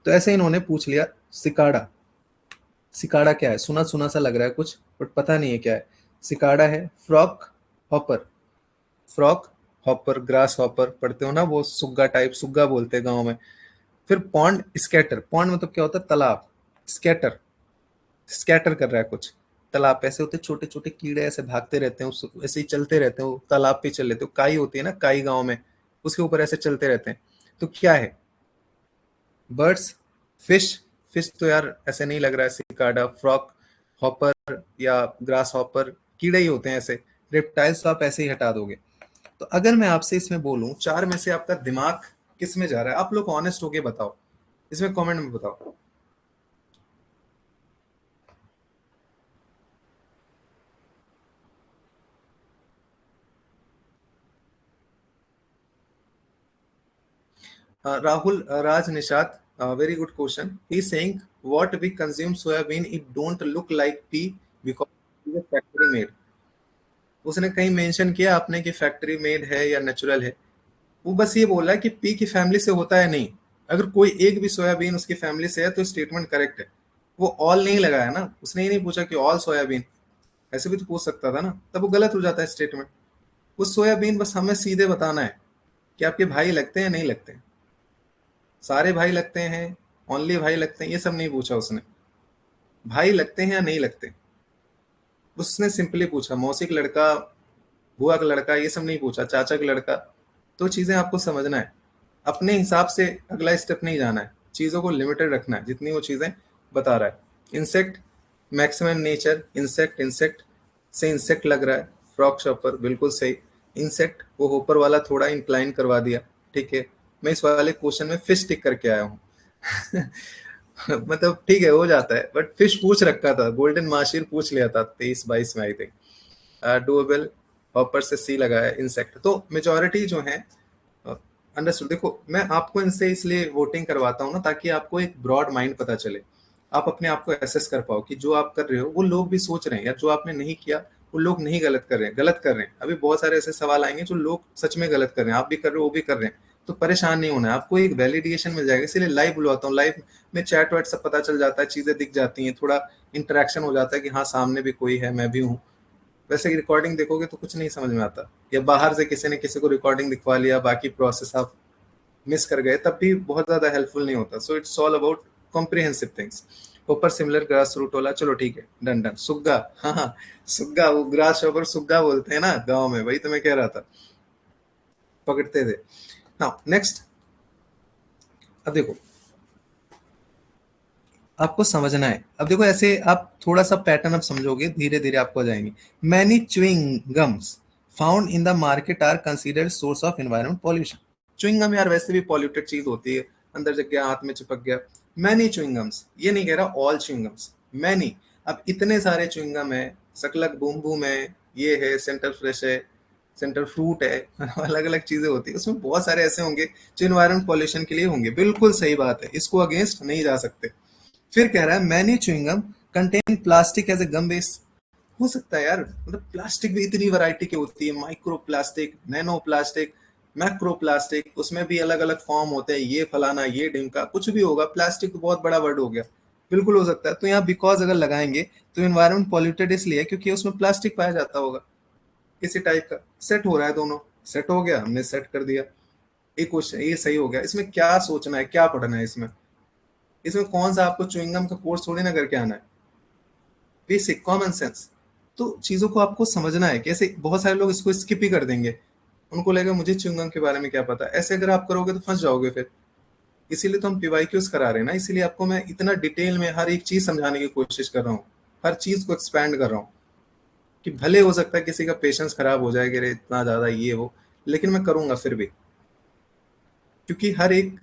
तो ऐसे इन्होंने पूछ लिया सिकाड़ा। सिकाड़ा क्या है? सुना सुना सा लग रहा है कुछ, बट पता नहीं है क्या है। सिकाड़ा है frock hopper. Frock hopper, grass hopper पढ़ते हो ना, वो सुग्गा टाइप, सुग्गा बोलते हैं गाँव में। फिर पॉन्ड स्कैटर। पॉन्ड मतलब क्या होता है? तालाब। स्कैटर, स्कैटर कर रहा है कुछ। तालाब ऐसे होते छोटे छोटे कीड़े, ऐसे भागते रहते हैं, ऐसे ही चलते रहते हैं, वो तालाब पे चल लेते हो। काई होती है ना, काई गाँव में, उसके ऊपर ऐसे चलते रहते हैं। तो क्या है? Birds, fish. फिश तो यार ऐसे नहीं लग रहा है। सिकाडा, फ्रॉक हॉपर या ग्रास हॉपर, कीड़े ही होते हैं ऐसे। रेप्टाइल्स तो आप ऐसे ही हटा दोगे। तो अगर मैं आपसे इसमें बोलूं, चार में से आपका दिमाग किस में जा रहा है? आप लोग ऑनेस्ट होके बताओ, इसमें कमेंट में बताओ। Rahul Raj Nishat, very good question. He's saying what we consume soybean, it don't look like pea because it is a factory made. उसने कहीं मेंशन किया आपने कि फैक्ट्री मेड है या नेचुरल है? वो बस ये बोला कि पी की फैमिली से होता है, नहीं। अगर कोई एक भी सोयाबीन उसकी फैमिली से है तो स्टेटमेंट करेक्ट है। वो ऑल नहीं लगाया ना, उसने ये नहीं पूछा कि ऑल सोयाबीन। ऐसे भी तो पूछ सकता था ना, तब वो गलत हो जाता है स्टेटमेंट। वो सोयाबीन बस हमें सीधे बताना है कि आपके भाई लगते हैं नहीं लगते, सारे भाई लगते हैं, ओनली भाई लगते हैं, ये सब नहीं पूछा उसने। भाई लगते हैं या नहीं लगते, उसने सिंपली पूछा। मौसी का लड़का, बुआ का लड़का, ये सब नहीं पूछा, चाचा का लड़का। तो चीजें आपको समझना है, अपने हिसाब से अगला स्टेप नहीं जाना है, चीजों को लिमिटेड रखना है जितनी वो चीजें बता रहा है। Insect, maximum nature, insect, insect से इंसेक्ट लग रहा है। फ्रॉक शॉपर बिल्कुल सही। इंसेक्ट, वो ऊपर वाला थोड़ा इंक्लाइन करवा दिया, ठीक है। मैं इस वाले क्वेश्चन में फिश टिक करके आया हूँ। मतलब ठीक है, हो जाता है, बट फिश पूछ रखा था, गोल्डन माशिर पूछ लिया था 23-22 में आई थिंक। डूएबल, हॉपर से सी लगाया। इंसेक्ट तो मेजोरिटी जो है अंडरस्टूड। देखो मैं आपको इनसे इसलिए वोटिंग करवाता हूँ ना, ताकि आपको एक ब्रॉड माइंड पता चले, आप अपने आप को एसेस कर पाओ कि जो आप कर रहे हो वो लोग भी सोच रहे हैं, या जो आपने नहीं किया वो लोग नहीं गलत कर रहे हैं, गलत कर रहे हैं। अभी बहुत सारे ऐसे सवाल आएंगे जो लोग सच में गलत कर रहे हैं, आप भी कर रहे हो, वो भी कर रहे हैं। तो परेशान नहीं होना है, आपको एक वैलिडेशन मिल जाएगा। इसीलिए लाइव बुलवाता हूँ, लाइव में चैट वैट सब पता चल जाता है, चीजें दिख जाती हैं, थोड़ा इंटरेक्शन हो जाता है कि हाँ सामने भी कोई है, मैं भी हूँ। वैसे रिकॉर्डिंग देखोगे तो कुछ नहीं समझ में आता, या बाहर से किसी ने किसी को रिकॉर्डिंग दिखवा लिया, बाकी प्रोसेस आप मिस कर गए, तब भी बहुत ज्यादा हेल्पफुल नहीं होता। So it's all about comprehensive things. ऊपर सिमिलर ग्रास रूट वाला, चलो ठीक है, डन डन। सुग्गा, हाँ हाँ, सुग्गा, वो ग्रास शॉपर सुग्गा बोलते हैं ना गाँव में, वही तो मैं कह रहा था, पकड़ते थे। हाँ नेक्स्ट। अब देखो, आपको समझना है। अब देखो ऐसे आप थोड़ा सा पैटर्न अब समझोगे, धीरे धीरे आपको आ जाएंगे। Many chewing gums found in the market are considered source of environment pollution. Chewing gum यार वैसे भी पॉल्यूटेड चीज होती है, अंदर जग गया, हाथ में चिपक गया। मैनी च्युइंग गम्स, ये नहीं कह रहा ऑल च्युइंग गम्स, मैनी। अब इतने सारे च्युइंग गम है, सकलक बूम बूम है, ये है सेंटर फ्रेश है, सेंटर फ्रूट है, अलग अलग चीजें होती है, उसमें बहुत सारे ऐसे होंगे जो एनवायरमेंट पॉल्यूशन के लिए होंगे। बिल्कुल सही बात है, इसको अगेंस्ट नहीं जा सकते। फिर कह रहा है many chewing gum contain plastic as a gum base. हो सकता है यार, मतलब प्लास्टिक भी इतनी वैरायटी की होती है, micro plastic, nano plastic, macro plastic, उसमें भी अलग अलग फॉर्म होते हैं, ये फलाना ये ढिमका, कुछ भी होगा। प्लास्टिक तो बहुत बड़ा वर्ड हो गया, बिल्कुल हो सकता है। तो यहाँ बिकॉज अगर लगाएंगे तो एनवायरमेंट पॉल्यूटेड इसलिए क्योंकि उसमें प्लास्टिक पाया जाता होगा किसी टाइप का। सेट हो रहा है, दोनों सेट हो गया, हमने सेट कर दिया। एक क्वेश्चन ये सही हो गया। इसमें क्या सोचना है, क्या पढ़ना है इसमें? इसमें कौन सा आपको च्युइंगम का कोर्स थोड़ी ना करके आना है, बेसिक कॉमन सेंस। तो चीजों को आपको समझना है। कैसे बहुत सारे लोग इसको स्किप ही कर देंगे, उनको लगेगा मुझे च्युइंगम के बारे में क्या पता। ऐसे अगर आप करोगे तो फंस जाओगे फिर। इसीलिए तो हम पीवाईक्यूज करा रहे हैं ना, इसीलिए आपको मैं इतना डिटेल में हर एक चीज समझाने की कोशिश कर रहा हूँ, हर चीज को एक्सपैंड कर रहा हूँ। कि भले हो सकता है किसी का पेशेंस खराब हो जाए कि अरे इतना ज्यादा ये वो, लेकिन मैं करूंगा फिर भी, क्योंकि हर एक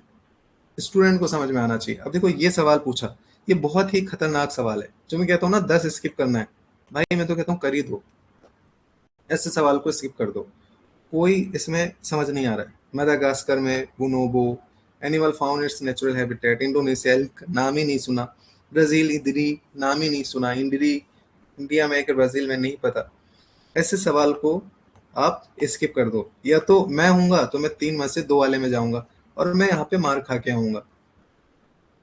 स्टूडेंट को समझ में आना चाहिए। अब देखो ये सवाल पूछा, ये बहुत ही खतरनाक सवाल है, जो मैं कहता हूँ ना 10 स्किप करना है, भाई मैं तो कहता हूँ कर ही दो, ऐसे सवाल को स्किप कर दो। कोई इसमें समझ नहीं आ रहा है। मेडागास्कर में बोनोबो, animal found it's natural habitat. Indonesia elk, नाम ही नहीं सुना। ब्राजील इंद्री, नाम ही नहीं सुना। इंद्री इंडिया में है कि ब्राजील में, नहीं पता। ऐसे सवाल को आप स्किप कर दो, या तो मैं हूंगा तो मैं 3 में से 2 वाले में जाऊंगा, और मैं यहाँ पे मार खा के आऊंगा।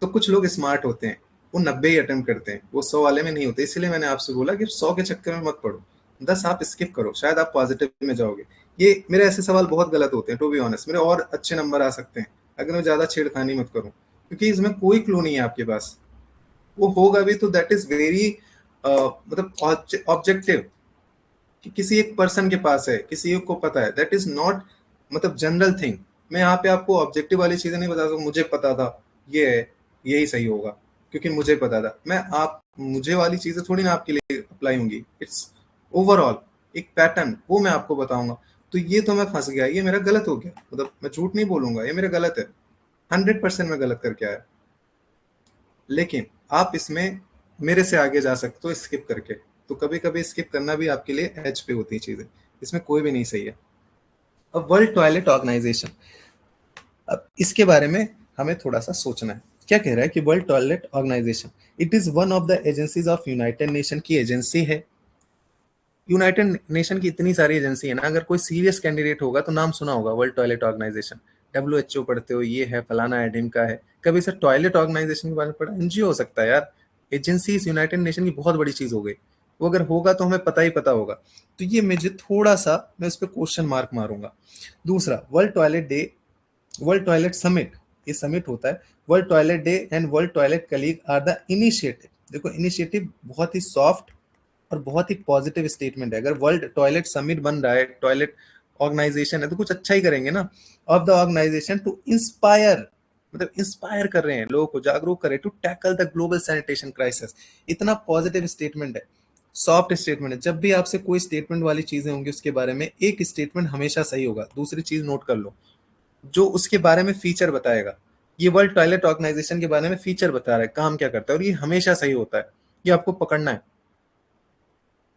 तो कुछ लोग स्मार्ट होते हैं, वो 90 ही अटेम्प्ट करते हैं, वो 100 वाले में नहीं होते। इसलिए मैंने आपसे बोला कि 100 के चक्कर में मत पड़ो, 10 आप स्किप करो, शायद आप पॉजिटिव में जाओगे। ये मेरे ऐसे सवाल बहुत गलत होते हैं, टू बी ऑनेस्ट। मेरे और अच्छे नंबर आ सकते हैं अगर मैं ज्यादा छेड़खानी मत करूं, क्योंकि इसमें कोई क्लू नहीं है आपके पास। वो होगा भी तो दैट इज वेरी मतलब ऑब्जेक्टिव, कि किसी एक पर्सन के पास है, किसी एक को पता है, दैट इज नॉट मतलब जनरल थिंग। मैं यहाँ पे आपको ऑब्जेक्टिव वाली चीजें नहीं बता सकता, मुझे पता था ये है, यही सही होगा क्योंकि मुझे पता था। मैं आप मुझे वाली चीजें थोड़ी ना आपके लिए अप्लाई होंगी। इट्स ओवरऑल एक पैटर्न, वो मैं आपको बताऊंगा। तो ये तो मैं फंस गया, ये मेरा गलत हो गया, मतलब मैं झूठ नहीं बोलूंगा, ये मेरा गलत है, 100% मैं गलत करके आया। लेकिन आप इसमें मेरे से आगे जा सकते हो स्किप करके। तो कभी कभी स्किप करना भी आपके लिए एज पे होती है चीजें, इसमें कोई भी नहीं सही है। अब वर्ल्ड टॉयलेट ऑर्गेनाइजेशन, अब इसके बारे में हमें थोड़ा सा सोचना है। क्या कह रहा है कि World Toilet Organization it is one of the agencies of United Nation की एजेंसी है। यूनाइटेड नेशन की इतनी सारी एजेंसी है ना, अगर कोई सीरियस कैंडिडेट होगा तो नाम सुना होगा वर्ल्ड टॉयलेट ऑर्गेनाइजेशन। WHO पढ़ते हो, ये है फलाना एडिम का है, कभी सर टॉयलेट ऑर्गेनाइजेशन के बारे में पढ़ा? एनजीओ हो सकता है यार, एजेंसी यूनाइटेड नेशन की बहुत बड़ी चीज हो गई। वो अगर होगा तो हमें पता ही पता होगा। तो ये मुझे थोड़ा सा, मैं इस पर क्वेश्चन मार्क मारूंगा। दूसरा, World Toilet Day, World Toilet Summit, ये समिट होता है। World Toilet Day and World Toilet colleague are the initiative. देखो इनिशिएटिव बहुत ही सॉफ्ट और बहुत ही पॉजिटिव स्टेटमेंट है। अगर वर्ल्ड टॉयलेट समिट बन रहा है, टॉयलेट ऑर्गेनाइजेशन है, तो कुछ अच्छा ही करेंगे ना। Of the organization to inspire, मतलब इंस्पायर कर रहे हैं लोगों को, जागरूक कर रहे हैं to tackle the global sanitation crisis. इतना पॉजिटिव स्टेटमेंट है, सॉफ्ट स्टेटमेंट है। जब भी आपसे कोई स्टेटमेंट वाली चीजें होंगी उसके बारे में, एक स्टेटमेंट हमेशा सही होगा। दूसरी चीज नोट कर लो, जो उसके बारे में फीचर बताएगा। ये वर्ल्ड टॉयलेट ऑर्गेनाइजेशन के बारे में फीचर बता रहा है, काम क्या करता है, और ये हमेशा सही होता है। ये आपको पकड़ना है।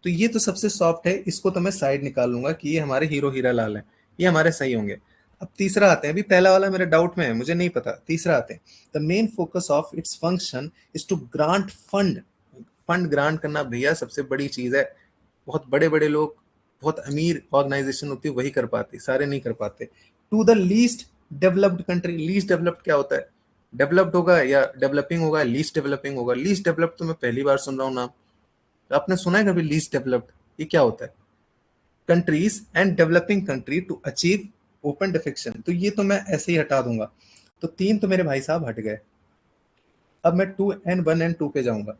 तो ये तो सबसे सॉफ्ट है, इसको तो मैं साइड निकाल लूंगा कि ये हमारे हीरो हीरा लाल हैं, ये हमारे सही होंगे। अब तीसरा आते हैं, अभी पहला वाला मेरे डाउट में है, मुझे नहीं पता। तीसरा आते हैं, the main focus of its function is to grant fund. Fund grant करना भैया सबसे बड़ी चीज है। बहुत बड़े बड़े लोग, बहुत अमीर ऑर्गेनाइजेशन होती है वही कर पाते, सारे नहीं कर पाते। To the least developed country, least developed क्या होता है? डेवलप्ड होगा या डेवलपिंग होगा, लीस्ट डेवलपिंग होगा। लीस्ट डेवलप्ड तो मैं पहली बार सुन रहा हूँ नाम। तो आपने सुना है कभी लीस्ट डेवलप्ड? ये क्या होता है? Countries and developing country to achieve open defecation. तो ये तो मैं ऐसे ही हटा दूंगा। तो तीन तो मेरे भाई साहब हट गए। अब मैं 2 and 1 and 2 पे जाऊंगा।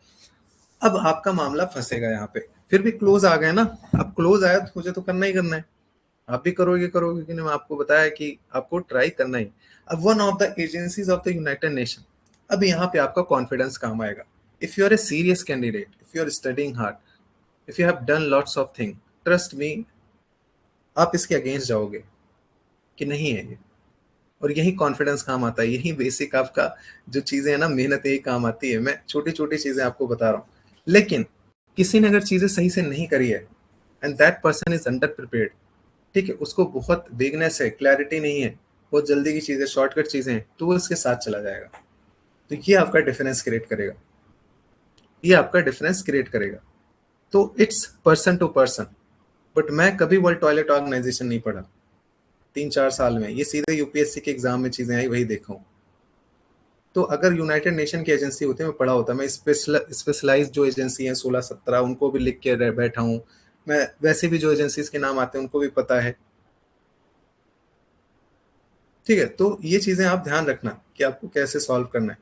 अब आपका मामला फंसेगा यहाँ पे, फिर भी क्लोज आ गए ना। अब क्लोज आया तो मुझे तो करना ही करना है। आप भी करोगे करोगे कि नहीं, मैं आपको बताया कि आपको ट्राई करना ही। अब one of the agencies of the United Nation, अब यहाँ पे आपका कॉन्फिडेंस काम आएगा। If you are a serious candidate, if you are studying hard, if you have done lots of thing, trust me, आप इसके अगेंस्ट जाओगे कि नहीं है ये। और यही कॉन्फिडेंस काम आता है, यही बेसिक आपका जो चीजें है ना, मेहनत यही काम आती है। मैं छोटी छोटी चीजें आपको बता रहा हूँ। लेकिन किसी ने अगर चीजें सही से नहीं करी है, and that person is under prepared, ठीक है, उसको बहुत वेगनेस है, क्लैरिटी नहीं है, बहुत जल्दी की चीजें, शॉर्टकट चीजें हैं, तो वो इसके साथ चला जाएगा। तो ये आपका डिफरेंस क्रिएट करेगा, ये आपका डिफरेंस क्रिएट करेगा। तो it's person to person. But मैं कभी वर्ल्ड टॉयलेट ऑर्गेनाइजेशन नहीं पढ़ा 3-4 साल में, ये सीधे यूपीएससी के एग्जाम में चीजें आई वही देखा हूँ। तो अगर यूनाइटेड नेशन की एजेंसी होती मैं पढ़ा होता। मैं स्पेशलाइज जो एजेंसी है 16-17 उनको भी लिख के बैठा हूँ। मैं वैसे भी जो एजेंसीज के नाम आते हैं उनको भी पता है। ठीक है, तो ये चीजें आप ध्यान रखना कि आपको कैसे सॉल्व करना है।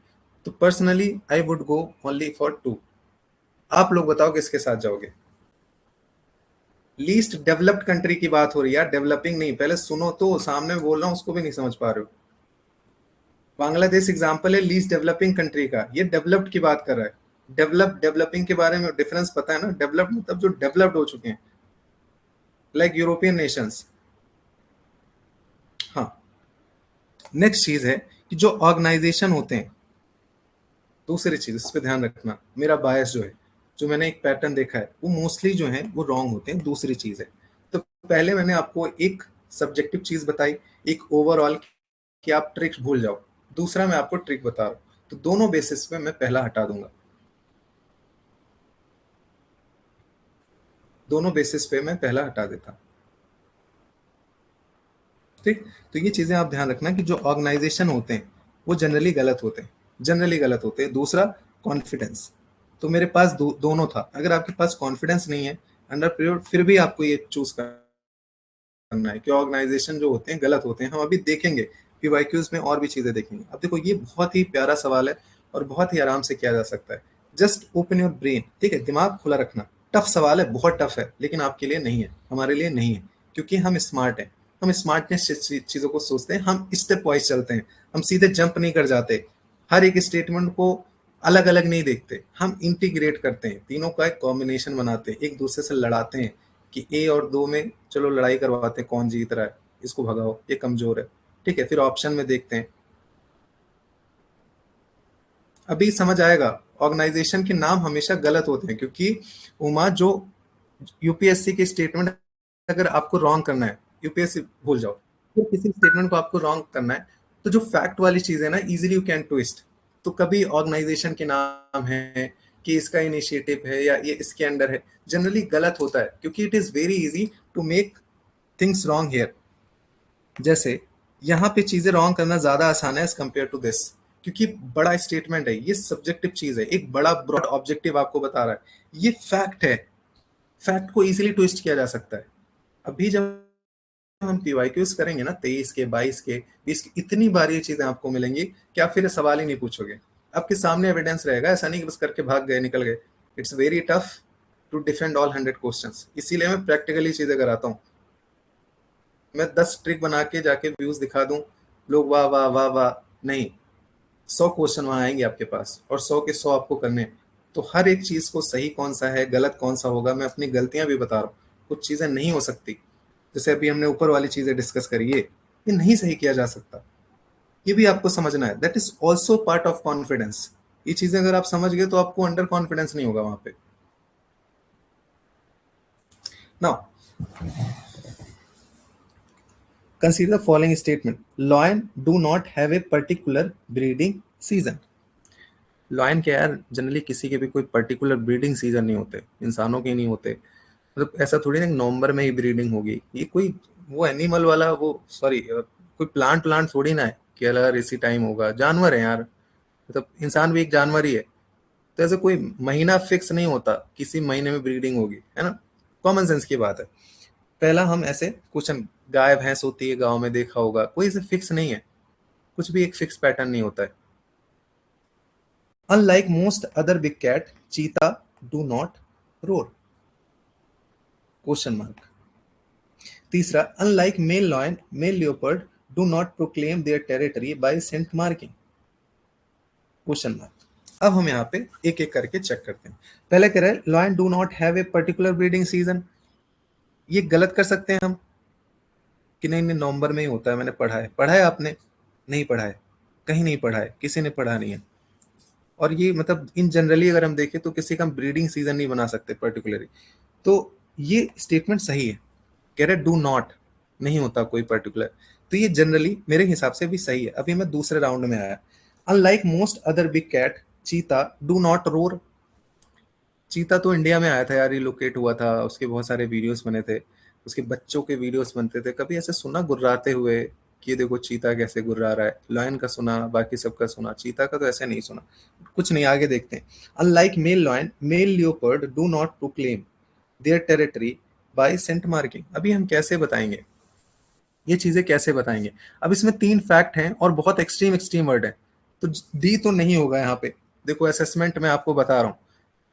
तो personally I would go only for 2। आप लोग बताओ किसके साथ जाओगे? लीस्ट डेवलप्ड कंट्री की बात हो रही है यार, डेवलपिंग नहीं। पहले सुनो तो, सामने बोल रहा हूँ उसको भी नहीं समझ पा रहे हो। बांग्लादेश एग्जाम्पल है लीस्ट डेवलपिंग कंट्री का, ये डेवलप्ड की बात कर रहा है। डेवलप डेवलपिंग के बारे में डिफरेंस पता है ना? डेवलप्ड मतलब जो डेवलप्ड हो चुके हैं, लाइक यूरोपियन नेशंस। हाँ, नेक्स्ट चीज है कि जो ऑर्गेनाइजेशन होते हैं, दूसरी चीज इस पे ध्यान रखना, मेरा बायस जो है, जो मैंने एक पैटर्न देखा है, वो मोस्टली जो है वो रॉन्ग होते हैं। दूसरी चीज है, तो पहले मैंने आपको एक सब्जेक्टिव चीज बताई, एक ओवरऑल, कि आप ट्रिक्स भूल जाओ। दूसरा मैं आपको ट्रिक बता रहा हूँ। तो दोनों बेसिस पे मैं पहला हटा दूंगा, दोनों बेसिस पे मैं पहला हटा देता। ठीक। तो ये चीजें आप ध्यान रखना कि जो ऑर्गेनाइजेशन होते हैं वो जनरली गलत होते हैं, जनरली गलत होते हैं। दूसरा, कॉन्फिडेंस। तो मेरे पास दोनों था। अगर आपके पास कॉन्फिडेंस नहीं है अंडर पीरियड, फिर भी आपको ये चूज करना है कि ऑर्गेनाइजेशन जो होते हैं गलत होते हैं। हम अभी देखेंगे पीवाईक्यूज में और भी चीजें देखेंगे। अब देखो ये बहुत ही प्यारा सवाल है और बहुत ही आराम से किया जा सकता है। जस्ट ओपन योर ब्रेन, ठीक है, दिमाग खुला रखना। टफ सवाल है, बहुत टफ है, लेकिन आपके लिए नहीं है, हमारे लिए नहीं है, क्योंकि हम स्मार्ट हैं। हम स्मार्टनेस से चीजों को सोचते हैं, हम स्टेप वाइज चलते हैं, हम सीधे जंप नहीं कर जाते, हर एक स्टेटमेंट को अलग अलग नहीं देखते, हम इंटीग्रेट करते हैं, तीनों का एक कॉम्बिनेशन बनाते हैं, एक दूसरे से लड़ाते हैं कि ए और दो में चलो लड़ाई करवाते हैं, कौन जीत रहा है, इसको भगाओ, ये कमजोर है, ठीक है, फिर ऑप्शन में देखते हैं। अभी समझ आएगा। ऑर्गेनाइजेशन के नाम हमेशा गलत होते हैं, क्योंकि उमा जो यूपीएससी के स्टेटमेंट अगर आपको रॉन्ग करना है, यूपीएससी भूल जाओ, तो किसी स्टेटमेंट को आपको रॉन्ग करना है, तो जो फैक्ट वाली चीज है ना, इजीली यू कैन ट्विस्ट। तो कभी ऑर्गेनाइजेशन के नाम है कि इसका इनिशिएटिव है या ये इसके अंडर है, जनरली गलत होता है, क्योंकि it is very easy to make things wrong here. जैसे यहाँ पे चीजें रॉन्ग करना ज्यादा आसान है एज कम्पेयर टू दिस, क्योंकि बड़ा स्टेटमेंट है, ये सब्जेक्टिव चीज है, एक बड़ा ब्रॉड ऑब्जेक्टिव आपको बता रहा है, ये फैक्ट है, फैक्ट को इजीली ट्विस्ट किया जा सकता है। अभी जब हम पीवाईक्यूज करेंगे ना, 23 के, 22 के, 20 के, इतनी बार ये चीजें आपको मिलेंगी कि आप फिर सवाल ही नहीं पूछोगे। आपके सामने एविडेंस रहेगा, ऐसा नहीं कि बस करके भाग गए, निकल गए। It's very tough to defend all 100 questions, इसीलिए मैं प्रैक्टिकली चीजें कराता हूँ। मैं 10 ट्रिक बना के जाके व्यूज दिखा दूं, लोग वाह वाह वाह वाह, नहीं, 100 क्वेश्चन वहां आएंगे आपके पास और 100 के 100 आपको करने हैं। तो हर एक चीज को सही कौन सा है, गलत कौन सा होगा, मैं अपनी गलतियां भी बता रहा हूँ। कुछ चीजें नहीं हो सकती, जैसे अभी हमने ऊपर वाली चीजें डिस्कस करी, ये नहीं सही किया जा सकता, ये भी आपको समझना है। That is also part of confidence. ये चीजें अगर आप समझ गए तो आपको अंडर कॉन्फिडेंस नहीं होगा वहां पे। Now consider the following statement: lion do not have a particular breeding season। Lion के यार जनरली किसी के भी कोई पर्टिकुलर ब्रीडिंग सीजन नहीं होते, इंसानों के नहीं होते। मतलब ऐसा थोड़ी ना नवंबर में ही ब्रीडिंग होगी, ये कोई वो एनिमल वाला वो सॉरी कोई प्लांट प्लांट थोड़ी ना है कि अलग इसी टाइम होगा। जानवर है यार, मतलब इंसान भी एक जानवर ही है। तो ऐसे कोई महीना फिक्स नहीं होता किसी महीने में ब्रीडिंग होगी, है ना, कॉमन सेंस की बात है। पहला हम ऐसे क्वेश्चन, गाय भैंस होती है गांव में, देखा होगा, कोई ऐसे फिक्स नहीं है, कुछ भी एक फिक्स पैटर्न नहीं होता है। Unlike most other big cat, cheetah do not roar? Question mark. तीसरा, unlike male lion, male leopard do not proclaim their territory by scent marking? Question mark. अब हम यहाँ पे एक एक करके चेक करते हैं। पहले कह रहे हैं lion do not have a particular breeding season। ये गलत कर सकते हैं हम कि नहीं नहीं नवंबर में ही होता है, मैंने पढ़ा है आपने, नहीं पढ़ा है, कहीं नहीं पढ़ा है, किसी ने पढ़ा नहीं है। और ये मतलब इन जनरली अगर हम देखें तो किसी का ब्रीडिंग सीजन नहीं बना सकते पर्टिकुलरली। तो ये स्टेटमेंट सही है, कह रहे डू नॉट, नहीं होता कोई पर्टिकुलर। तो ये जनरली मेरे हिसाब से भी सही है। अभी मैं दूसरे राउंड में आया। Unlike most other big cat, cheetah do not roar. चीता तो इंडिया में आया था यार, रिलोकेट हुआ था, उसके बहुत सारे वीडियोस बने थे, उसके बच्चों के वीडियोस बनते थे। कभी ऐसे सुना गुर्राते हुए कि ये देखो चीता कैसे गुर्रा रहा है? लॉयन का सुना, बाकी सबका सुना, चीता का तो ऐसे नहीं सुना। कुछ नहीं, आगे देखते हैं। Unlike male lion, male leopard do not to claim their territory by scent marking. अभी हम कैसे बताएंगे ये चीजें, कैसे बताएंगे? अब इसमें 3 फैक्ट हैं और बहुत एक्सट्रीम एक्सट्रीम वर्ड है, तो डी तो नहीं होगा यहाँ पे। देखो असेसमेंट में आपको बता रहा हूँ,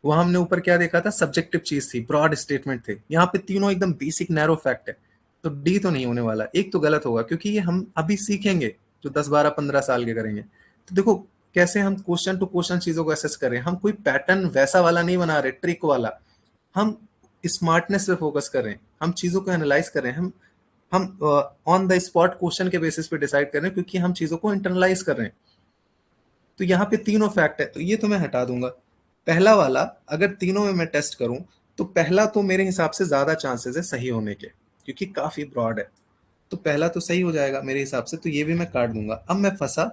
वहां हमने ऊपर क्या देखा था, सब्जेक्टिव चीज थी, ब्रॉड स्टेटमेंट थे, यहाँ पे तीनों एकदम बेसिक नैरो फैक्ट है। तो डी तो नहीं होने वाला, एक तो गलत होगा, क्योंकि ये हम अभी सीखेंगे जो 10 12 15 साल के करेंगे। तो देखो कैसे हम क्वेश्चन टू क्वेश्चन चीजों को एसेस कर रहे हैं, हम कोई पैटर्न वैसा वाला नहीं बना रहे, ट्रिक वाला। हम स्मार्टनेस पे फोकस कर रहे हैं, हम चीजों को एनालाइज कर रहे हैं, हम ऑन द स्पॉट क्वेश्चन के बेसिस पे डिसाइड कर रहे हैं, क्योंकि हम चीजों को इंटरनलाइज कर रहे हैं। तो यहाँ पे तीनों फैक्ट है, तो ये तो मैं हटा दूंगा। पहला वाला अगर तीनों में मैं टेस्ट करूं, तो पहला तो मेरे हिसाब से ज्यादा चांसेस है सही होने के, क्योंकि काफी ब्रॉड है। तो पहला तो सही हो जाएगा मेरे हिसाब से, तो ये भी मैं काट दूंगा। अब मैं फंसा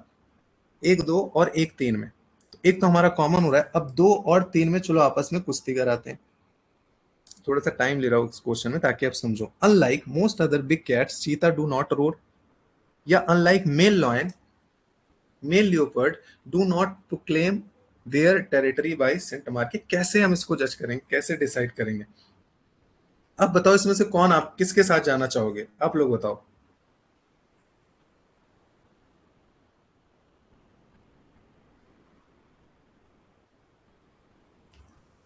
1 2 और 1 3 में। तो एक तो हमारा कॉमन हो रहा है, अब 2 और 3 में चलो आपस में कुश्ती कराते हैं। थोड़ा सा टाइम ले रहा हूँ इस क्वेश्चन में ताकि आप समझो। Unlike most other big cats, cheetah do not roar. या unlike male lion, male leopard do not proclaim their territory by scent mark? कैसे हम इसको जज करेंगे, कैसे डिसाइड करेंगे? अब बताओ इसमें से कौन, आप किसके साथ जाना चाहोगे? आप लोग बताओ।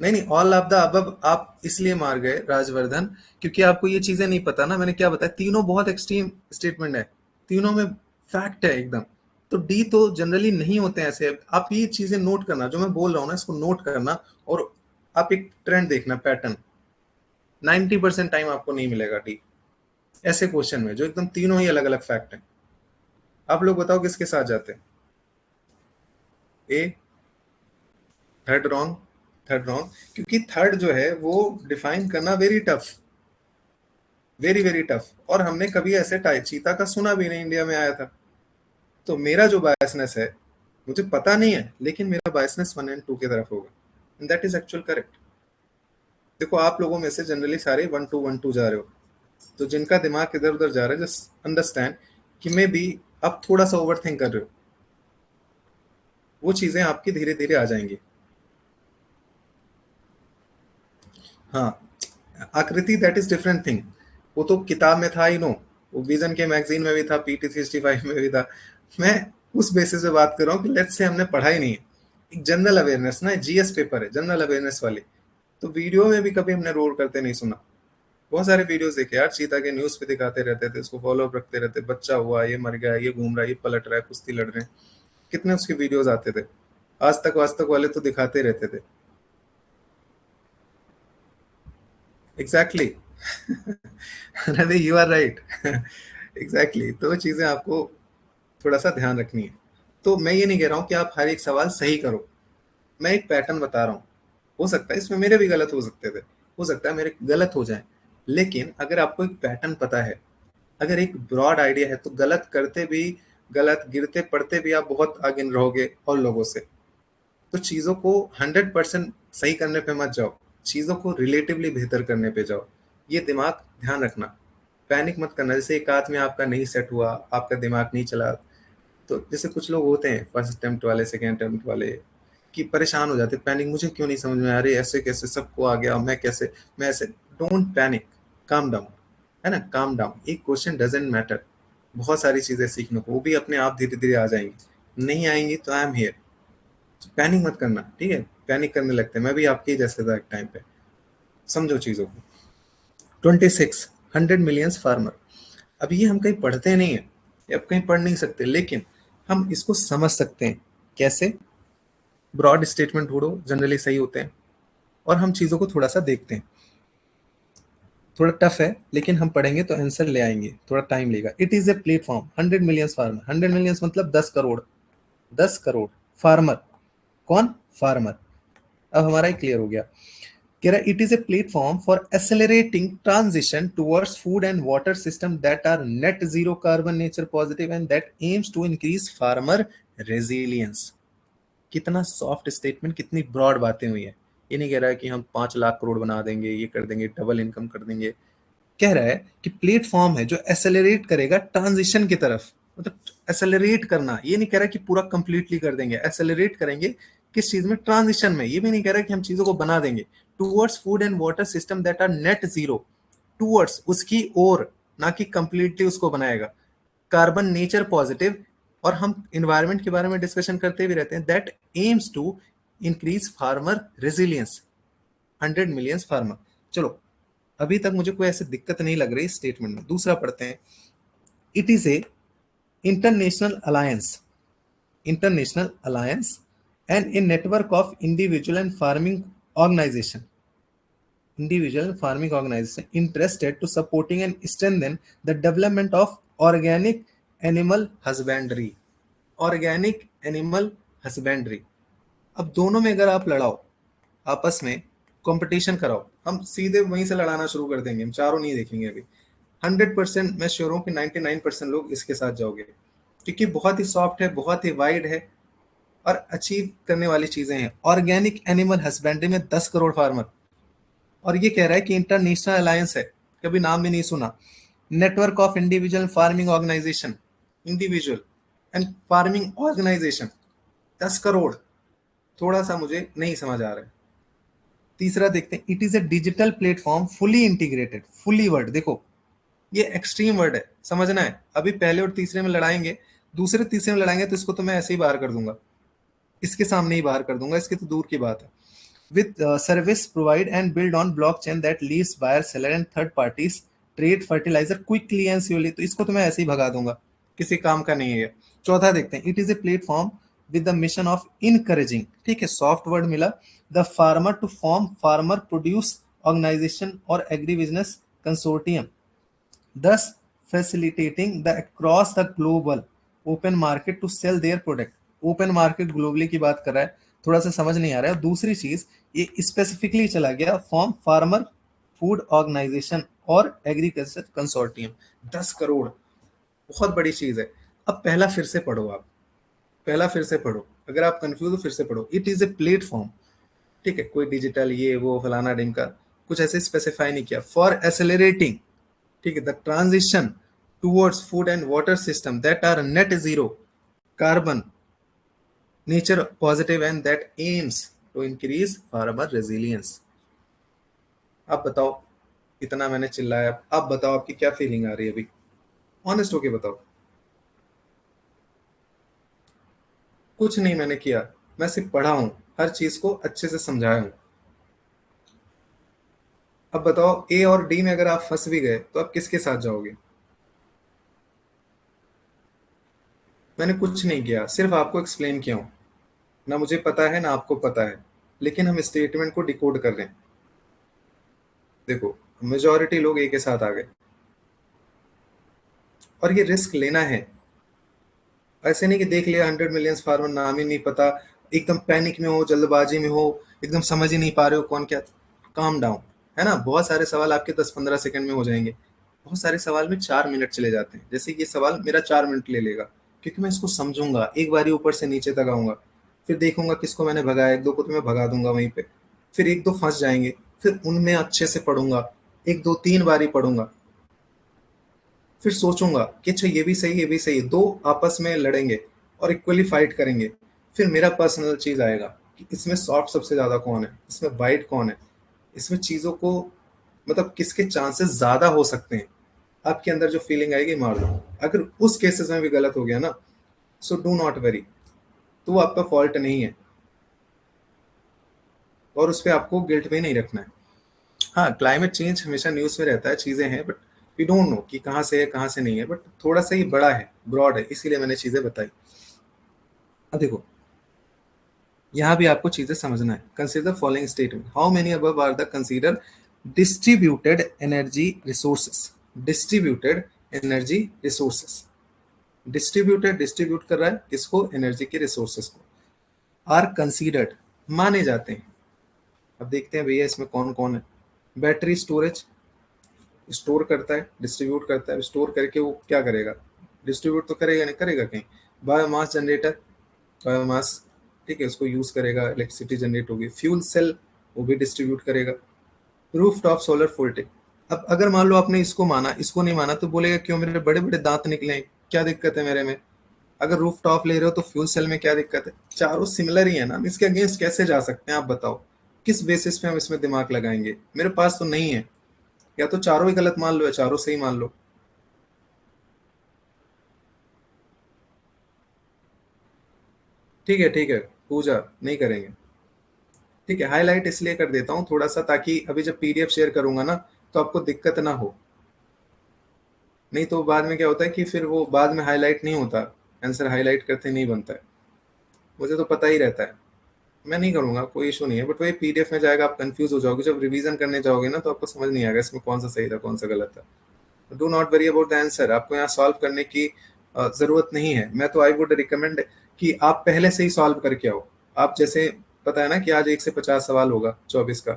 नहीं नहीं, ऑल ऑफ द अबव आप इसलिए मार गए राजवर्धन, क्योंकि आपको ये चीजें नहीं पता ना। मैंने क्या बताया, तीनों बहुत एक्सट्रीम स्टेटमेंट है, तीनों में फैक्ट है एकदम। तो डी तो जनरली नहीं होते हैं ऐसे। आप ये चीजें नोट करना, जो मैं बोल रहा हूँ ना, इसको नोट करना। और आप एक ट्रेंड देखना, पैटर्न। 90% टाइम आपको नहीं मिलेगा डी ऐसे क्वेश्चन में, जो एकदम तीनों ही अलग अलग फैक्ट है। आप लोग बताओ किसके साथ जाते हैं? ए, थर्ड रॉन्ग। थर्ड रॉन्ग, क्योंकि थर्ड जो है वो डिफाइन करना very tough, very very tough. और हमने कभी ऐसे चीता का सुना भी नहीं, इंडिया में आया था। तो मेरा जो बायसनेस है, मुझे पता नहीं है, लेकिन मेरा बायसनेस 1 और 2 की तरफ होगा, and that is actual correct. देखो आप लोगों में से जनरली सारे 1 2 1 2 जा रहे हो, तो जिनका दिमाग इधर उधर जा रहा है, जस्ट अंडरस्टैंड कि मे बी आप थोड़ा सा ओवर थिंक कर रहे हो। वो चीजें आपकी धीरे धीरे आ जाएंगी। हाँ, आकृति दैट इज डिफरेंट थिंग। वो तो किताब में था ही, नो, वो विजन के मैगजीन में भी था, PT 65 में भी था। मैं उस बेसिस पे बात कर रहा हूँ कि लेट्स से हमने पढ़ा ही नहीं है। एक जनरल अवेयरनेस ना, GS पेपर है जनरल अवेयरनेस वाली, तो वीडियो में भी कभी हमने रोल करते नहीं सुना। बहुत सारे वीडियोस देखे यार, चीता के न्यूज पे दिखाते रहते थे, उसको फॉलो अप रखते रहते, बच्चा हुआ, ये मर गया, ये घूम रहा है, ये पलट रहा है, कुश्ती लड़ रहे हैं, कितने उसके वीडियोस आते थे। आज तक वाले तो दिखाते रहते थे। Exactly exactly. अरे यू आर राइट एग्जैक्टली। तो वो चीजें आपको थोड़ा सा ध्यान रखनी है। तो मैं ये नहीं कह रहा हूँ कि आप हर एक सवाल सही करो, मैं एक पैटर्न बता रहा हूँ। हो सकता है इसमें मेरे भी गलत हो सकते थे, हो सकता है मेरे गलत हो जाए, लेकिन अगर आपको एक पैटर्न पता है, अगर एक ब्रॉड आइडिया है, तो गलत करते भी, गलत गिरते पड़ते भी आप बहुत आगे रहोगे और लोगों से। तो चीज़ों को 100% सही करने पे मत जाओ, चीज़ों को रिलेटिवली बेहतर करने पे जाओ। ये दिमाग ध्यान रखना, पैनिक मत करना। जैसे एक आध में आपका नहीं सेट हुआ, आपका दिमाग नहीं चला, तो जैसे कुछ लोग होते हैं फर्स्ट अटेम्प्ट वाले, सेकेंड अटेम्प्ट वाले, कि परेशान हो जाते, पैनिक, मुझे क्यों नहीं समझ में आ रही, ऐसे कैसे सबको आ गया, मैं कैसे, मैं ऐसे। डोंट पैनिक, काम डाउन, है ना, काम डाउन। एक क्वेश्चन डजेंट मैटर, बहुत सारी चीजें सीखने को, वो भी अपने आप धीरे धीरे आ जाएंगी। नहीं आएंगी तो आई एम हियर। पैनिक मत करना, ठीक है? पैनिक करने लगते हैं, मैं भी आपके ही जैसे था एक टाइम पे। समझो चीजों को। 26, 100 मिलियंस फार्मर। अब ये हम कहीं पढ़ते नहीं है, ये अब कहीं पढ़ नहीं सकते, लेकिन हम इसको समझ सकते हैं। कैसे? ब्रॉड स्टेटमेंट ढूंढो, जनरली सही होते हैं, और हम चीजों को थोड़ा सा देखते हैं। थोड़ा टफ है, लेकिन हम पढ़ेंगे तो आंसर ले आएंगे, थोड़ा टाइम लेगा। It is a platform, 100 millions farmer, 100 millions मतलब 10 करोड़, 10 करोड़ फार्मर। कौन? फार्मर। अब हमारा ही क्लियर हो गया। कह रहा it is a platform for accelerating transition towards food and water system that are net zero carbon nature positive and that aims to increase farmer resilience. कितना सॉफ्ट स्टेटमेंट, कितनी ब्रॉड बातें हुई है। ये नहीं कह रहा है कि हम 5 लाख करोड़ बना देंगे, ये कर देंगे, डबल इनकम कर देंगे। कह रहा है कि प्लेटफॉर्म है जो एसेलरेट करेगा ट्रांजिशन की तरफ, मतलब एसेलरेट करना। ये नहीं कह रहा कि पूरा कंप्लीटली कर देंगे, एसेलरेट करेंगे किस चीज में? ट्रांजिशन में। ये भी नहीं कह रहा कि हम चीजों को बना देंगे। Towards food and water system that are net zero, towards उसकी ओर, ना कि कंप्लीटली उसको बनाएगा। कार्बन नेचर पॉजिटिव, और हम इन्वायरमेंट के बारे में डिस्कशन करते भी रहते हैं, that aims to increase farmer resilience, 100 millions farmer. चलो, अभी तक मुझे कोई ऐसी दिक्कत नहीं लग रही स्टेटमेंट में। दूसरा पढ़ते हैं। It is a international alliance, international alliance and a network of individual and farming organization, individual farming organization interested to supporting and strengthen the development of organic animal husbandry, organic animal husbandry। अब दोनों में अगर आप लड़ाओ, आपस में कंपटीशन कराओ, हम सीधे वहीं से लड़ाना शुरू कर देंगे, हम चारों नहीं देखेंगे अभी। 100% मैं श्योर हूँ कि 99% लोग इसके साथ जाओगे, क्योंकि बहुत ही सॉफ्ट है, बहुत ही वाइड है, और अचीव करने वाली चीजें हैं। ऑर्गेनिक एनिमल हस्बेंड्री में 10 करोड़ फार्मर, और ये कह रहा है कि इंटरनेशनल अलायंस है, कभी नाम भी नहीं सुना। Network of individual farming organization, individual and farming organization 10 crore, थोड़ा सा मुझे नहीं समझ आ रहा है। तीसरा देखते हैं, it is A digital platform fully integrated, fully word, देखो ये एक्सट्रीम वर्ड है, समझना है। अभी पहले और तीसरे में लड़ाएंगे, दूसरे तीसरे में लड़ाएंगे तो इसको तो मैं ऐसे ही बाहर कर दूंगा, इसके सामने ही बाहर कर दूंगा, इसके तो दूर की बात है। with service provide and build on blockchain that leaves buyer seller and third parties trade fertilizer quickly and securely, तो इसको तो मैं ऐसे ही भगा दूंगा, किसी काम का नहीं है ये। चौथा देखते हैं, it is a platform with the mission of encouraging, ठीक है सॉफ्ट वर्ड मिला, the farmer to form farmer produce organization और agri business consortium, thus facilitating the across the global open market to sell their product। Open market globally की बात कर रहा है, थोड़ा सा समझ नहीं आ रहा है। दूसरी चीज, ये स्पेसिफिकली चला गया फॉर्म फार्मर फूड ऑर्गेनाइजेशन और एग्रीकल्चर कंसोर्टियम, 10 करोड़, बहुत बड़ी चीज है। अब पहला फिर से पढ़ो आप, पहला फिर से पढ़ो, अगर आप कंफ्यूज हो फिर से पढ़ो। इट इज ए प्लेटफॉर्म, ठीक है, कोई डिजिटल ये वो फलाना डिम का कुछ ऐसे स्पेसिफाई नहीं किया, फॉर एसेलरेटिंग, ठीक है, the transition towards food and water system that are net zero carbon nature positive and that aims to increase farmer resilience. आप बताओ, इतना मैंने चिल्लाया, आप बताओ आपकी क्या फीलिंग आ रही है अभी, ऑनेस्ट होके बताओ। कुछ नहीं मैंने किया, मैं सिर्फ पढ़ा हूं, हर चीज को अच्छे से समझाया हूं। अब बताओ, ए और डी में अगर आप फंस भी गए तो आप किसके साथ जाओगे? मैंने कुछ नहीं किया, सिर्फ आपको एक्सप्लेन किया हूं, ना मुझे पता है ना आपको पता है, लेकिन हम स्टेटमेंट को डिकोड कर रहे हैं। देखो, मेजॉरिटी लोग एक के साथ आ गए, और ये रिस्क लेना है। ऐसे नहीं कि देख लिया 100 मिलियन फार्मर, नाम ही नहीं पता, एकदम पैनिक में हो, जल्दबाजी में हो, एकदम समझ ही नहीं पा रहे हो कौन क्या। काम डाउन, है ना, बहुत सारे सवाल आपके 10-15 सेकंड में हो जाएंगे, बहुत सारे सवाल में 4 मिनट चले जाते हैं। जैसे ये सवाल मेरा 4 मिनट ले लेगा, क्योंकि मैं इसको समझूंगा, एक बारी ऊपर से नीचे तक आऊंगा, फिर देखूंगा किसको मैंने भगाया, एक दो को तो मैं भगा दूंगा वहीं पे, फिर एक दो फंस जाएंगे, फिर उनमें अच्छे से पढ़ूंगा, एक दो तीन बारी पढ़ूंगा, फिर सोचूंगा कि अच्छा ये भी सही, ये भी सही, दो आपस में लड़ेंगे और इक्वली फाइट करेंगे। फिर मेरा पर्सनल चीज आएगा कि इसमें सॉफ्ट सबसे ज्यादा कौन है, इसमें वाइट कौन है, इसमें चीजों को मतलब किसके चांसेस ज्यादा हो सकते हैं। आपके अंदर जो फीलिंग आएगी मार दो। अगर उस केसेस में भी गलत हो गया ना, सो डू नॉट वेरी, तो वो आपका फॉल्ट नहीं है, और उस पर आपको गिल्ट भी नहीं रखना है। हाँ, क्लाइमेट चेंज हमेशा न्यूज में रहता है, चीजें हैं, बट वी डोंट नो कि कहाँ से है कहाँ से नहीं है, बट थोड़ा सा ही बड़ा है, ब्रॉड है, इसीलिए मैंने चीजें बताई। अब देखो, यहाँ भी आपको चीजें समझना है। Consider following statement, how many above are the consider distributed energy resources, distributed energy resources, distributed, distribute कर रहा है किसको, एनर्जी के रिसोर्सेस को, आर कंसीडर्ड, माने जाते हैं। अब देखते हैं भैया इसमें कौन कौन है। बैटरी स्टोरेज, स्टोर करता है, डिस्ट्रीब्यूट करता है, स्टोर करके वो क्या करेगा, डिस्ट्रीब्यूट तो करेगा नहीं, करेगा कहीं। बायोमास जनरेटर, बायोमास, ठीक है, उसको यूज करेगा, इलेक्ट्रिसिटी जनरेट होगी। फ्यूल सेल, वो भी डिस्ट्रीब्यूट करेगा। रूफ टॉप सोलर वोल्टेज, अब अगर मान लो आपने इसको माना, इसको नहीं माना, तो बोलेगा क्यों, मेरे बड़े बड़े दांत निकले हैं, क्या दिक्कत है मेरे में। अगर रूफ टॉप ले रहे हो तो फ्यूल सेल में क्या दिक्कत है, चारों सिमिलर ही है ना, हम इसके अगेंस्ट कैसे जा सकते हैं आप बताओ, किस बेसिस पे हम इसमें दिमाग लगाएंगे, मेरे पास तो नहीं है। या तो चारों ही गलत मान लो या चारों सही मान लो। ठीक है ठीक है, पूजा नहीं करेंगे। ठीक है, हाईलाइट इसलिए कर देता हूँ थोड़ा सा, ताकि अभी जब पीडीएफ शेयर करूंगा ना, तो आपको दिक्कत ना हो। नहीं तो बाद में क्या होता है कि फिर वो बाद में हाईलाइट नहीं होता, आंसर हाईलाइट करते नहीं बनता है, मुझे तो पता ही रहता है। मैं नहीं करूंगा, कोई इशू नहीं है, बट वही पीडीएफ में जाएगा, आप कंफ्यूज हो जाओगे, जब रिवीजन करने जाओगे ना तो आपको समझ नहीं आएगा इसमें कौन सा सही था कौन सा गलत था। Do not worry about the answer, आपको यहाँ सॉल्व करने की जरूरत नहीं है। मैं तो आई वुड रिकमेंड कि आप पहले से ही सॉल्व करके आओ। आप जैसे, पता है ना कि आज 1 से 50 सवाल होगा 24 का,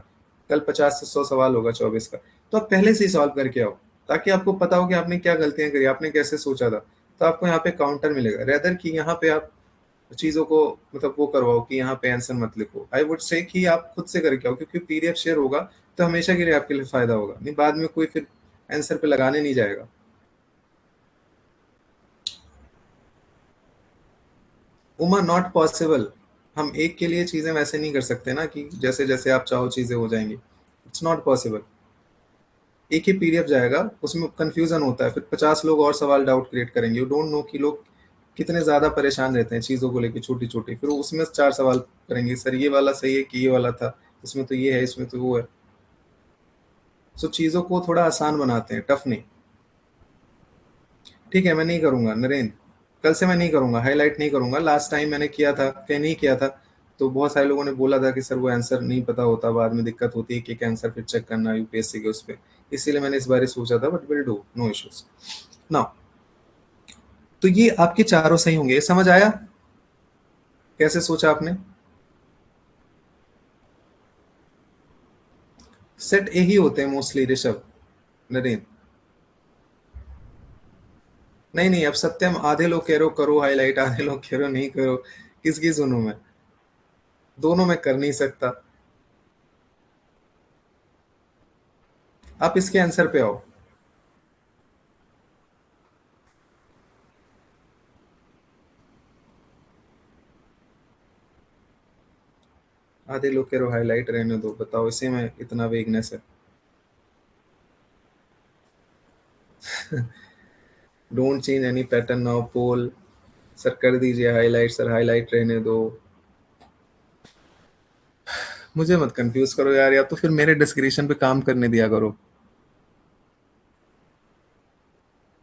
कल 50 से 100 सवाल होगा 24 का, तो आप पहले से ही सॉल्व करके आओ, ताकि आपको पता हो कि आपने क्या गलतियां करी, आपने कैसे सोचा था, तो आपको यहाँ पे काउंटर मिलेगा, रेदर कि यहाँ पे आप चीजों को मतलब वो करवाओ कि यहाँ पे आंसर मत लिखो। आई वुड से कि आप खुद से करके आओ, क्योंकि पीडीएफ शेयर होगा तो हमेशा के लिए आपके लिए फायदा होगा, नहीं बाद में कोई फिर आंसर पे लगाने नहीं जाएगा। Uma not possible. हम एक के लिए चीजें वैसे नहीं कर सकते ना कि जैसे जैसे आप चाहो चीजें हो जाएंगी। It's not possible. एक ही पीडीएफ जाएगा, उसमें कंफ्यूजन होता है, फिर 50 लोग और सवाल डाउट क्रिएट करेंगे। यू डोंट नो कि लोग कितने ज्यादा परेशान रहते हैं चीजों को लेकर, छोटी छोटी, फिर वो उसमें 4 सवाल करेंगे, सर ये वाला सही है कि ये वाला था, इसमें तो ये है, इसमें तो वो है। सो चीजों को थोड़ा आसान बनाते हैं, टफ नहीं। ठीक है, मैं नहीं करूंगा नरेंद्र, कल से मैं नहीं करूंगा, हाईलाइट नहीं करूंगा। लास्ट टाइम मैंने किया था, कहीं नहीं किया था, तो बहुत सारे लोगों ने बोला था कि सर वो आंसर नहीं पता होता, बाद में दिक्कत होती है कि आंसर फिर चेक करना यूपीएससी के उस पर। इसीलिए मैंने इस बार ही सोचा था, but will do, no issues now. तो ये आपके चारों सही होंगे, ये समझ आया कैसे सोचा आपने? सेट ए ही होते हैं मोस्टली ऋषभ, नरेंद्र। नहीं नहीं, अब सत्यम, आधे लोग कह रहे हो करो हाईलाइट, आधे लोग कह रहे हो नहीं करो, किसकी सुनूं मैं? दोनों में कर नहीं सकता। आप इसके आंसर पे आओ। आधे लोग कह रहे हो हाईलाइट रहने दो, बताओ इसी में इतना वेगनेस है। Don't change any pattern now poll. Sir कर दीजिए हाईलाइट, सर हाईलाइट रहने दो। मुझे मत कंफ्यूज करो यार, या तो फिर मेरे डिस्क्रिप्शन पे काम करने दिया करो।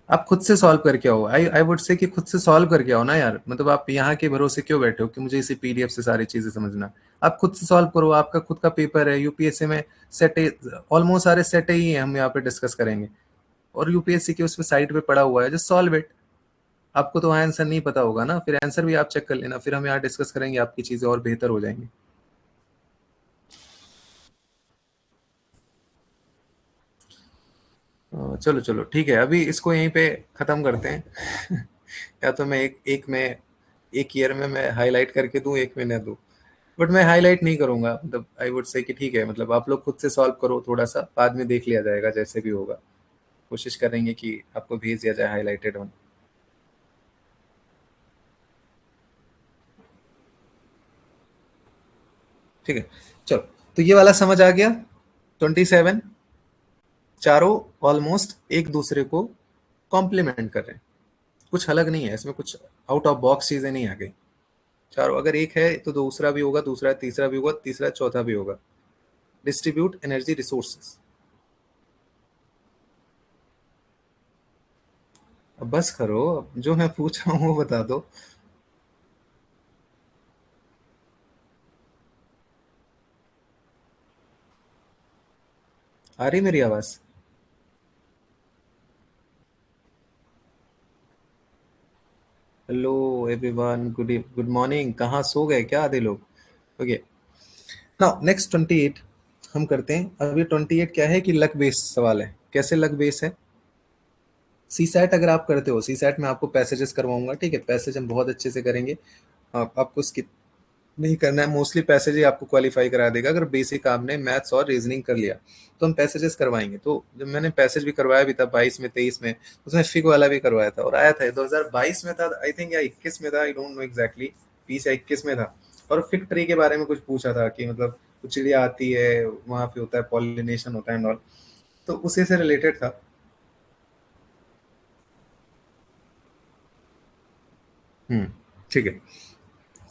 आप खुद से सॉल्व करके आओ, आई आई वुड से कि खुद से सॉल्व करके आओ ना यार। मतलब आप यहाँ के भरोसे क्यों बैठे हो कि मुझे इसी पीडीएफ से सारी चीजें समझना? आप खुद से सॉल्व करो, आपका खुद का पेपर है यूपीएससी में। सेट ऑलमोस्ट सारे सेट ही हैं, हम यहाँ पे डिस्कस करेंगे। और यूपीएससी के उस पर साइट पे पड़ा हुआ है, जस्ट सॉल्व इट। आपको तो वहाँ आंसर नहीं पता होगा ना, फिर आंसर भी आप चेक कर लेना, फिर हम यहाँ डिस्कस करेंगे, आपकी चीजें और बेहतर हो जाएंगी। चलो चलो ठीक है, अभी इसको यहीं पे खत्म करते हैं। या तो मैं एक एक में, एक ईयर में मैं हाईलाइट करके दूं, एक में न दूं। बट मैं हाईलाइट नहीं करूंगा, मतलब आई वुड से कि ठीक है, मतलब आप लोग खुद से सॉल्व करो थोड़ा सा, बाद में देख लिया जाएगा जैसे भी होगा। कोशिश करेंगे कि आपको भेज दिया जाए हाईलाइटेड वन। ठीक है, चलो। तो ये वाला समझ आ गया। 27, चारों ऑलमोस्ट एक दूसरे को कॉम्प्लीमेंट कर रहे हैं, कुछ अलग नहीं है इसमें, कुछ आउट ऑफ बॉक्स चीजें नहीं आ गई। चारों अगर एक है तो दूसरा भी होगा, दूसरा तीसरा भी होगा, तीसरा चौथा भी होगा। Distribute energy resources. अब बस करो, अब जो मैं पूछ रहा हूँ वो बता दो। आ रही मेरी आवाज? Hello everyone, good morning. कहाँ सो गए क्या आधे लोग? ओके, नाउ नेक्स्ट 28 हम करते हैं। अभी 28 क्या है कि लक बेस्ड सवाल है। कैसे लक बेस है? सी सैट अगर आप करते हो, सी सैट में आपको पैसेजेस करवाऊंगा, ठीक है, पैसेज हम बहुत अच्छे से करेंगे। आपको स्किप नहीं करना है, मोस्टली पैसेज ही आपको क्वालिफाई करा देगा अगर बेसिक आपने मैथ्स और रीजनिंग कर लिया। तो हम पैसेजेस करवाएंगे। तो जब मैंने पैसेज भी करवाया भी था 22 में, 23 में, उसमें फिग वाला भी करवाया था और आया था 2022 में था आई थिंक, या 21 में था, आई डोंट नो एग्जैक्टली, 20 या 21 में था। और फिग ट्री के बारे में कुछ पूछा था कि मतलब कुछ चिड़िया आती है वहां पे, होता है पॉलिनेशन होता है एंड ऑल, तो उसी से रिलेटेड था। हम्म, ठीक है।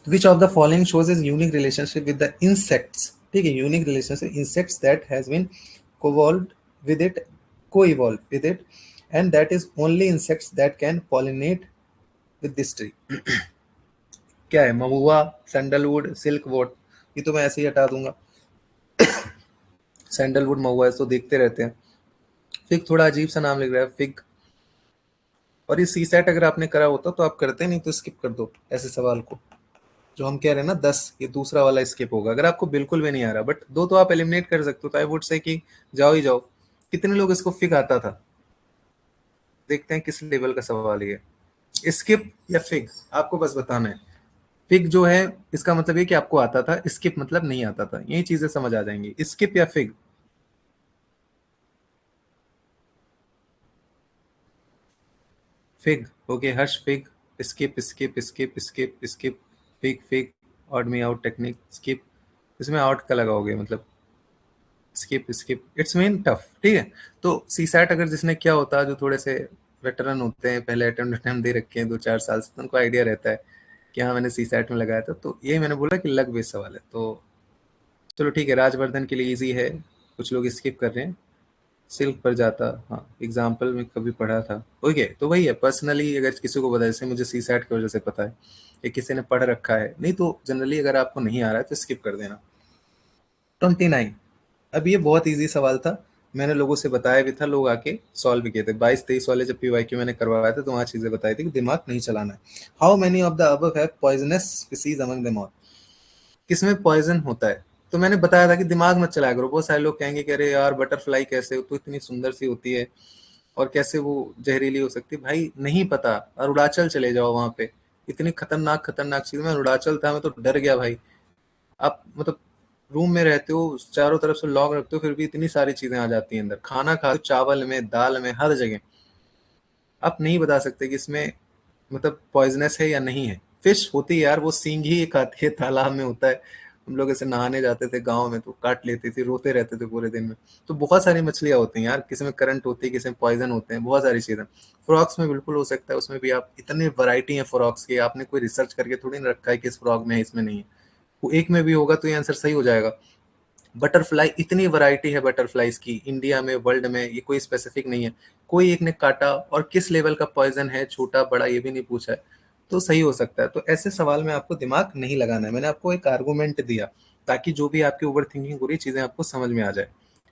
Which of the following shows is unique relationship with the insects? ठीक है, unique relationship insects that has been coevolve with it, co-evolved with it, and that is only insects that can pollinate with this tree. क्या है? महुआ, सैंडलवुड, सिल्कवुड। ये तो मैं ऐसे ही हटा दूंगा। सैंडलवुड, महुआ तो देखते रहते हैं। फिग थोड़ा अजीब सा नाम लग रहा है, फिग। और ये सी सेट अगर आपने करा होता तो आप करते, नहीं तो स्किप कर दो ऐसे सवाल को। जो हम कह रहे हैं ना 10, ये दूसरा वाला स्किप होगा अगर आपको बिल्कुल भी नहीं आ रहा। बट दो तो आप एलिमिनेट कर सकते हो, तो आई वुड से कि जाओ ही जाओ। कितने लोग इसको फिग आता था? देखते हैं किस लेवल का सवाल है ये। स्किप या फिग, आपको बस बताना है। फिग जो है इसका मतलब ये कि आपको आता था, स्किप मतलब नहीं आता था, यही चीजें समझ आ जाएंगी। स्किप या fig? Fig. Okay Harsh, fig. Skip skip skip skip skip. Fake fake odd me out technique, skip, इसमें आउट का लगाओगे मतलब skip skip, it's mean tough, ठीक है। तो सी सैट अगर जिसने क्या होता है, जो थोड़े से वेटरन होते हैं, पहले अटेम्प्ट अटेम्प्ट दे रखे हैं 2-4 साल से, तो उनको आइडिया रहता है कि हाँ मैंने सी सैट में लगाया था। तो ये मैंने बोला कि लक बेस्ड सवाल है। तो चलो ठीक है, राजवर्धन के लिए इजी है, कुछ लोग स्किप कर रहे हैं। सिल्क पर जाता, हाँ एग्जाम्पल में कभी पढ़ा था। ओके, तो वही है, पर्सनली अगर किसी को पता है, जैसे मुझे सी सैट की वजह से पता है, या किसी ने पढ़ रखा है, नहीं तो जनरली अगर आपको नहीं आ रहा है तो स्किप कर देना। 29, अब ये बहुत इजी सवाल था, मैंने लोगों से बताया भी था, लोग आके सॉल्व भी किए थे। 22-23 वाले जब पीवाईक्यू मैंने करवाया था, तो वहाँ चीजें बताई थी कि दिमाग नहीं चलाना है। How many of the above have poisonous species among them all, किसमें पॉइजन होता है। तो मैंने बताया था कि दिमाग मत चलाया करो। बहुत सारे लोग कहेंगे कि अरे यार बटरफ्लाई कैसे, तो इतनी सुंदर सी होती है और कैसे वो जहरीली हो सकती है। भाई नहीं पता, अरुणाचल चले जाओ, वहां पे इतनी खतरनाक खतरनाक चीज। मैं अरुणाचल था, मैं तो डर गया भाई। आप मतलब रूम में रहते हो, चारों तरफ से लॉक रखते हो, फिर भी इतनी सारी चीजें आ जाती हैं अंदर। खाना खा चावल में, दाल में, हर जगह। आप नहीं बता सकते कि इसमें मतलब पॉइजनस है या नहीं है। फिश होती है यार, वो सींग ही एक आती है, तालाब में होता है। हम लोग ऐसे नहाने जाते थे गांव में, तो काट लेती थी, रोते रहते थे पूरे दिन में। तो बहुत सारी मछलियां होती हैं यार, किसी में करंट होती है, किसी में पॉइजन होते हैं, बहुत सारी चीजें। फ्रॉक्स में बिल्कुल हो सकता है, उसमें भी आप इतनी वैरायटी है फ्रॉक्स की, आपने कोई रिसर्च करके थोड़ी ना रखा है कि इस फ्रॉक में है इसमें नहीं है। वो एक में भी होगा तो ये आंसर सही हो जाएगा। बटरफ्लाई, इतनी वैरायटी है बटरफ्लाईज की इंडिया में, वर्ल्ड में, ये कोई स्पेसिफिक नहीं है। कोई एक ने काटा, और किस लेवल का पॉइजन है, छोटा बड़ा, ये भी नहीं पूछा है। तो सही हो सकता है। तो ऐसे सवाल में आपको दिमाग नहीं लगाना है, मैंने आपको एक आर्गूमेंट दिया, ताकि जो भी आपकी ओवर थिंकिंग हो रही चीजें आपको समझ में आ जाए।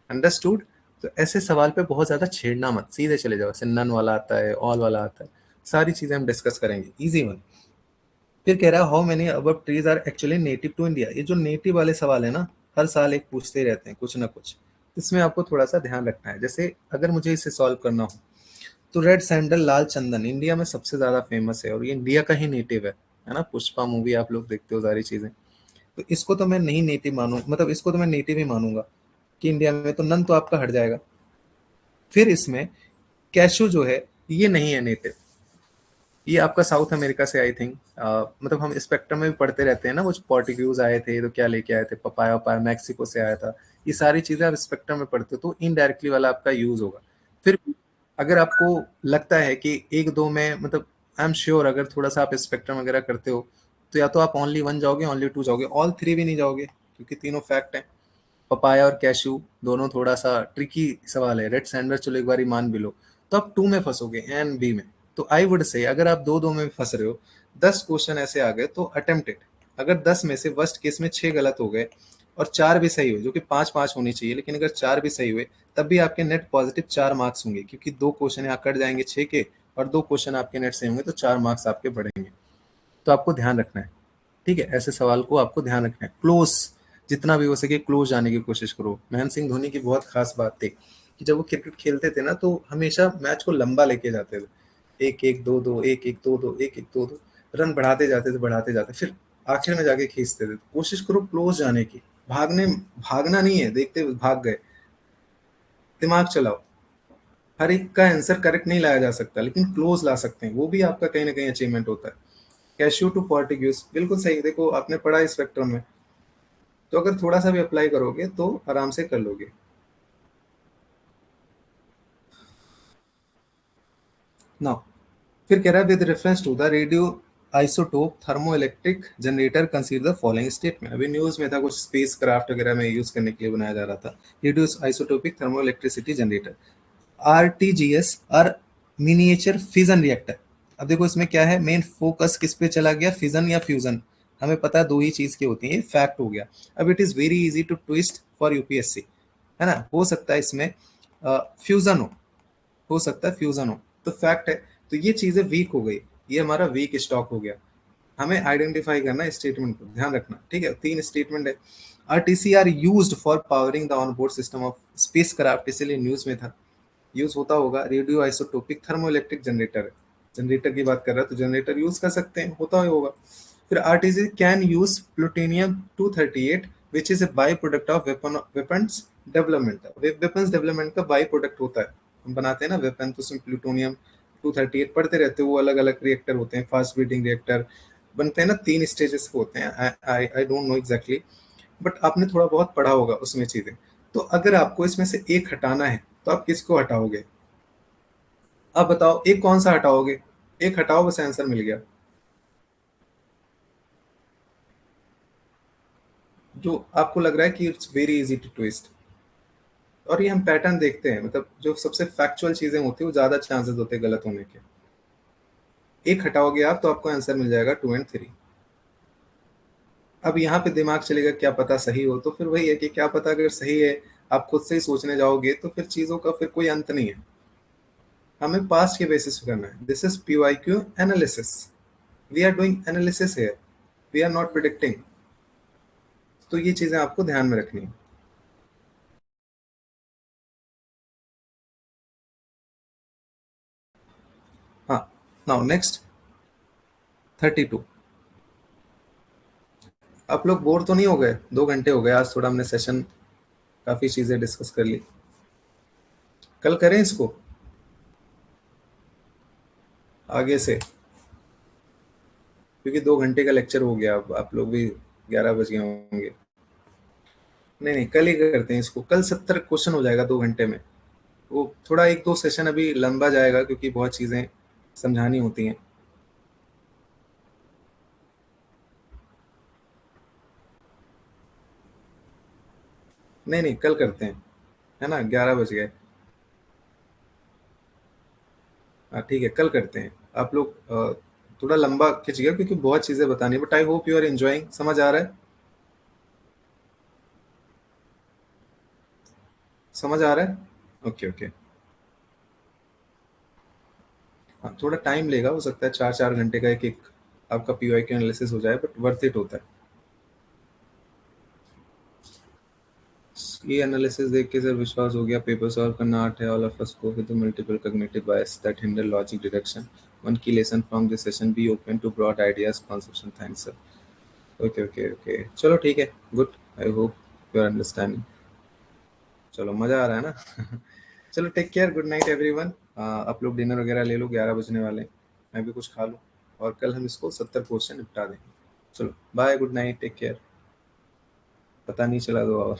अंडरस्टूड। तो ऐसे सवाल पे बहुत ज्यादा छेड़ना मत, सीधे चले जाओ। ऐसे नन वाला आता है, ऑल वाला आता है, सारी चीजें हम डिस्कस करेंगे, इजी वन। फिर कह रहा है how many above trees are actually native to India. ये जो नेटिव वाले सवाल है ना, हर साल एक पूछते ही रहते हैं कुछ ना कुछ। इसमें आपको थोड़ा सा ध्यान रखना है। जैसे अगर मुझे इसे सॉल्व करना हो, तो रेड सैंडल, लाल चंदन इंडिया में सबसे ज्यादा फेमस है, और ये इंडिया का ही नेटिव है ना। पुष्पा मूवी आप लोग देखते हो, सारी चीजें। तो इसको तो मैं नहीं नेटिव मानू, मतलब इसको तो मैं नेटिव ही मानूंगा कि इंडिया में, तो नन तो आपका हट जाएगा। फिर इसमें कैशू जो है, ये नहीं है नेटिव। ये आपका साउथ अमेरिका से, आई थिंक, मतलब हम स्पेक्ट्रम में भी पढ़ते रहते हैं ना, कुछ पोर्टुगीज आए थे तो क्या लेके आए थे, पपाया वपाया मैक्सिको से आया था। ये सारी चीजें आप स्पेक्ट्रम में पढ़ते हो, तो इनडायरेक्टली वाला आपका यूज होगा। फिर अगर आपको लगता है कि एक दो में, मतलब आई एम श्योर, अगर थोड़ा सा आप स्पेक्ट्रम वगैरह करते हो, तो या तो आप ओनली वन जाओगे, ओनली टू जाओगे, ऑल थ्री भी नहीं जाओगे, क्योंकि तीनों फैक्ट है। पपाया और कैशू दोनों थोड़ा सा ट्रिकी सवाल है। रेड सैंडर चलो एक बार मान भी लो, तो आप टू में फंसोगे, एन बी में। तो आई वुड से, अगर आप दो दो में फंस रहे हो, 10 क्वेश्चन ऐसे आ गए, तो अटेम्प्टेड। अगर 10 में से वर्स्ट केस में 6 गलत हो गए और 4 भी सही हुए, जो कि 5-5 होनी चाहिए, लेकिन अगर 4 भी सही हुए, तब भी आपके नेट पॉजिटिव 4 मार्क्स होंगे, क्योंकि 2 क्वेश्चन यहाँ कट जाएंगे 6 के, और 2 क्वेश्चन आपके नेट सही होंगे, तो 4 मार्क्स आपके बढ़ेंगे। तो आपको ध्यान रखना है, ठीक है। ऐसे सवाल को आपको ध्यान रखना है। क्लोज, जितना भी हो सके क्लोज जाने की कोशिश करो। महेंद्र सिंह धोनी की बहुत खास बात थी कि जब वो क्रिकेट खेलते थे ना, तो हमेशा मैच को लंबा लेके जाते थे, 1-1, 2-2, 1-1, 2-2, 1-1, 2-2, रन बढ़ाते जाते थे, बढ़ाते जाते, फिर आखिर में जाके खींचते थे। तो कोशिश करो क्लोज जाने की। भागने, भागना नहीं है, देखते भाग गए, दिमाग चलाओ। हर एक का आंसर करेक्ट नहीं लाया जा सकता, लेकिन क्लोज ला सकते हैं, वो भी आपका कहीं ना कहीं अचीवमेंट होता है। कैश्यू टू पोर्टुगीज, बिल्कुल सही। देखो आपने पढ़ा इस स्पेक्ट्रम में, तो अगर थोड़ा सा भी अप्लाई करोगे तो आराम से कर लोगे। नाउ फिर कह रहा है with reference to the radio isotope thermo electric generator consider the following statement. अभी न्यूज में था, कुछ स्पेस क्राफ्ट वगैरह में यूज करने के लिए बनाया जा रहा था, radio isotopic thermo electricity generator, RTGS और मिनिएचर फिजन रिएक्टर। अब देखो इसमें क्या है, मेन फोकस किस पे चला गया, फिजन या फ्यूजन। हमें पता है दो ही चीज की होती है, फैक्ट हो गया। अब it is very easy to twist for UPSC, है ना। हो सकता है इसमें फ्यूजन हो सकता है फ्यूजन हो, तो फैक्ट है। तो ये चीजें वीक हो गई, ये हमारा वीक स्टॉक हो गया। हमें आइडेंटिफाई करना है स्टेटमेंट को, ध्यान रखना, ठीक है। 3 स्टेटमेंट है। RTCR used for powering the onboard system of space craft, इसीलिए न्यूज में था, यूज होता होगा। Radio isotopic thermo electric generator है, जनरेटर की बात कर रहा है, तो जनरेटर यूज कर सकते हैं, होता ही होगा। फिर RTC can use plutonium 238 which is a by product of weapons development. Weapons development का बाई प्रोडक्ट होता है, हम बनाते हैं ना वेपन, तो उसमें प्लूटोनियम 238 पढ़ते रहते हो, वो अलग अलग रिएक्टर होते हैं, फास्ट ब्रीडिंग रिएक्टर, बनते हैं ना, 3 स्टेजेस होते हैं, I I don't know exactly, but आपने थोड़ा बहुत पढ़ा होगा उसमें चीजें। तो अगर आपको इसमें से एक हटाना है तो आप किसको हटाओगे? आप बताओ, एक कौन सा हटाओगे? एक हटाओ, बस आंसर मिल गया। जो आपको लग रहा है कि it's very easy to twist. और ये हम पैटर्न देखते हैं, मतलब जो सबसे फैक्चुअल चीजें होती है वो ज्यादा चांसेस होते हैं गलत होने के। एक हटाओगे आप तो आपको आंसर मिल जाएगा 2 एंड 3। अब यहाँ पे दिमाग चलेगा क्या पता सही हो, तो फिर वही है कि क्या पता अगर सही है, आप खुद से ही सोचने जाओगे तो फिर चीजों का फिर कोई अंत नहीं है। हमें पास्ट के बेसिस पे करना है। This is PYQ analysis. We are doing analysis here, we are not predicting. तो ये चीजें आपको ध्यान में रखनी है। हाँ, नाउ नेक्स्ट 32। आप लोग बोर तो नहीं हो गए? 2 घंटे हो गए, आज थोड़ा हमने सेशन काफी चीजें डिस्कस कर ली। कल करें इसको आगे से, क्योंकि 2 घंटे का लेक्चर हो गया, अब आप लोग भी 11 बज गए होंगे। नहीं नहीं, कल ही करते हैं इसको। कल 70 क्वेश्चन हो जाएगा 2 घंटे में। वो थोड़ा एक दो सेशन अभी लंबा जाएगा क्योंकि बहुत चीजें समझानी होती हैं। नहीं नहीं, कल करते हैं, है ना, 11 बज गए। हाँ ठीक है, कल करते हैं। आप लोग थोड़ा लंबा खिंच गया क्योंकि बहुत चीजें बतानी है, but I hope you are enjoying. समझ आ रहा है? समझ आ रहा है? Okay okay. हाँ, थोड़ा टाइम लेगा, हो सकता है 4 4 घंटे का एक एक आपका PYQ एनालिसिस हो जाए, बट वर्थ इट होता है। ये एनालिसिस देख के सर विश्वास हो गया, पेपर सॉल्व करना आर्ट है। All of us go with multiple cognitive bias that hinder logic deduction. One key lesson from this session, be open to broad ideas conception. Thanks sir. Okay okay okay, चलो ठीक है, good. I hope you are understanding. चलो, मजा आ रहा है ना? चलो, take care, good night everyone. आप लोग डिनर वगैरह ले लो, 11 बजने वाले हैं। मैं भी कुछ खा लूँ, और कल हम इसको 70 क्वेश्चन निपटा देंगे। चलो bye, good night, take care. पता नहीं चला 2 आवर।